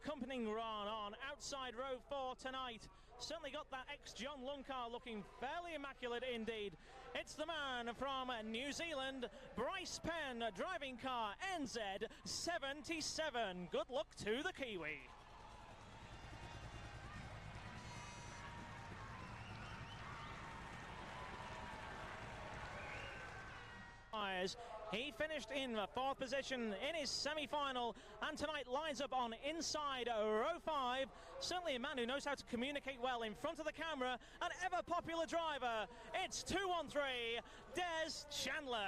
Accompanying Ron on outside row 4 tonight. Certainly got that ex-John Lund car looking fairly immaculate indeed. It's the man from New Zealand, Bryce Penn, driving car NZ77. Good luck to the Kiwi. He finished in the 4th position in his semi-final, and tonight lines up on inside row 5. Certainly a man who knows how to communicate well in front of the camera, an ever-popular driver. It's 213 Des Chandler.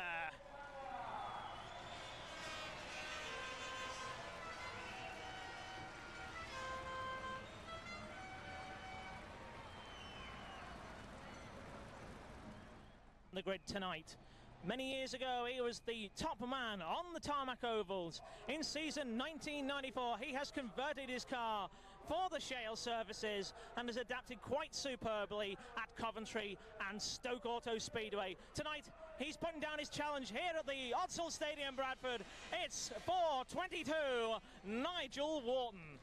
The grid tonight. Many years ago, he was the top man on the tarmac ovals. In season 1994, he has converted his car for the shale services and has adapted quite superbly at Coventry and Stoke Auto Speedway. Tonight, he's putting down his challenge here at the Odsall Stadium, Bradford. It's 422 Nigel Wharton.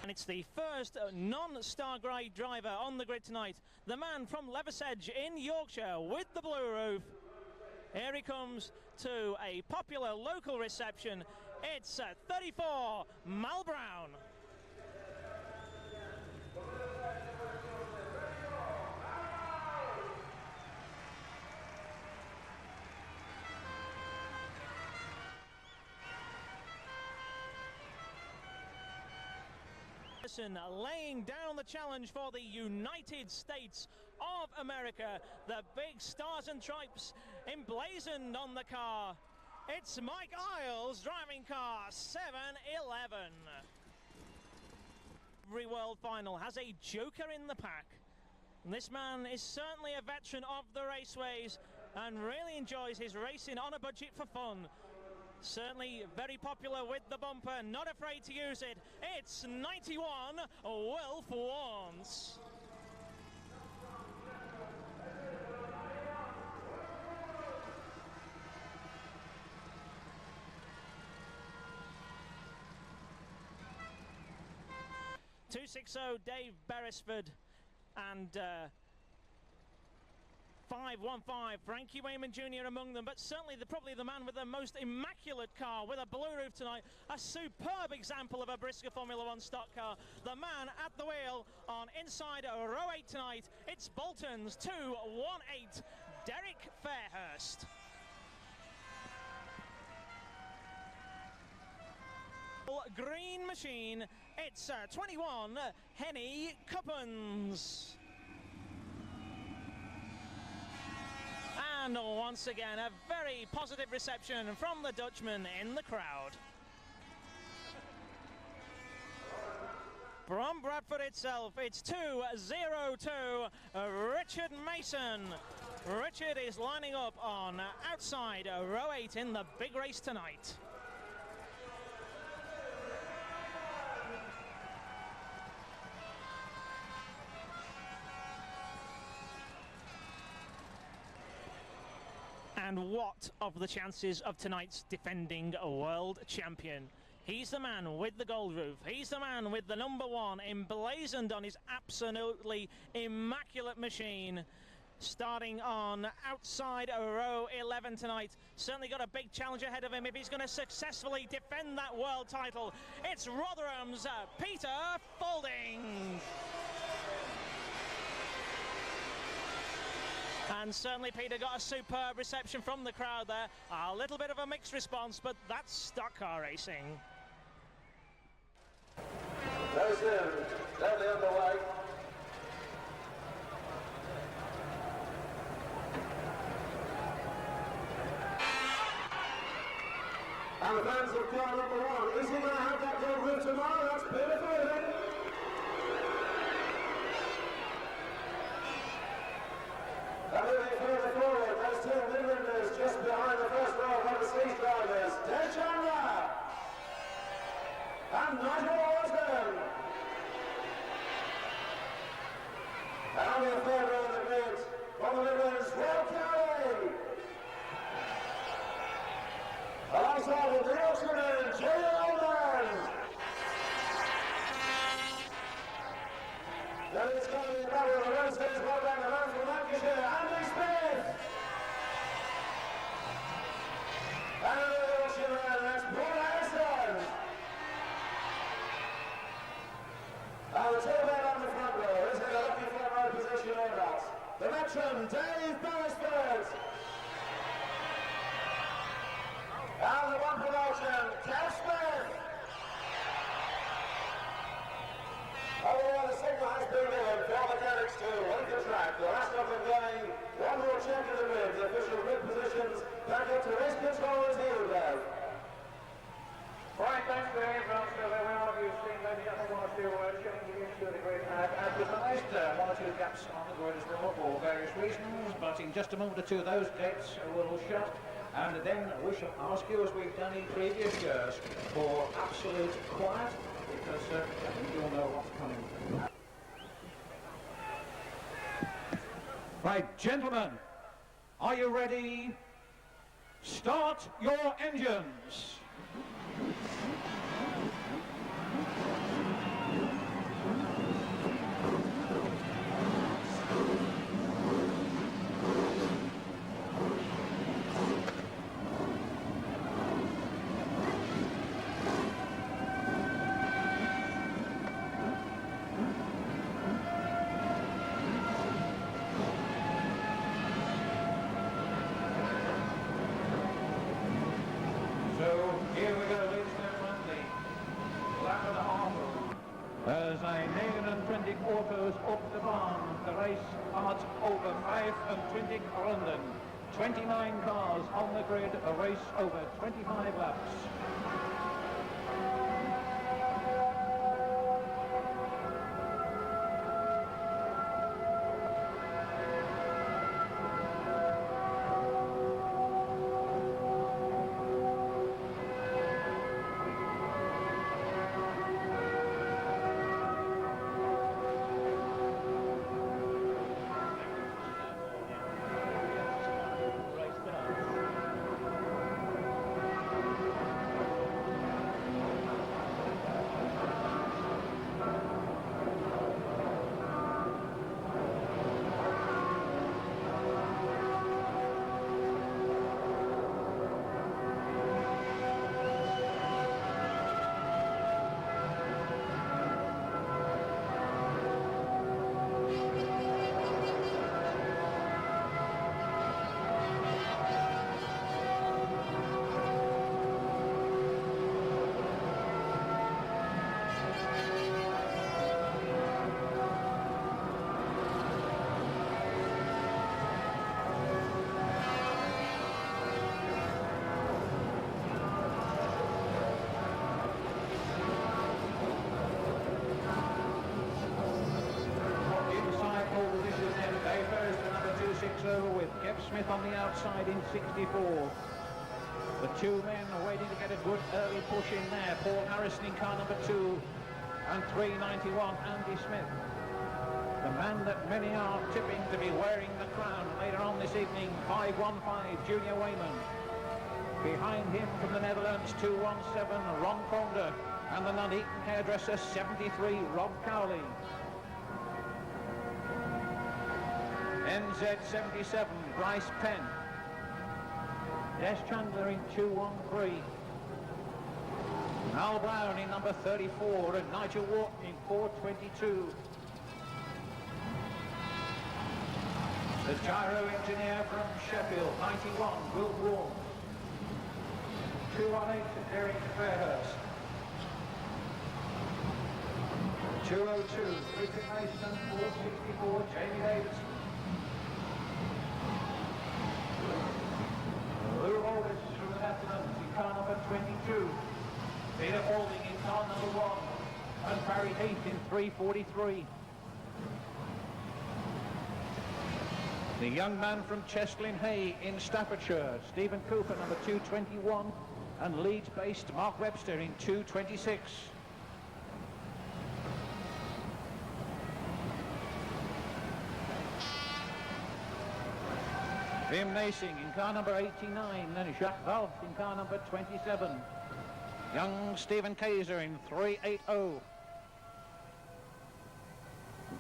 And it's the first non-star grade driver on the grid tonight. The man from Leversedge in Yorkshire with the blue roof. Here he comes to a popular local reception. It's 34 Mal Brown. Anderson laying down the challenge for the United States of America. The big stars and stripes emblazoned on the car. It's Mike Isles driving car 711. Every World Final has a joker in the pack. And this man is certainly a veteran of the raceways and really enjoys his racing on a budget for fun. Certainly very popular with the bumper, not afraid to use it. It's 91 Wilf Warnes. .260 Dave Beresford and 515 Frankie Wayman Jr. among them, but certainly probably the man with the most immaculate car with a blue roof tonight. A superb example of a BriSCA Formula One stock car. The man at the wheel on inside row 8 tonight. It's Bolton's 218 Derek Fairhurst. Green machine, it's 21 Henny Cuppens. And once again, a very positive reception from the Dutchman in the crowd. From Bradford itself, it's 202 Richard Mason. Richard is lining up on outside row 8 in the big race tonight. And what of the chances of tonight's defending world champion? He's the man with the gold roof. He's the man with the number 1 emblazoned on his absolutely immaculate machine. Starting on outside row 11 tonight. Certainly got a big challenge ahead of him if he's going to successfully defend that world title. It's Rotherham's Peter Faulding. And certainly Peter got a superb reception from the crowd there. A little bit of a mixed response, but that's stock car racing. Very soon, steadily underway. And the fans of car number 1, is he going to have that gold roof tomorrow? That's beautiful, isn't it? And moving further forward, those 2 Midlanders just behind the first row of overseas drivers, Des Chandler and Nigel Osborne. And on the third row of the grid, from the Midlands, Will Kelly. Alongside with the Yorkshireman, Jay Oldham. Then it's going to be a battle of the Wednesdays, well down the road from Lancashire, Andy Smith. And another Yorkshireman, that's Paul Harrison. And the 2 men on the front row, is it a lucky front row position or not? The veteran, Dave Beresford. And the 1 promotion, Kev Smith. However, the signal has been given for mechanics to leave the track. The last of them going, one more check of the grid. The official grid positions back up to race controllers here we go. Right, thanks Dave. Every one of you have seen maybe I think 1 or 2 changes into the grid advertised. 1 or 2 gaps on the grid as well for various reasons, but in just a moment or 2 of those gates will shut. And then we shall ask you, as we've done in previous years, for absolute quiet, because you'll know what's coming. Right, gentlemen, are you ready? Start your engines. As Icelandic autos up the barn. The race starts over 25 runden. 29 cars on the grid, a race over 25 laps. With Kev Smith on the outside in 64. The two men are waiting to get a good early push in there. Paul Harrison in car number 2 and 391 Andy Smith. The man that many are tipping to be wearing the crown later on this evening, 515 Junior Wayman. Behind him from the Netherlands, 217 Ron Conda, and the Nuneaton hairdresser 73 Rob Cowley. NZ77, Bryce Penn. Des Chandler in 213. Mal Brown in number 34 and Nigel Wharton in 422. The gyro engineer from Sheffield, 91, Will Warm. 218, Derek Fairhurst. 202, Richard Mason, 464, Jamie Davidson. Lou Aldis from the Netherlands in car number 22. Peter Alding in car number 1. And Barry Heath in 343. The young man from Chestlin Hay in Staffordshire, Stephen Cooper, number 221. And Leeds-based Mark Webster in 226. Wim Nasing in car number 89 and Jacques Valve in car number 27. Young Stephen Kaiser in 380.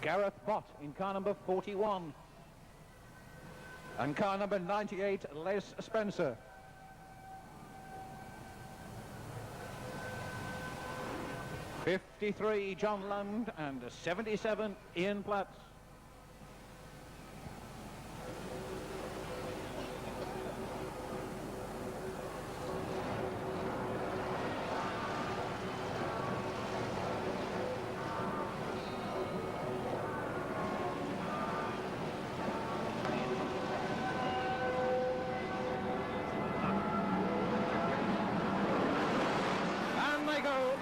Gareth Bott in car number 41. And car number 98, Les Spencer. '53 John Lund and 77 Ian Platts.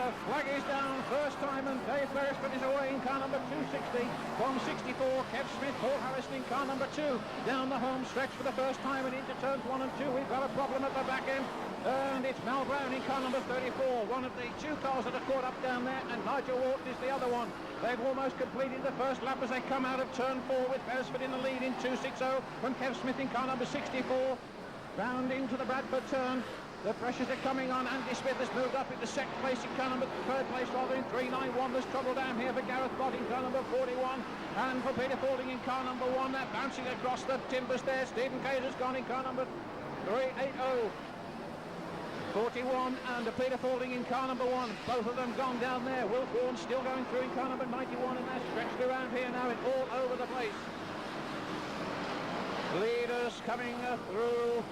The flag is down, first time, and Dave Beresford is away in car number 260. From 64, Kev Smith, Paul Harrison in car number 2. Down the home stretch for the first time and into turns 1 and 2. We've got a problem at the back end. And it's Mal Brown in car number 34. One of the two cars that are caught up down there, and Nigel Wharton is the other one. They've almost completed the first lap as they come out of turn 4 with Beresford in the lead in 260 from Kev Smith in car number 64. Round into the Bradford turn. The pressures are coming on. Andy Smith has moved up into second place in car number, third place rather in 391. There's trouble down here for Gareth Bott in car number 41. And for Peter Faulding in car number 1. They're bouncing across the timbers there. Stephen Kaiser's gone in car number 380. 41 and Peter Faulding in car number 1. Both of them gone down there. Will Warren still going through in car number 91, and they're stretched around here now. It's all over the place. Leaders coming through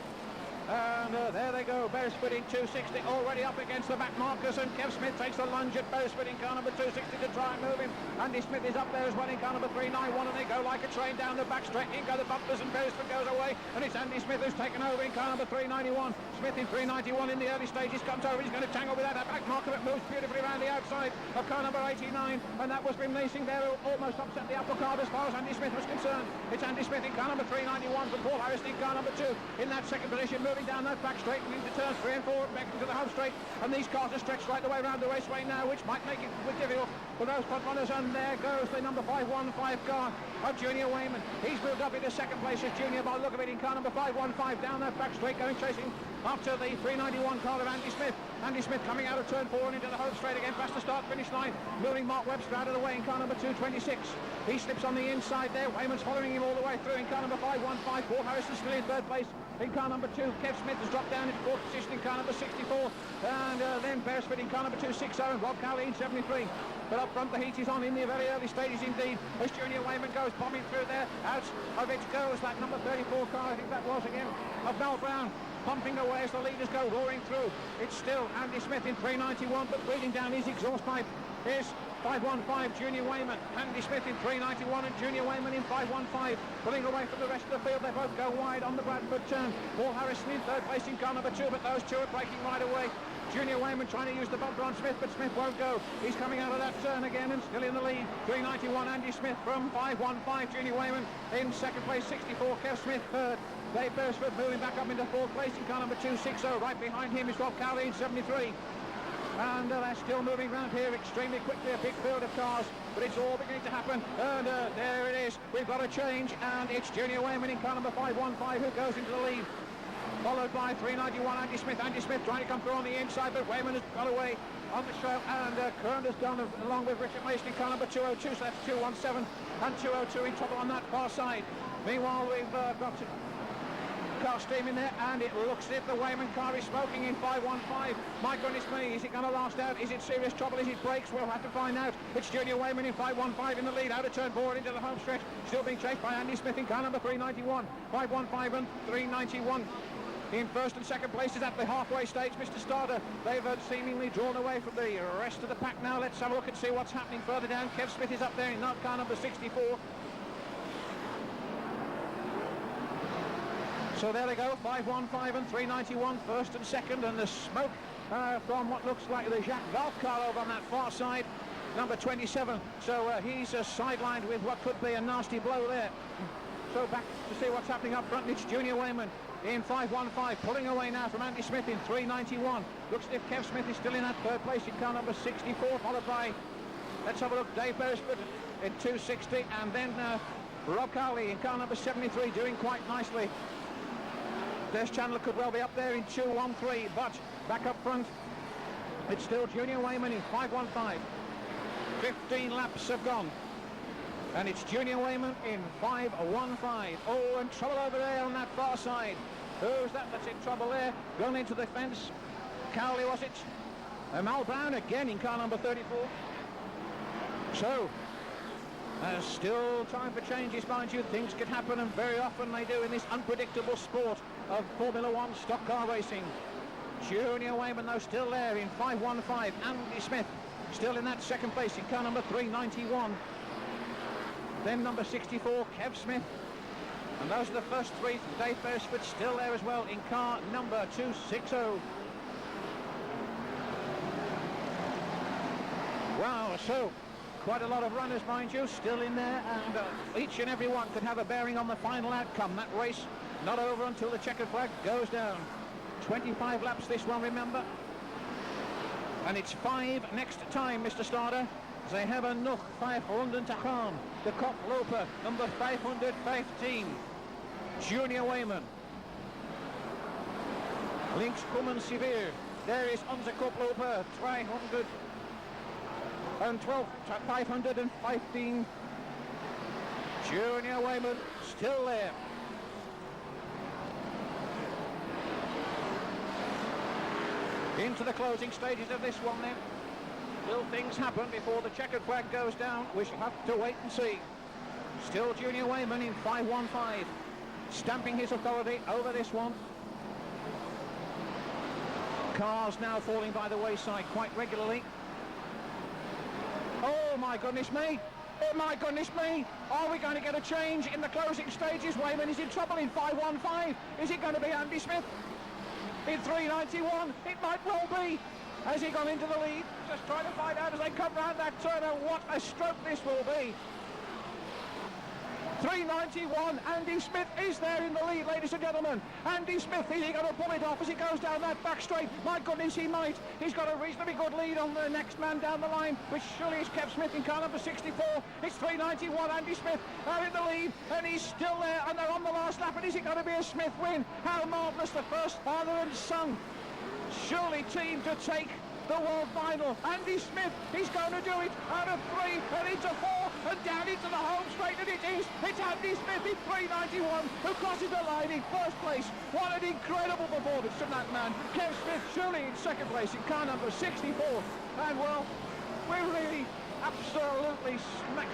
And there they go, Beresford in 260, already up against the back markers, and Kev Smith takes a lunge at Beresford in car number 260 to try and move him. Andy Smith is up there as well in car number 391, and they go like a train down the back straight. In go the bumpers, and Beresford goes away, and it's Andy Smith who's taken over in car number 391. Smith in 391 in the early stages comes over, he's going to tangle with that back marker, but moves beautifully around the outside of car number 89, and that was Grim Leasing there, who almost upset the apple cart as far as Andy Smith was concerned. It's Andy Smith in car number 391 from Paul Harris in car number 2 in that second position, moving down that back straight and into turns 3 and 4, back into the home straight, and these cars are stretched right the way around the raceway now, which might make it difficult for those front runners, and there goes the number 515 car of Junior Wayman. He's moved up into second place as Junior by the look of it in car number 515 down that back straight, going chasing after the 391 car of Andy Smith. Andy Smith coming out of turn 4 and into the home straight again, past the start-finish line, moving Mark Webster out of the way in car number 226. He slips on the inside there, Wayman's following him all the way through in car number 515. Paul Harrison still in third place in car number 2. Kev Smith has dropped down into fourth position in car number 64, and then Beresford in car number 260, and Rob Cowley in 73. But up front the heat is on in the very early stages indeed, as Junior Wayman goes bombing through there. Out of it goes that number 34 car, I think that was again, of Mel Brown, pumping away as the leaders go roaring through. It's still Andy Smith in 391, but breathing down his exhaust pipe is 515 Junior Wayman. Andy Smith in 391 and Junior Wayman in 515, pulling away from the rest of the field. They both go wide on the Bradford turn. Paul Harrison in third place in car number 2, but those two are breaking right away. Junior Wayman trying to use the bumper on Smith, but Smith won't go. He's coming out of that turn again and still in the lead. 391 Andy Smith from 515 Junior Wayman in second place. 64 Kev Smith third. Dave Beresford moving back up into fourth place in car number 260. Right behind him is Rob Cowley in 73. And they're still moving around here extremely quickly, a big field of cars, but it's all beginning to happen, and there it is, we've got a change, and it's Junior Wayman in car number 515 who goes into the lead, followed by 391 Andy Smith trying to come through on the inside, but Wayman has got away on the show, and Kern has gone along with Richard Mason in car number 202, so that's 217 and 202 in trouble on that far side. Meanwhile, we've got car steam in there, and it looks as if the Wayman car is smoking in 515. My goodness me, is it going to last out? Is it serious trouble? Is it brakes? We'll have to find out. It's Junior Wayman in 515 in the lead, out of turn 4 into the home stretch, still being chased by Andy Smith in car number 391. 515 and 391 in first and second places at the halfway stage. Mr. Starter, they've seemingly drawn away from the rest of the pack now. Let's have a look and see what's happening further down. Kev Smith is up there in car number 64. So there they go, 515 and 391, first and second, and the smoke from what looks like the Jacques Valk car over on that far side, number 27. So he's sidelined with what could be a nasty blow there. So back to see what's happening up front. It's Junior Wayman in 515, pulling away now from Andy Smith in 391. Looks as if Kev Smith is still in that third place in car number 64, followed by, let's have a look, Dave Beresford in 260, and then Rob Cowley in car number 73 doing quite nicely. Des Chandler could well be up there in 213, but back up front, it's still Junior Wayman in 515. 15 laps have gone, and it's Junior Wayman in 515. Oh, and trouble over there on that far side. Who's that that's in trouble there? Gone into the fence. Cowley, was it? Mal Brown again in car number 34. So, there's still time for changes, mind you. Things could happen, and very often they do in this unpredictable sport of Formula One stock car racing. Junior Wayman, though, still there in 515. Andy Smith still in that second place in car number 391. Then number 64, Kev Smith. And those are the first three. Dave Beresford still there as well in car number 260. Wow, so quite a lot of runners, mind you, still in there, and each and every one could have a bearing on the final outcome. That race not over until the checkered flag goes down. 25 laps this one, remember, and it's 5 next time, Mr. Starter. They have a noch 500 to come. The Koploper, number 515, Junior Wayman. Links kommen sie weer. There is unser Koploper, 300 and 515. Junior Wayman still there. Into the closing stages of this one then. Will things happen before the checkered flag goes down? We shall have to wait and see. Still Junior Wayman in 515, stamping his authority over this one. Cars now falling by the wayside quite regularly. Oh my goodness me! Oh my goodness me! Are we going to get a change in the closing stages? Wayman is in trouble in 5:15. Is it going to be Andy Smith in 3:91? It might well be. Has he gone into the lead? Just trying to find out as they come round that turn. What a stroke this will be. 3:91, Andy Smith is there in the lead, ladies and gentlemen. Andy Smith, is he going to pull it off as he goes down that back straight? My goodness, he might. He's got a reasonably good lead on the next man down the line, which surely is Kev Smith in car number 64. It's 3:91, Andy Smith out in the lead, and he's still there, and they're on the last lap, and is it going to be a Smith win? How marvellous, the first father and son, surely team to take the world final. Andy Smith, he's going to do it out of 3 and into 4 and down into the home straight, and it is. It's Andy Smith in 3:91 who crosses the line in first place. What an incredible performance from that man. Kev Smith surely in second place in car number 64. And well, we're really absolutely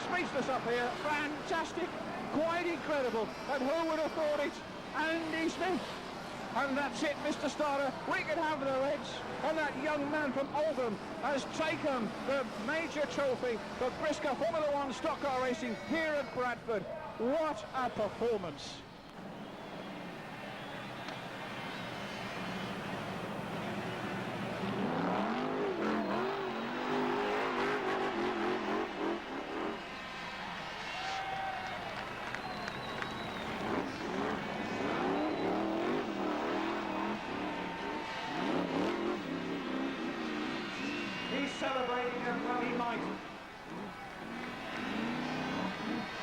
speechless up here. Fantastic, quite incredible. And who would have thought it? Andy Smith. And that's it, Mr. Starter. We can have the Reds. And that young man from Oldham has taken the major trophy for BriSCA Formula 1 stock car racing here at Bradford. What a performance. Celebrating and well he might.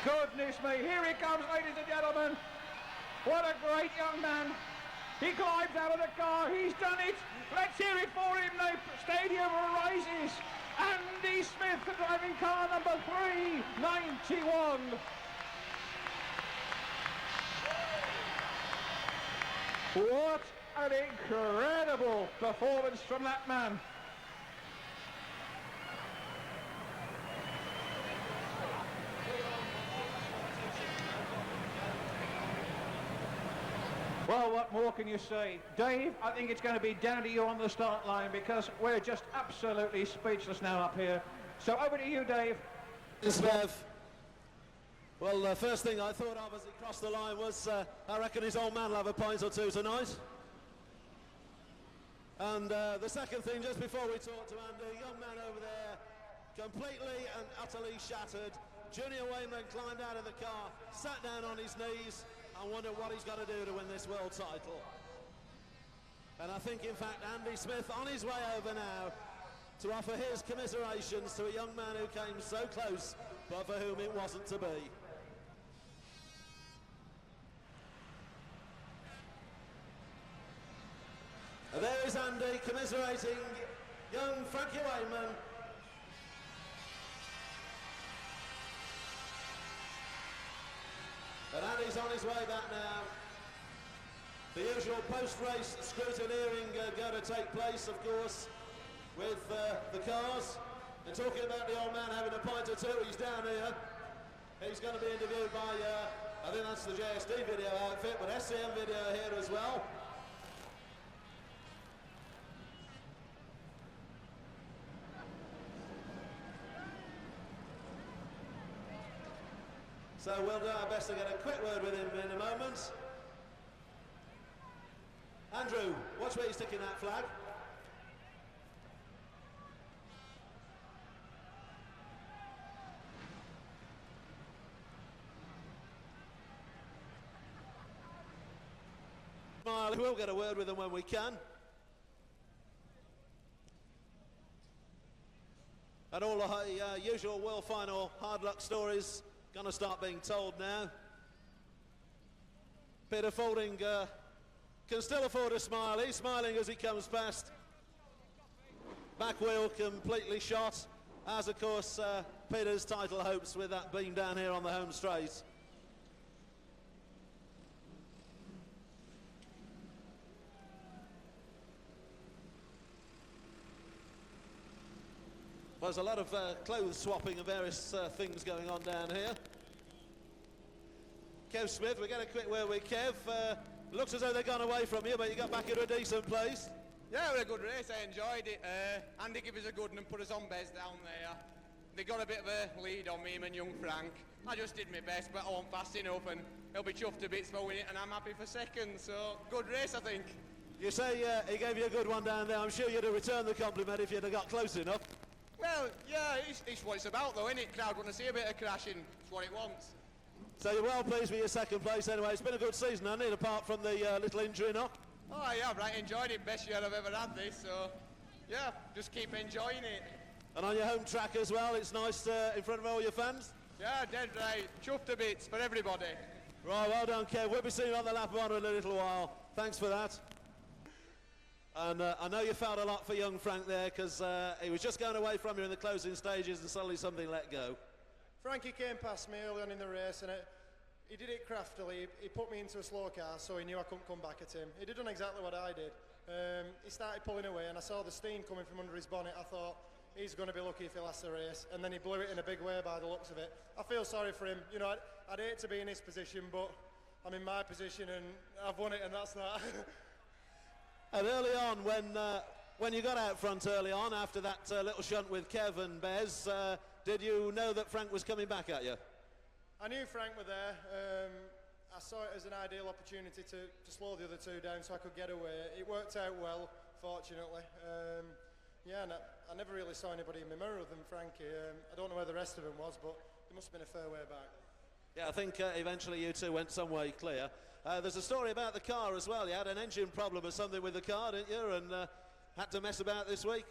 Goodness me, here he comes, ladies and gentlemen. What a great young man. He climbs out of the car, he's done it. Let's hear it for him, the stadium rises. Andy Smith driving car number 391. What an incredible performance from that man. Well, what more can you say? Dave, I think it's going to be down to you on the start line because we're just absolutely speechless now up here. So over to you, Dave. Well, first thing I thought of as he crossed the line was I reckon his old man will have a pint or two tonight. And the second thing, just before we talk to Andy, young man over there, completely and utterly shattered. Junior Wayman climbed out of the car, sat down on his knees, I wonder what he's got to do to win this world title. And I think, in fact, Andy Smith on his way over now to offer his commiserations to a young man who came so close, but for whom it wasn't to be. And there is Andy commiserating young Frankie Wayman. And Andy's on his way back now. The usual post-race scrutineering going to take place, of course, with the cars. And talking about the old man having a pint or two, he's down here. He's going to be interviewed by, I think that's the JSD video outfit, but SCM video here as well. So we'll do our best to get a quick word with him in a moment. Andrew, watch where you're sticking that flag. We'll get a word with him when we can. And all the usual world final hard luck stories going to start being told now. Peter Faulding can still afford a smile. He's smiling as he comes past. Back wheel completely shot, as of course Peter's title hopes with that beam down here on the home straight. There's a lot of clothes swapping and various things going on down here. Kev Smith, we get a quick word with Kev. Looks as though they've gone away from you, but you got back into a decent place. Yeah, it was a good race. I enjoyed it. Andy gave us a good one and put us on Bez down there. They got a bit of a lead on me, him and young Frank. I just did my best, but I wasn't fast enough, and he'll be chuffed to bits for winning it, and I'm happy for second. So, good race, I think. You say he gave you a good one down there. I'm sure you'd have returned the compliment if you'd have got close enough. Well, yeah, it's what it's about, though, isn't it? Crowd want to see a bit of crashing. It's what it wants. So you're well pleased with your second place anyway. It's been a good season, hasn't it, apart from the little injury knock? Oh, yeah, right, enjoyed it. Best year I've ever had this, so, yeah, just keep enjoying it. And on your home track as well, it's nice in front of all your fans? Yeah, dead right. Chuffed to bits for everybody. Right, well done, Kev. We'll be seeing you on the lap of honour in a little while. Thanks for that. And I know you felt a lot for young Frank there, because he was just going away from you in the closing stages and suddenly something let go. Frankie came past me early on in the race, and he did it craftily. He put me into a slow car, so he knew I couldn't come back at him. He did done exactly what I did. He started pulling away, and I saw the steam coming from under his bonnet. I thought, he's going to be lucky if he lasts the race, and then he blew it in a big way by the looks of it. I feel sorry for him. You know, I'd hate to be in his position, but I'm in my position, and I've won it, and that's that. And early on, when you got out front early on, after that little shunt with Kev and Bez, did you know that Frank was coming back at you? I knew Frank were there. I saw it as an ideal opportunity to slow the other two down so I could get away. It worked out well, fortunately. Yeah, and I never really saw anybody in my mirror other than Frankie. I don't know where the rest of them was, but it must have been a fair way back. Yeah, I think eventually you two went some way clear. There's a story about the car as well. You had an engine problem or something with the car, didn't you? And had to mess about this week?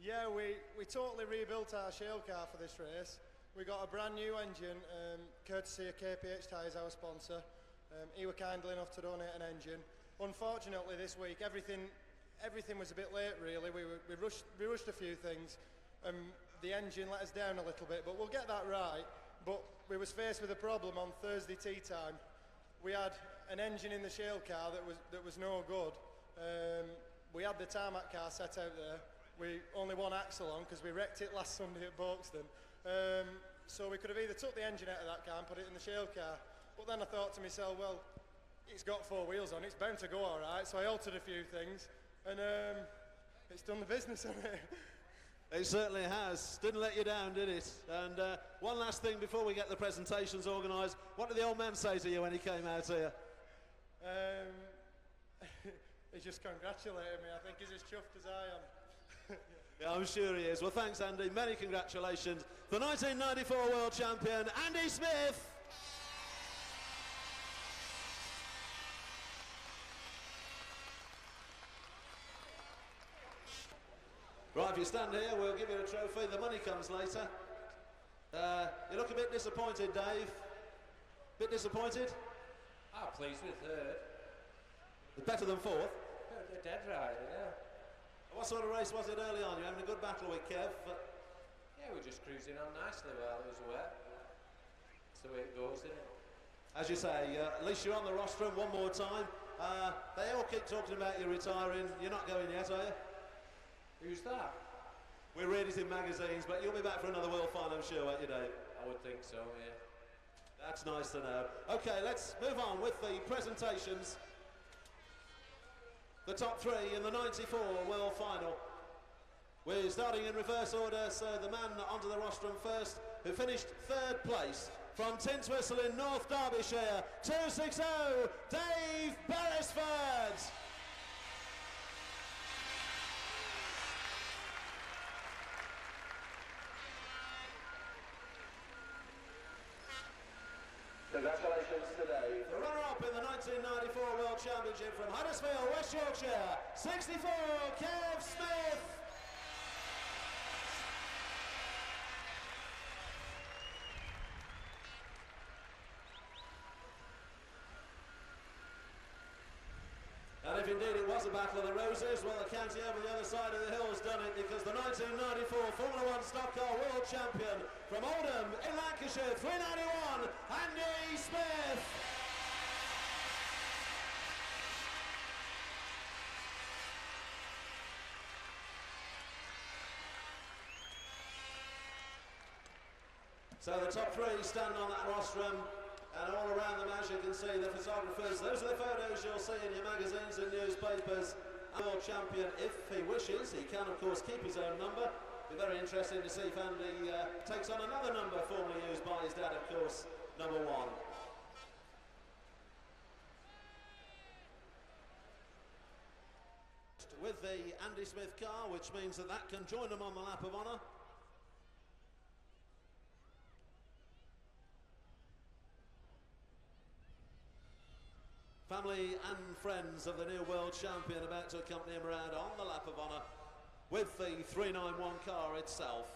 Yeah, we totally rebuilt our shale car for this race. We got a brand new engine, courtesy of KPH Tyres, our sponsor. He were kind enough to donate an engine. Unfortunately, this week, everything was a bit late, really. We rushed a few things. The engine let us down a little bit, but we'll get that right. But we was faced with a problem on Thursday tea time. We had an engine in the shale car that was no good. We had the tarmac car set out there. We only one axle on because we wrecked it last Sunday at Folkestone. So we could have either took the engine out of that car and put it in the shale car. But then I thought to myself, well, it's got four wheels on, it's bound to go all right. So I altered a few things, and it's done the business, hasn't it? It certainly has. Didn't let you down, did it? And one last thing before we get the presentations organised. What did the old man say to you when he came out here? He just congratulated me. I think he's as chuffed as I am. Yeah, I'm sure he is. Well, thanks, Andy. Many congratulations. The 1994 World Champion, Andy Smith. Right, if you stand here, we'll give you a trophy. The money comes later. You look a bit disappointed, Dave. Bit disappointed? I'm pleased with third. Better than fourth? They're dead right, yeah. What sort of race was it early on? You're having a good battle with Kev? Yeah, we're just cruising on nicely while it was wet. That's the way it goes, isn't it? As you say, at least you're on the rostrum one more time. They all keep talking about you retiring. You're not going yet, are you? Who's that? We read it in magazines, but you'll be back for another World Final, I'm sure, won't you, Dave? I would think so, yeah. That's nice to know. OK, let's move on with the presentations. The top three in the 94 World Final. We're starting in reverse order, so the man onto the rostrum first, who finished third place from Tinswhistle in North Derbyshire, 260, Dave Beresford. Congratulations to Dave. The runner-up in the 1994 World Championship from Huddersfield, West Yorkshire, 64, Kev Smith. And if indeed it was a battle of the roses, well, the county over the other side of the hill has done it, because the 1994 Formula One Stock Car World Champion from Oldham in Lancashire, 391, Andy Smith. So the top three stand on that rostrum, and all around them, as you can see, the photographers. Those are the photos you'll see in your magazines and newspapers. World champion, if he wishes, he can of course keep his own number. Be very interesting to see if Andy takes on another number formerly used by his dad, of course, number 1. With the Andy Smith car, which means that that can join them on the lap of honour. Family and friends of the new world champion about to accompany him around on the lap of honour with the 391 car itself.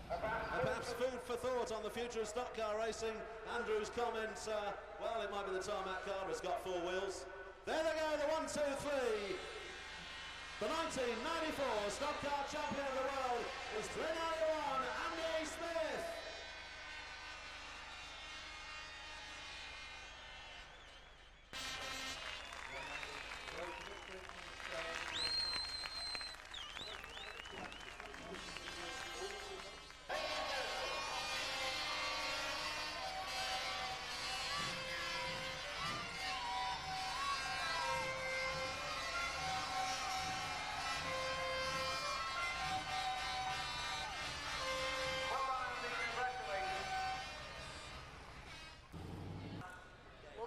Perhaps food for thought on the future of stock car racing. Andrew's comments, well, it might be the tarmac car, but it's got 4 wheels. There they go, the 1, 2, 3. The 1994 stock car champion of the world is 391 Andy Smith.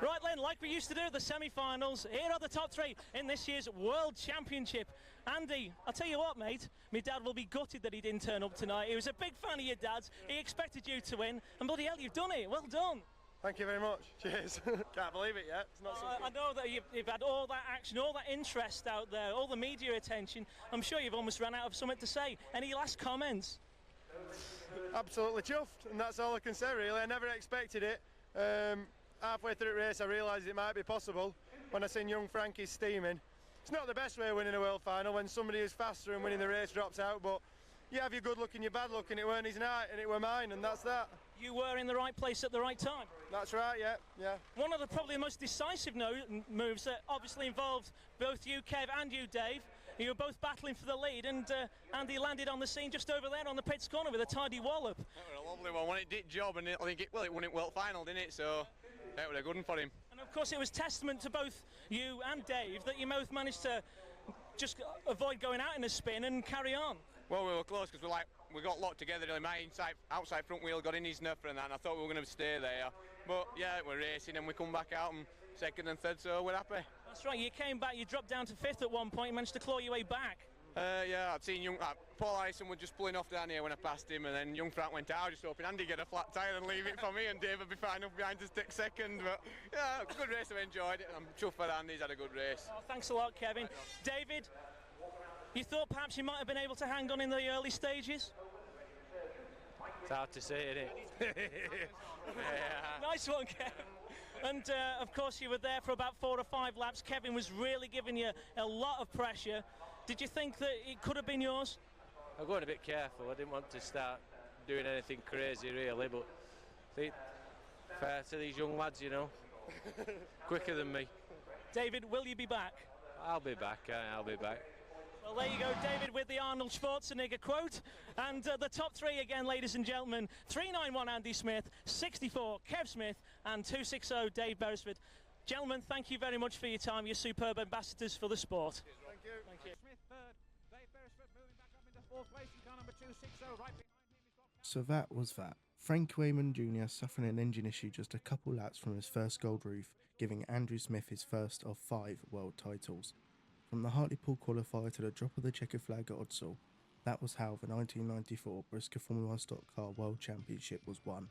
Right then, like we used to do at the semi-finals, here are the top 3 in this year's World Championship. Andy, I'll tell you what, mate, my dad will be gutted that he didn't turn up tonight. He was a big fan of your dad's, he expected you to win, and bloody hell, you've done it, well done. Thank you very much, cheers. Can't believe it yet. It's not I know that you've had all that action, all that interest out there, all the media attention. I'm sure you've almost run out of something to say. Any last comments? Absolutely chuffed, and that's all I can say really. I never expected it. Halfway through the race I realised it might be possible when I seen young Frankie steaming. It's not the best way of winning a world final when somebody who's faster and winning the race drops out, but you have your good luck and your bad luck, and it weren't his night and it were mine, and that's that. You were in the right place at the right time. That's right, yeah. One of the probably most decisive moves that obviously involved both you, Kev, and you, Dave. You were both battling for the lead, and Andy landed on the scene just over there on the pits corner with a tidy wallop. That was a lovely one. When it did job, and it won it world final, didn't it? So that was a good one for him. And of course, it was testament to both you and Dave that you both managed to just avoid going out in a spin and carry on. Well, we were close because we got locked together. Really, my outside front wheel got in his nuffer and that, and I thought we were going to stay there. But yeah, we're racing and we come back out and second and third, so we're happy. That's right. You came back. You dropped down to 5th at one point. You managed to claw your way back. Yeah, I'd seen Paul Allison was just pulling off down here when I passed him, and then young Frank went out. I was just hoping Andy get a flat tyre and leave it for me, and Dave would be fine enough behind to stick second. But yeah, good race. I enjoyed it. I'm chuffed for Andy. He's had a good race. Oh, thanks a lot, Kevin. David, you thought perhaps you might have been able to hang on in the early stages? It's hard to say, isn't it? Yeah. Nice one, Kevin. And of course you were there for about 4 or 5 laps. Kevin was really giving you a lot of pressure. Did you think that it could have been yours? I'm going a bit careful. I didn't want to start doing anything crazy really, but I think fair to these young lads, you know, quicker than me. David, will you be back? I'll be back, I'll be back. Well, there you go, David, with the Arnold Schwarzenegger quote. And the top 3 again, ladies and gentlemen. 391 Andy Smith, 64 Kev Smith, and 260 Dave Beresford. Gentlemen, thank you very much for your time. You're superb ambassadors for the sport. Thank you. Thank you. Smith third, Dave Beresford moving back up into 4th place in car number 260, right behind him is got... So that was that. Frank Wayman Jr. suffering an engine issue just a couple laps from his first gold roof, giving Andrew Smith his first of 5 world titles. From the Hartlepool qualifier to the drop of the checker flag at Odsall, that was how the 1994 BriSCA Formula 1 Stock Car World Championship was won.